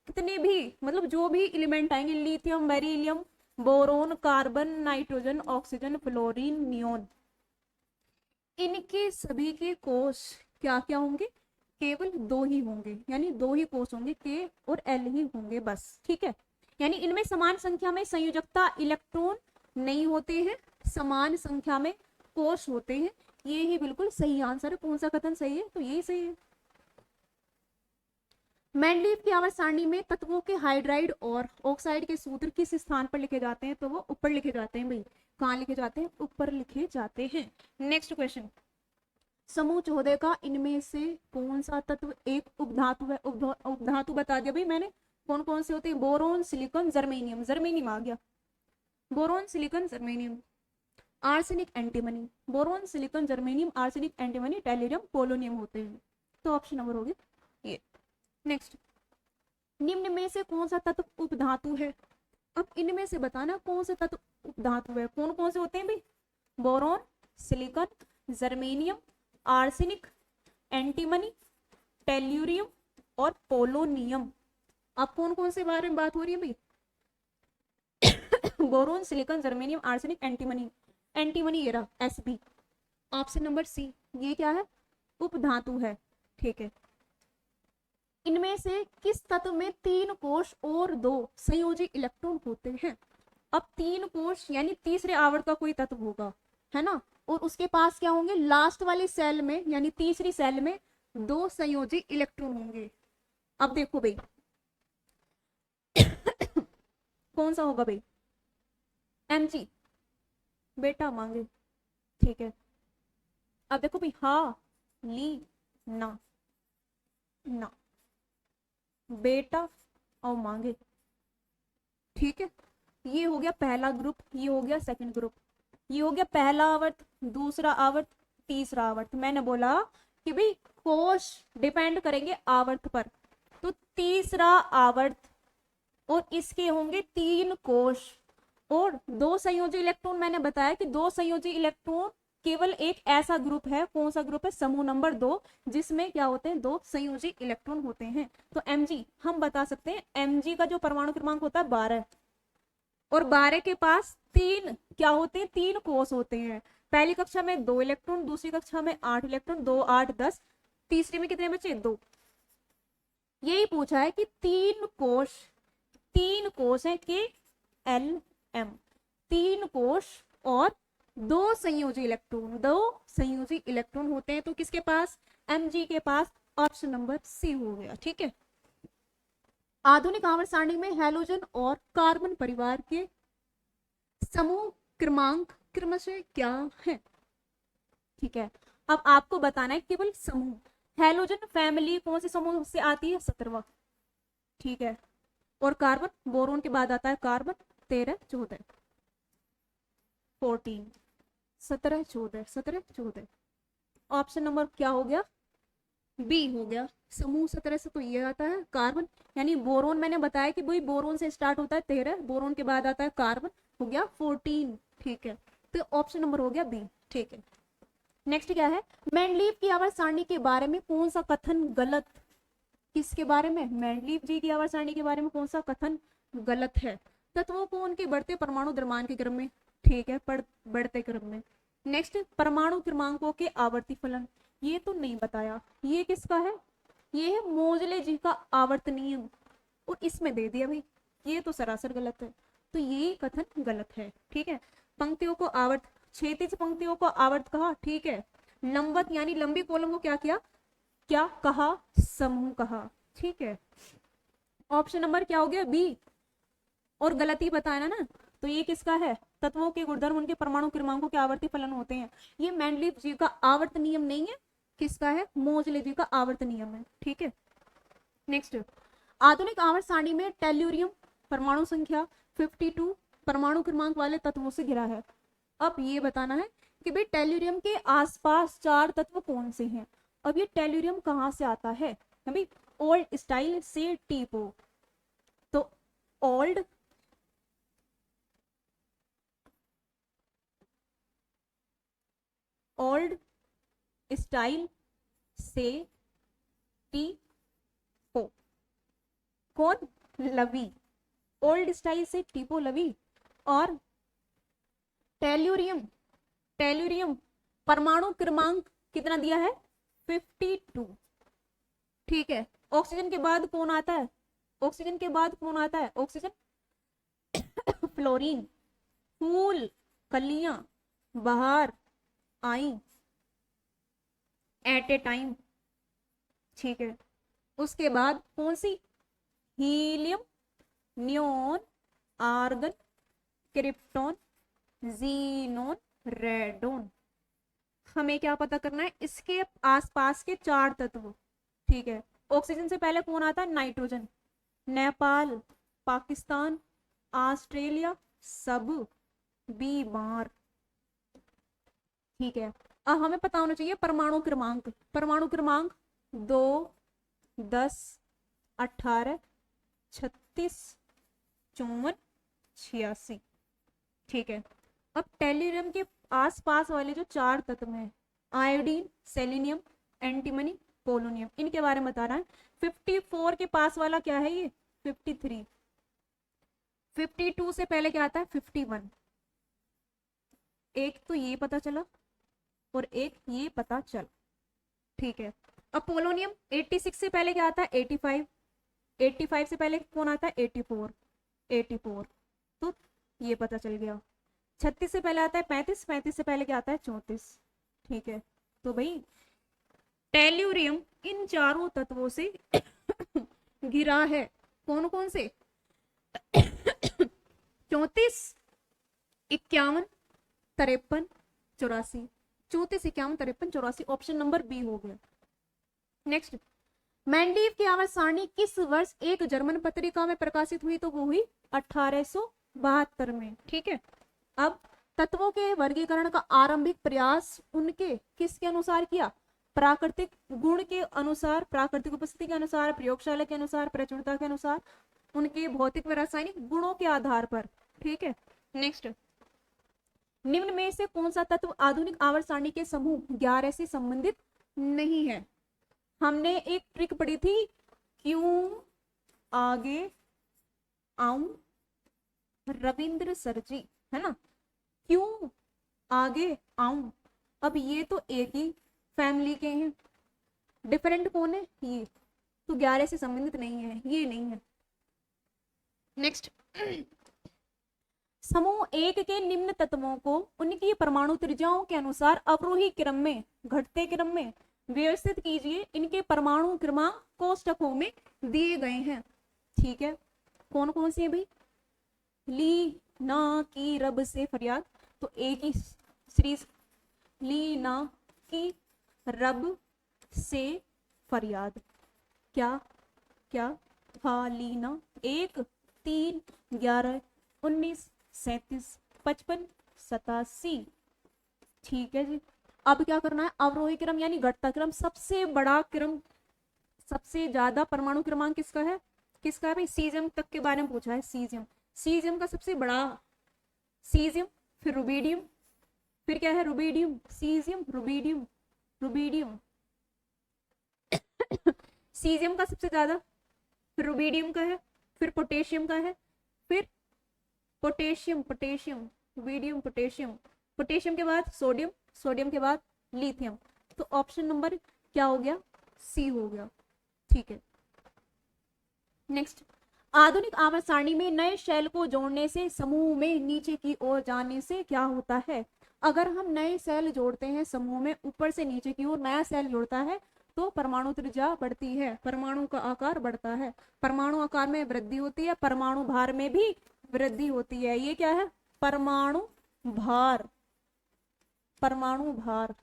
कितने भी मतलब जो भी एलिमेंट आएंगे, lithium, beryllium, boron, carbon, nitrogen, oxygen, fluorine, neon, इनके सभी के कोष क्या क्या होंगे, केवल दो ही होंगे, यानी दो ही कोष होंगे, के और एल ही होंगे बस, ठीक है। यानी इनमें समान संख्या में संयोजकता इलेक्ट्रॉन नहीं होते हैं, समान संख्या में कोष होते हैं। ये ही बिल्कुल सही आंसर है। कौन सा कथन सही है, तो यही सही है। मेंडलीव की आवर्त सारणी में तत्वों के हाइड्राइड और ऑक्साइड के सूत्र किस स्थान पर लिखे जाते हैं, तो वो ऊपर लिखे जाते हैं भाई। कहाँ लिखे जाते हैं, ऊपर लिखे जाते हैं। नेक्स्ट क्वेश्चन, समूह 14 का इनमें से कौन सा तत्व एक उपधातु है। उपधातु बता दिया भाई मैंने, कौन कौन से होते हैं, बोरोन, सिलिकॉन, जर्मेनियम, जर्मेनियम आ गया, boron, silicon, germanium. Arsenic, antimony, boron, silicon, germanium, arsenic, antimony, tellurium, polonium होते हैं। तो ऑप्शन नंबर हो गया ये। नेक्स्ट, निम्न में से कौन सा तत्व उपधातु है। अब इनमें से बताना कौन सा तत्व उपधातु है। कौन कौन से होते हैं भाई, boron, silicon, germanium, arsenic, antimony, tellurium और पोलोनियम। अब कौन कौन से बारे में बात हो रही है भाई, boron, silicon, germanium, arsenic, antimony. Antimony ये रहा Sb, ऑप्शन नंबर सी, ये क्या है, उपधातु है, ठीक है। इनमें से किस तत्व में 3 कोष और 2 संयोजी इलेक्ट्रॉन होते हैं। अब 3 कोष यानी तीसरे आवर्त का कोई तत्व होगा, है ना, और उसके पास क्या होंगे, लास्ट वाली सेल में यानी तीसरी सेल में 2 संयोजी इलेक्ट्रॉन होंगे। अब देखो भाई कौन सा होगा भाई, Mg, बेटा मांगे, ठीक है। अब देखो भाई, हा, ली, ना, ना, बेटा और मांगे, ठीक है। ये हो गया पहला ग्रुप, ये हो गया सेकंड ग्रुप, ये हो गया पहला आवर्त, दूसरा आवर्त, तीसरा आवर्त। मैंने बोला कि भाई कोष डिपेंड करेंगे आवर्त पर, तो तीसरा आवर्त और इसके होंगे 3 कोष और 2 संयोजी इलेक्ट्रॉन। मैंने बताया कि 2 संयोजी इलेक्ट्रॉन केवल एक ऐसा ग्रुप है, कौन सा ग्रुप है, समूह नंबर 2, जिसमें क्या होते हैं, 2 संयोजी इलेक्ट्रॉन होते हैं। तो Mg हम बता सकते हैं, Mg का जो परमाणु क्रमांक होता है 12, और 12 के पास 3 क्या होते हैं, 3 कोष होते हैं। पहली कक्षा में 2 इलेक्ट्रॉन, दूसरी कक्षा में 8 इलेक्ट्रॉन, 2 8 10, तीसरे में कितने बचे, 2। यही पूछा है कि 3 कोष है के एल एम, 3 कोष और 2 संयोजी इलेक्ट्रॉन होते हैं। तो किसके पास, Mg के पास, ऑप्शन नंबर सी हो गया, ठीक है। आधुनिक आवर्त सारणी में हैलोजन और कार्बन परिवार के समूह क्रमांक क्रमशः क्या है, ठीक है। अब आपको बताना है केवल समूह। हैलोजन फैमिली कौन से समूह से आती है, 17वां, ठीक है। और कार्बन, बोरोन के बाद आता है कार्बन, 13 14 14 17 14 17 14। ऑप्शन नंबर क्या हो गया, बी हो गया। समूह 17 से तो ये आता है कार्बन, यानी बोरोन मैंने बताया कि भाई बोरोन से स्टार्ट होता है 13, बोरोन के बाद आता है कार्बन, हो गया 14, ठीक है। तो ऑप्शन नंबर हो गया बी, ठीक है। नेक्स्ट क्या है, मेंडलीव की आवर्त सारणी के बारे में कौन सा कथन गलत, किसके बारे में, मेंडलीव जी की आवर्त सारणी के बारे में कौन सा कथन गलत है। तत्वों को उनके बढ़ते परमाणु द्रव्यमान के क्रम में, ठीक है, बढ़ते क्रम में। नेक्स्ट, परमाणु क्रमांकों के आवर्ती फलन, ये तो नहीं बताया, ये किसका है, ये है मोजले जी का आवर्त नियम, और इसमें दे दिया भाई, ये तो सरासर गलत है, तो ये कथन गलत है, ठीक है। पंक्तियों को आवर्त, क्षैतिज पंक्तियों को आवर्त कहा, ठीक है। लंबवत यानी लंबी कॉलम को क्या किया, क्या कहा, समूह कहा, ठीक है। ऑप्शन नंबर क्या हो गया, बी, और गलती बताना ना, तो ये किसका है, तत्वों के गुणधर्म उनके परमाणु क्रमांकों के आवर्ती फलन होते हैं। ये मेंडलीव जी का आवर्त नियम नहीं है, किसका है, मोजले जी का आवर्त नियम है, ठीक है। नेक्स्ट, आधुनिक आवर्त सारणी में टेल्यूरियम परमाणु संख्या 52 परमाणु क्रमांक वाले तत्वों से घिरा है। अब ये बताना है कि भाई टेल्यूरियम के आसपास 4 तत्व कौन से हैं। अब ये टेल्यूरियम कहाँ से आता है भाई, ओल्ड स्टाइल से टीपो, तो ओल्ड स्टाइल से टीपो, कौन? लवी, ओल्ड स्टाइल से टीपो लवी। और टेल्यूरियम, टेल्यूरियम परमाणु क्रमांक कितना दिया है? 52। ठीक है, ऑक्सीजन के बाद कौन आता है? ऑक्सीजन के बाद कौन आता है? ऑक्सीजन, फ्लोरीन, फूल, कलियां, बाहर आई, एट ए टाइम। ठीक है, उसके बाद कौन सी? Helium, neon, argon, krypton, xenon, radon. हमें क्या पता करना है? इसके आसपास के 4 तत्व। ठीक है, ऑक्सीजन से पहले कौन आता है? नाइट्रोजन। नेपाल, पाकिस्तान, ऑस्ट्रेलिया सब बीमार। ठीक है, अब हमें पता होना चाहिए परमाणु क्रमांक। परमाणु क्रमांक 2, 10, 18, 36, 54, 86। ठीक है, अब टेल्यूरियम के आसपास वाले जो 4 तत्व हैं, आयोडीन, सेलेनियम, एंटीमनी, पोलोनियम, इनके बारे में बता रहा है। 54 के पास वाला क्या है? ये 53। 52 से पहले क्या आता है? 51। एक तो ये पता चला और एक ये पता चला। ठीक है, अब पोलोनियम 86 से पहले क्या आता है? 85। 85 से पहले कौन आता है? 84। 84 तो ये पता चल गया। 36 से पहले आता है 35। 35 से पहले क्या आता है? 34। ठीक है, तो भाई टेल्यूरियम इन चारों तत्वों से घिरा है। कौन कौन से? 34, 51, 53, 84। 34, 51, 53, 84। ऑप्शन नंबर बी हो गया। नेक्स्ट, मेंडलीव की आवर्त सारणी किस वर्ष एक जर्मन पत्रिका में प्रकाशित हुई? तो वो हुई 1872 में। ठीक है, अब तत्वों के वर्गीकरण का आरंभिक प्रयास उनके किसके अनुसार किया? प्राकृतिक गुण के अनुसार, प्राकृतिक उपस्थिति के अनुसार, प्रयोगशाला के अनुसार, प्रचुरता के अनुसार, उनके भौतिक व रासायनिक गुणों के आधार पर। ठीक है, नेक्स्ट, निम्न में से कौन सा तत्व आधुनिक आवर्त सारणी के समूह 11 से संबंधित नहीं है? हमने एक ट्रिक पढ़ी थी, क्यों आगे आऊं, रविंद्र सर जी, है ना? क्यों आगे आऊं। अब ये तो एक ही फैमिली के हैं, डिफरेंट कौन है? ये तो 11 से संबंधित नहीं है, ये नहीं है। नेक्स्ट, समूह 1 के निम्न तत्वों को उनकी परमाणु त्रिज्याओं के अनुसार अवरोही क्रम में, घटते क्रम में व्यवस्थित कीजिए। इनके परमाणु क्रमांक कोष्ठकों में दिए गए हैं। ठीक है, कौन कौन से हैं भाई? ली ना की रब से फरियाद, तो एक ही सीरीज, ली ना की रब से फरियाद। क्या क्या? हाँ, लीना। 1, 3, 11, 19, 37, 55, 87। ठीक है जी, अब क्या करना है? अवरोही क्रम यानी घटता क्रम, सबसे बड़ा क्रम, सबसे ज्यादा परमाणु क्रमांक किसका है? किसका है भाई? सीजियम तक के बारे में पूछा है। सीजियम, सीजियम का सबसे बड़ा, सीजियम, फिर रुबीडियम, फिर क्या है? Rubidium, caesium, rubidium, rubidium. Caesium का सबसे ज्यादा, फिर रुबीडियम का है, फिर पोटेशियम का है, फिर potassium, potassium, rubidium, potassium, potassium के बाद सोडियम, सोडियम के बाद लिथियम। तो ऑप्शन नंबर क्या हो गया? सी हो गया। ठीक है, नेक्स्ट, आधुनिक आवर्त सारणी में नए शेल को जोड़ने से समूह में नीचे की ओर जाने से क्या होता है? अगर हम नए सेल जोड़ते हैं समूह में, ऊपर से नीचे की ओर नया सेल जोड़ता है तो परमाणु त्रिज्या बढ़ती है, परमाणु का आकार बढ़ता है, परमाणु आकार में वृद्धि होती है, परमाणु भार में भी वृद्धि होती है। ये क्या है? परमाणु भार। परमाणु भार,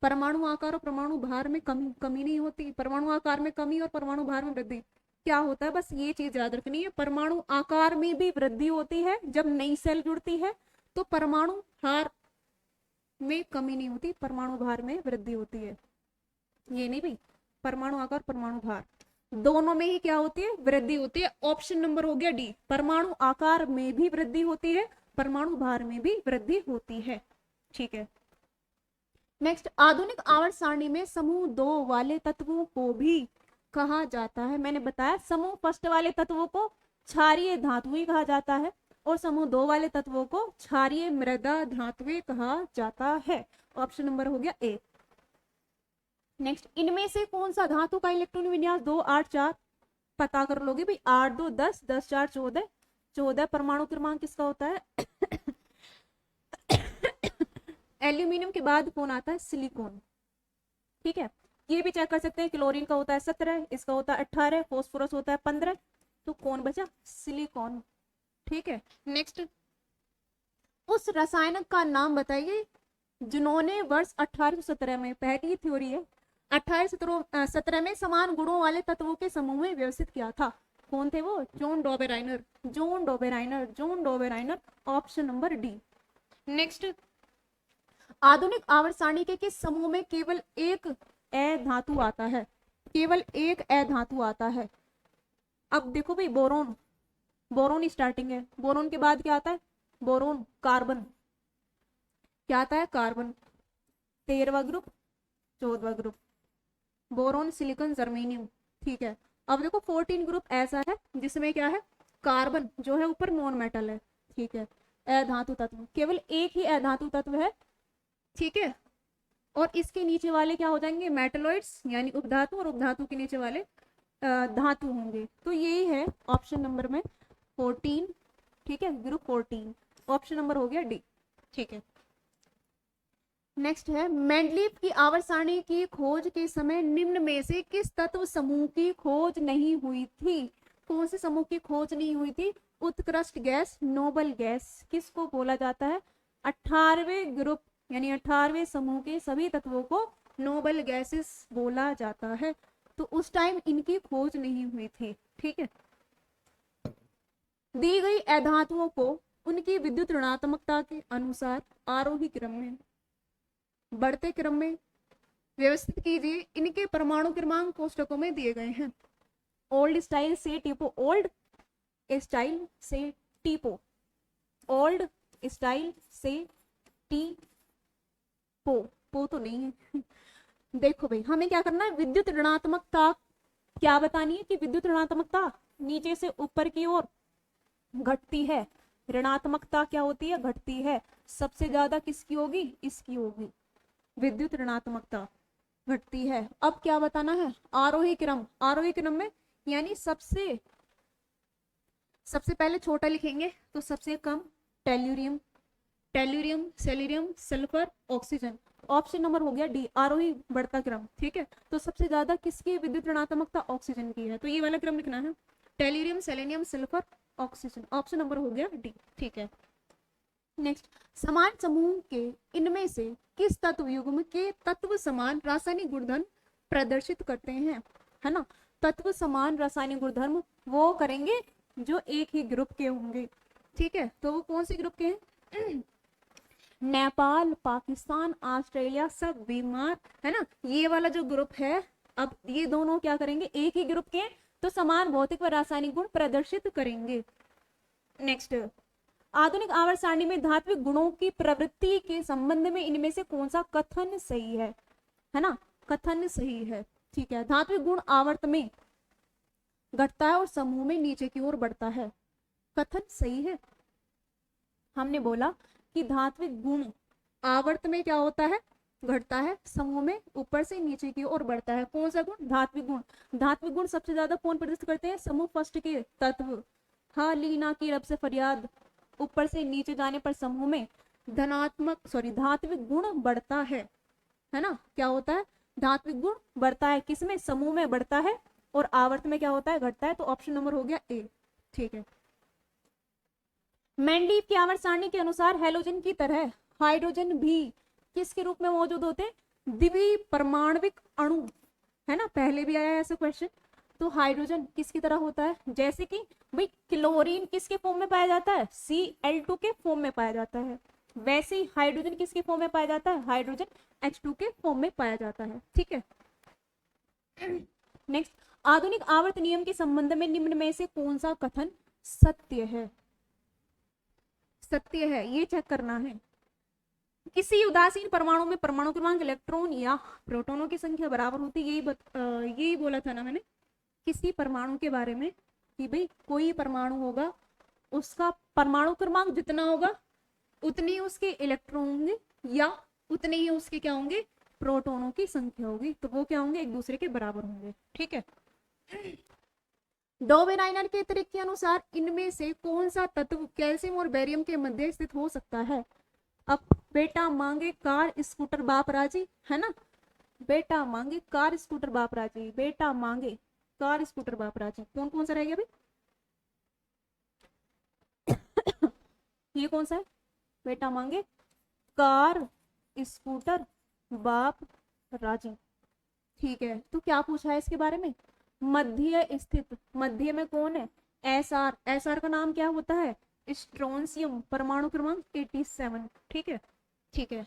परमाणु आकार और परमाणु भार में कमी नहीं होती, परमाणु आकार में कमी और परमाणु भार में वृद्धि। क्या होता है? बस ये चीज याद रखनी है, परमाणु आकार में भी वृद्धि होती है जब नई सेल जुड़ती है, तो परमाणु भार में कमी नहीं होती, परमाणु भार में वृद्धि होती है। ये नहीं भाई, परमाणु आकार, परमाणु भार दोनों में ही क्या होती है? वृद्धि होती है। ऑप्शन नंबर हो गया डी, परमाणु आकार में भी वृद्धि होती है, परमाणु भार में भी वृद्धि होती है। ठीक है, नेक्स्ट, आधुनिक आवर्त सारणी में समूह 2 वाले तत्वों को भी कहा जाता है? मैंने बताया समूह फर्स्ट वाले तत्वों को क्षारीय धातुएं कहा जाता है और समूह 2 वाले तत्वों को क्षारीय मृदा धातुएं कहा जाता है। ऑप्शन नंबर हो गया ए। नेक्स्ट, इनमें से कौन सा धातु का इलेक्ट्रॉन विन्यास 2 8 4? पता कर लोगे भाई, 8 2 10, 10 4 14, 14 परमाणु क्रमांक किसका होता है? एल्यूमिनियम के बाद कौन आता है? सिलिकॉन। ठीक है, ये भी चेक कर सकते हैं, क्लोरीन का होता है 17, इसका होता है 18, फॉस्फोरस होता है 15, तो कौन बचा? सिलिकॉन। ठीक है, नेक्स्ट, उस रसायन का नाम बताइए जिन्होंने वर्ष 1817 में, पहली थ्योरी है, 1817 में समान गुणों वाले तत्वों के समूह में व्यवस्थित किया था। कौन थे वो? John Dobereiner, John Dobereiner, John Dobereiner. Option number D. Next, आधुनिक आवर्त सारणी के किस समूह में केवल एक ए धातु आता है? केवल एक ए धातु आता है। अब देखो भाई, बोरोन, बोरोन स्टार्टिंग है, बोरोन के बाद क्या आता है? बोरोन, कार्बन, क्या आता है? कार्बन, 13वां ग्रुप, 14वां ग्रुप, बोरोन, सिलिकॉन, जर्मेनियम। ठीक है, अब देखो 14 ग्रुप ऐसा है जिसमें क्या है? कार्बन जो है ऊपर नॉन मेटल है। ठीक है, अधातु तत्व, केवल एक ही अधातु तत्व है। ठीक है, और इसके नीचे वाले क्या हो जाएंगे? मेटलॉइड्स यानी उपधातु, और उपधातु के नीचे वाले धातु होंगे। तो यही है ऑप्शन नंबर में 14। ठीक है, ग्रुप 14, ऑप्शन नंबर हो गया डी। ठीक है, नेक्स्ट है, मेंडलीव की आवर्त सारणी की खोज के समय निम्न में से किस तत्व समूह की खोज नहीं हुई थी? कौन से समूह की खोज नहीं हुई थी? उत्कृष्ट गैस, नोबल गैस। किसको बोला जाता है? 18वें ग्रुप यानी 18वें समूह के सभी तत्वों को नोबल गैसेस बोला जाता है। तो उस टाइम इनकी खोज नहीं हुई थी। ठीक है, दी गई अधातुओं को उनकी विद्युत ऋणात्मकता के अनुसार आरोही क्रम में, बढ़ते क्रम में व्यवस्थित कीजिए। इनके परमाणु क्रमांक कोष्टकों में दिए गए हैं। ओल्ड स्टाइल से टीपो, ओल्ड स्टाइल से टीपो, ओल्ड स्टाइल से टीपो, पो तो नहीं है। देखो भाई, हमें क्या करना है? विद्युत ऋणात्मकता क्या बतानी है कि विद्युत ऋणात्मकता नीचे से ऊपर की ओर घटती है। ऋणात्मकता क्या होती है? घटती है। सबसे ज्यादा किसकी होगी? इसकी होगी। विद्युत ऋणात्मकता घटती है। अब क्या बताना है? आरोही क्रम, आरोही क्रम में यानी सबसे पहले छोटा लिखेंगे तो सबसे कम tellurium, tellurium, selenium, sulphur, oxygen. Option number हो गया डी, आरोही बढ़ता क्रम। ठीक है, तो सबसे ज्यादा किसकी विद्युत ऋणात्मकता? ऑक्सीजन की है, तो ये वाला क्रम लिखना है, tellurium, selenium, sulphur, oxygen. Option number हो गया डी। ठीक है, नेक्स्ट, समान समूह के इनमें से किस तत्व युग्म के तत्व समान रासायनिक गुणधर्म प्रदर्शित करते हैं? है ना, तत्व समान रासायनिक गुणधर्म वो करेंगे जो एक ही ग्रुप के होंगे। ठीक है, तो वो कौन से ग्रुप के हैं? नेपाल, पाकिस्तान, ऑस्ट्रेलिया, सब बीमार, है ना, ये वाला जो ग्रुप है। अब ये दोनों क्या करेंगे? एक ही ग्रुप के हैं, तो समान भौतिक व रासायनिक गुण प्रदर्शित करेंगे। नेक्स्ट, आधुनिक आवर्त सारणी में धात्विक गुणों की प्रवृत्ति के संबंध में इनमें से कौन सा कथन सही है ना, कथन सही है। ठीक है, धात्विक गुण आवर्त में घटता है और समूह में नीचे की ओर बढ़ता है, कथन सही है। हमने बोला कि धात्विक गुण आवर्त में क्या होता है? घटता है, समूह में ऊपर से नीचे की ओर बढ़ता है। कौन सा गुण? धात्विक गुण। धात्विक गुण सबसे ज्यादा कौन प्रदर्शित करते हैं? समूह फर्स्ट के तत्व। हाँ, लीना की रब से फरियाद, ऊपर से नीचे जाने पर समूह में धात्विक गुण बढ़ता है ना। क्या होता है? धात्विक गुण बढ़ता है, किसमें? समूह में बढ़ता है, और आवर्त में क्या होता है? घटता है। तो ऑप्शन नंबर हो गया ए। ठीक है, मेंडलीव की आवर्त सारणी के अनुसार हैलोजन की तरह हाइड्रोजन भी किसके रूप में मौजूद होते हैं? द्विपरमाणविक अणु, है ना, पहले भी आया है ऐसा क्वेश्चन। तो हाइड्रोजन किसकी तरह होता है? जैसे कि भाई क्लोरीन किसके फॉर्म में पाया जाता है? Cl2 के फॉर्म में पाया जाता है, वैसे ही हाइड्रोजन किसके फॉर्म में पाया जाता है? हाइड्रोजन H2 के फॉर्म में पाया जाता है। ठीक है, नेक्स्ट, आधुनिक आवर्त नियम के संबंध में निम्न में से कौन सा कथन सत्य है? सत्य है, ये चेक करना है। किसी उदासीन परमाणु में परमाणु क्रमांक इलेक्ट्रॉन या प्रोटॉनों की संख्या बराबर होती है, यही बोला था ना मैंने। किसी परमाणु के बारे में कि भाई कोई परमाणु होगा, उसका परमाणु क्रमांक जितना होगा उतने ही उसके इलेक्ट्रॉन होंगे या उतने ही उसके क्या होंगे, प्रोटॉनों की संख्या होगी, तो वो क्या होंगे, एक दूसरे के बराबर होंगे। ठीक है। डॉवेनाइनर के तरीके के अनुसार इनमें से कौन सा तत्व कैल्शियम और बेरियम के मध्य स्थित हो सकता है? अब बेटा मांगे कार स्कूटर बाप राजी, है ना, बेटा मांगे कार स्कूटर बाप राजी, बेटा मांगे कार स्कूटर बाप राजी, कौन कौन सा रहेगा भाई? ये कौन सा है? बेटा मांगे कार स्कूटर बाप राजी। ठीक है, तो क्या पूछा है इसके बारे में? मध्य स्थित, मध्य में कौन है? एसआर, एसआर का नाम क्या होता है? स्ट्रोंशियम, परमाणु क्रमांक 87। ठीक है, ठीक है।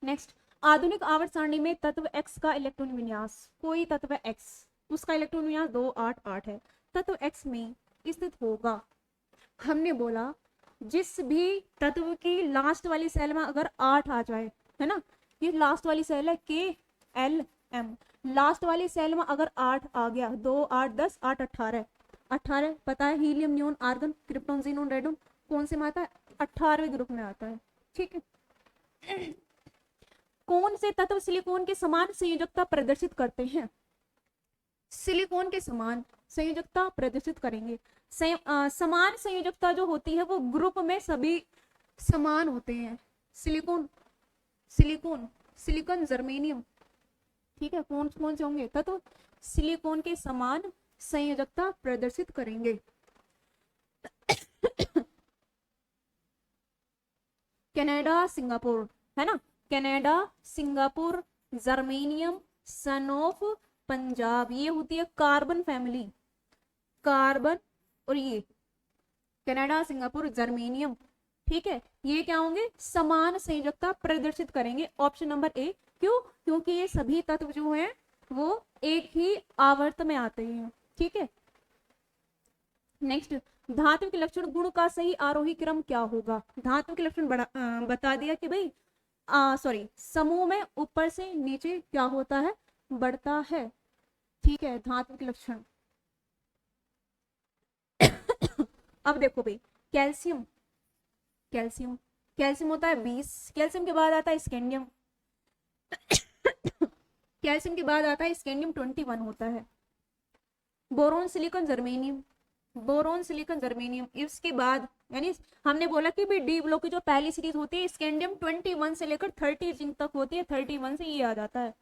नेक्स्ट, आधुनिक आवर्त सारणी में तत्व x का इलेक्ट्रॉन विन्यास, कोई तत्व x, उसका इलेक्ट्रॉन विन्यास 288 है, तत्व x में स्थित होगा। हमने बोला जिस भी तत्व की लास्ट वाली सेल में अगर 8 आ जाए, है ना, ये लास्ट वाली सेल है KLM, लास्ट वाली सेल में अगर 8 आ गया, 2 8 10 8 18, 18 पता है, helium neon argon krypton xenon radon कौन से में आता है? 18वें ग्रुप में आता है। ठीक है। कौन से तत्व सिलिकॉन के समान संयोजकता प्रदर्शित करते हैं? सिलिकॉन के समान संयोजकता प्रदर्शित करेंगे। समान संयोजकता जो होती है वो ग्रुप में सभी समान होते हैं। Silicon, silicon, silicon, germanium. ठीक है, कौन कौन से होंगे तत्व सिलिकॉन के समान संयोजकता प्रदर्शित करेंगे? कनाडा, सिंगापुर, है ना, Canada, Singapore, germanium, son of Punjab, ये होती है कार्बन फैमिली, कार्बन, और ये कनाडा, सिंगापुर, जर्मेनियम। ठीक है, ये क्या होंगे? समान संयोजकता प्रदर्शित करेंगे। Option number A. क्यों? क्योंकि ये सभी तत्व जो हैं वो एक ही आवर्त में आते हैं। ठीक है। नेक्स्ट, धातु के लक्षण गुण का सही आरोही क्रम क्या होगा? धातु के लक्षण बता दिया कि भाई सॉरी, समूह में ऊपर से नीचे क्या होता है? बढ़ता है। ठीक है, धातु के लक्षण। अब देखो भाई, कैल्शियम, कैल्शियम, कैल्शियम होता है 20, कैल्शियम के बाद आता है स्कैंडियम, कैल्शियम के बाद आता है स्कैंडियम 21 होता है। Boron, silicon, germanium, boron, silicon, germanium, इसके बाद यानी हमने बोला कि भाई डी ब्लॉक की जो पहली सीरीज होती है स्कैंडियम 21 से लेकर 30 जिंक तक होती है, 31 से ये आ जाता है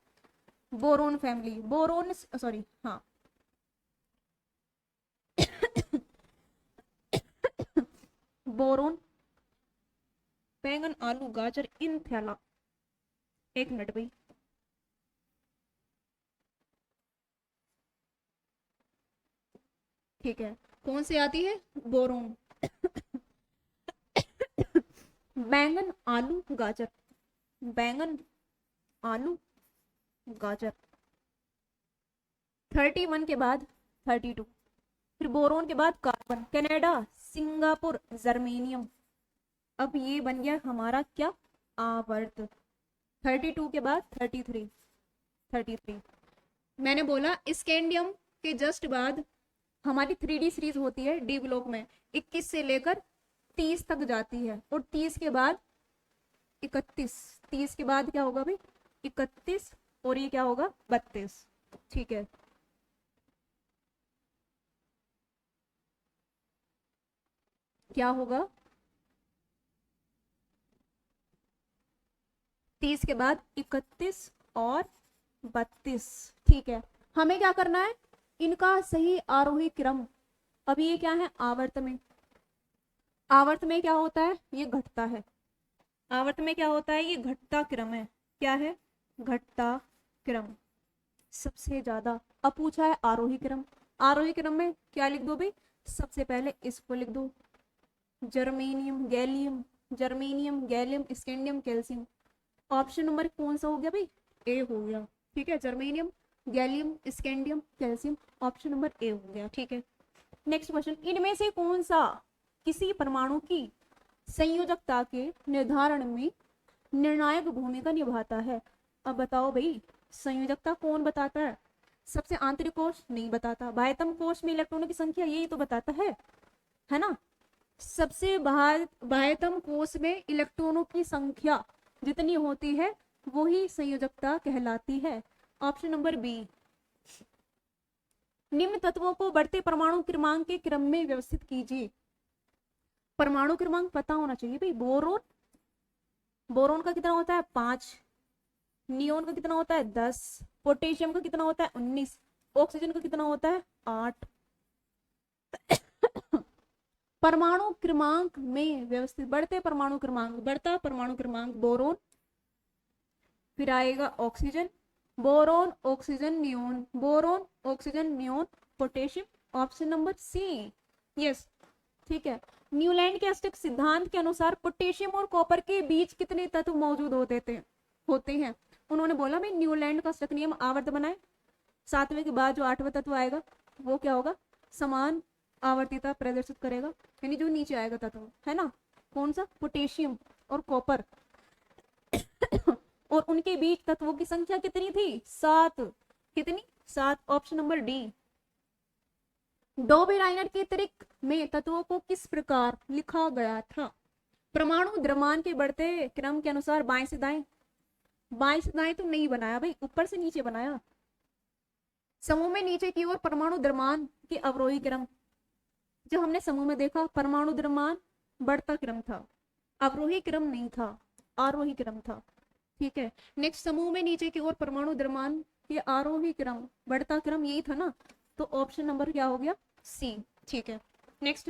बोरोन फैमिली, बोरोन, सॉरी, हाँ। बोरोन, बैंगन, आलू, गाजर, इन थैला। एक मिनट भाई, ठीक है, कौन सी आती है? बोरोन। बैंगन, आलू, गाजर, बैंगन, आलू, गाजर। 31 के बाद 32, फिर बोरोन के बाद कार्बन, कनाडा, सिंगापुर, जर्मेनियम। अब ये बन गया हमारा क्या? आवर्त। 32 के बाद 33, 33। मैंने बोला स्कैंडियम के जस्ट बाद हमारी 3D सीरीज होती है डी ब्लॉक में, 21 से लेकर 30 तक जाती है, और 30 के बाद 31, 30 के बाद क्या होगा भाई? 31, और ये क्या होगा? 32। ठीक है, क्या होगा? 30 के बाद 31 और 32। ठीक है, हमें क्या करना है? इनका सही आरोही क्रम। अब ये क्या है? आवर्त में, आवर्त में क्या होता है? ये घटता है, आवर्त में क्या होता है? ये घटता क्रम है। क्या है? घटता क्रम सबसे ज्यादा। अब पूछा है आरोही क्रम, आरोही क्रम में क्या लिख दो भाई? सबसे पहले इसको लिख दो, germanium, gallium, germanium, gallium, scandium, calcium. Option number कौन सा हो गया भाई? ए हो गया। ठीक है, germanium, gallium, scandium, calcium, option number A हो गया। ठीक है, नेक्स्ट क्वेश्चन, इनमें से कौन सा किसी परमाणु की संयोजकता के निर्धारण में निर्णायक भूमिका निभाता है? अब बताओ भाई, संयोजकता कौन बताता है? सबसे आंतरिक कोश नहीं बताता। बाह्यतम कोश में इलेक्ट्रॉनों की संख्या यही तो बताता है ना। सबसे बाह्यतम कोश में इलेक्ट्रॉनों की संख्या जितनी होती है वही संयोजकता कहलाती है। Option number B. निम्न तत्वों को बढ़ते परमाणु क्रमांक के क्रम में व्यवस्थित कीजिए। परमाणु क्रमांक पता होना चाहिए भाई। बोरोन, बोरोन का कितना होता है 5, नियोन का कितना होता है 10, पोटेशियम का कितना होता है 19, ऑक्सीजन का कितना होता है 8। परमाणु क्रमांक में व्यवस्थित बढ़ते परमाणु क्रमांक, बढ़ता परमाणु क्रमांक बोरोन, फिर आएगा oxygen, boron oxygen neon, boron oxygen neon, potassium. Option number C. Yes, ठीक है। न्यूलैंड के अष्टक सिद्धांत के अनुसार पोटेशियम और कॉपर के बीच कितने तत्व मौजूद होते हैं। उन्होंने बोला भाई न्यूलैंड का अष्टक नियम आवर्त बनाए, 7वें के बाद जो 8वां तत्व आएगा वो क्या होगा, समान आवर्तिता प्रदर्शित करेगा, यानी जो नीचे आएगा तत्व है ना, कौन सा, पोटेशियम और कॉपर। और उनके बीच तत्वों की संख्या कितनी थी, 7। कितनी, 7। Option number D. डॉबेराइनर के त्रिक में तत्वों को किस प्रकार लिखा गया था। परमाणु द्रव्यमान के बढ़ते क्रम के अनुसार बाएं से दाएं, बाएं से दाएं तो नहीं बनाया भाई, ऊपर से नीचे बनाया। समूह में नीचे की ओर परमाणु द्रव्यमान के अवरोही क्रम, जो हमने समूह में देखा परमाणु द्रव्यमान बढ़ता क्रम था, अवरोही क्रम नहीं था, आरोही क्रम था। ठीक है। नेक्स्ट, समूह में नीचे की ओर परमाणु द्रव्यमान के आरोही क्रम, बढ़ता क्रम यही था ना, तो ऑप्शन नंबर क्या हो गया, सी। ठीक है। नेक्स्ट,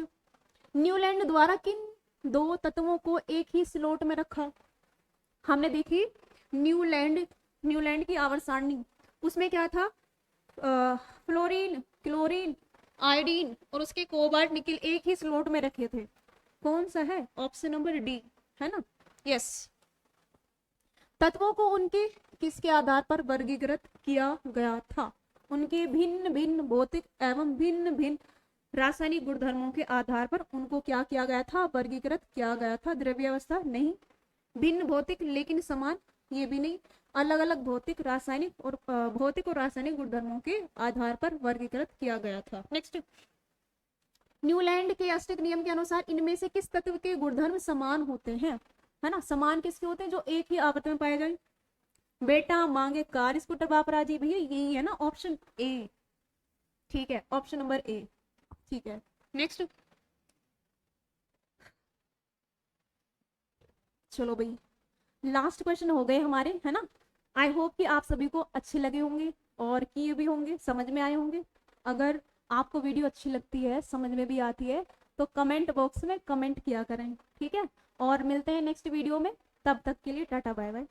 न्यूलैंड द्वारा किन 2 तत्वों को एक ही स्लॉट में रखा। हमने देखी न्यूलैंड की आवर्त सारणी, उसमें क्या था, फ्लोरीन, क्लोरीन, आयोडीन और उसके कोबाल्ट निकल एक ही स्लॉट में रखे थे। कौन सा है, ऑप्शन नंबर डी, है ना। यस। तत्वों को उनके किसके आधार पर वर्गीकृत किया गया था, उनके भिन्न भिन्न भौतिक एवं भिन्न भिन्न रासायनिक गुणधर्मों के आधार पर उनको क्या किया गया था, वर्गीकृत किया गया था। द्रव्य अवस्था नहीं, भिन्न भौतिक लेकिन समान ये भी नहीं, अलग अलग भौतिक और रासायनिक गुणधर्मों के आधार पर वर्गीकृत किया गया था। नेक्स्ट, न्यूलैंड के अष्टक नियम के अनुसार इनमें से किस तत्व के गुणधर्म समान होते हैं, है ना। समान किसके होते हैं, जो एक ही आवर्त में पाए जाए। बेटा मांगे कार स्कूटर बापरा जी, भैया यही है ना, ऑप्शन ए। ठीक है, ऑप्शन नंबर ए। ठीक है। नेक्स्ट, चलो भाई लास्ट क्वेश्चन हो गए हमारे, है ना। आई होप कि आप सभी को अच्छे लगे होंगे और किए भी होंगे, समझ में आए होंगे। अगर आपको वीडियो अच्छी लगती है, समझ में भी आती है, तो कमेंट बॉक्स में कमेंट किया करें, ठीक है। और मिलते हैं नेक्स्ट वीडियो में, तब तक के लिए टाटा बाय बाय।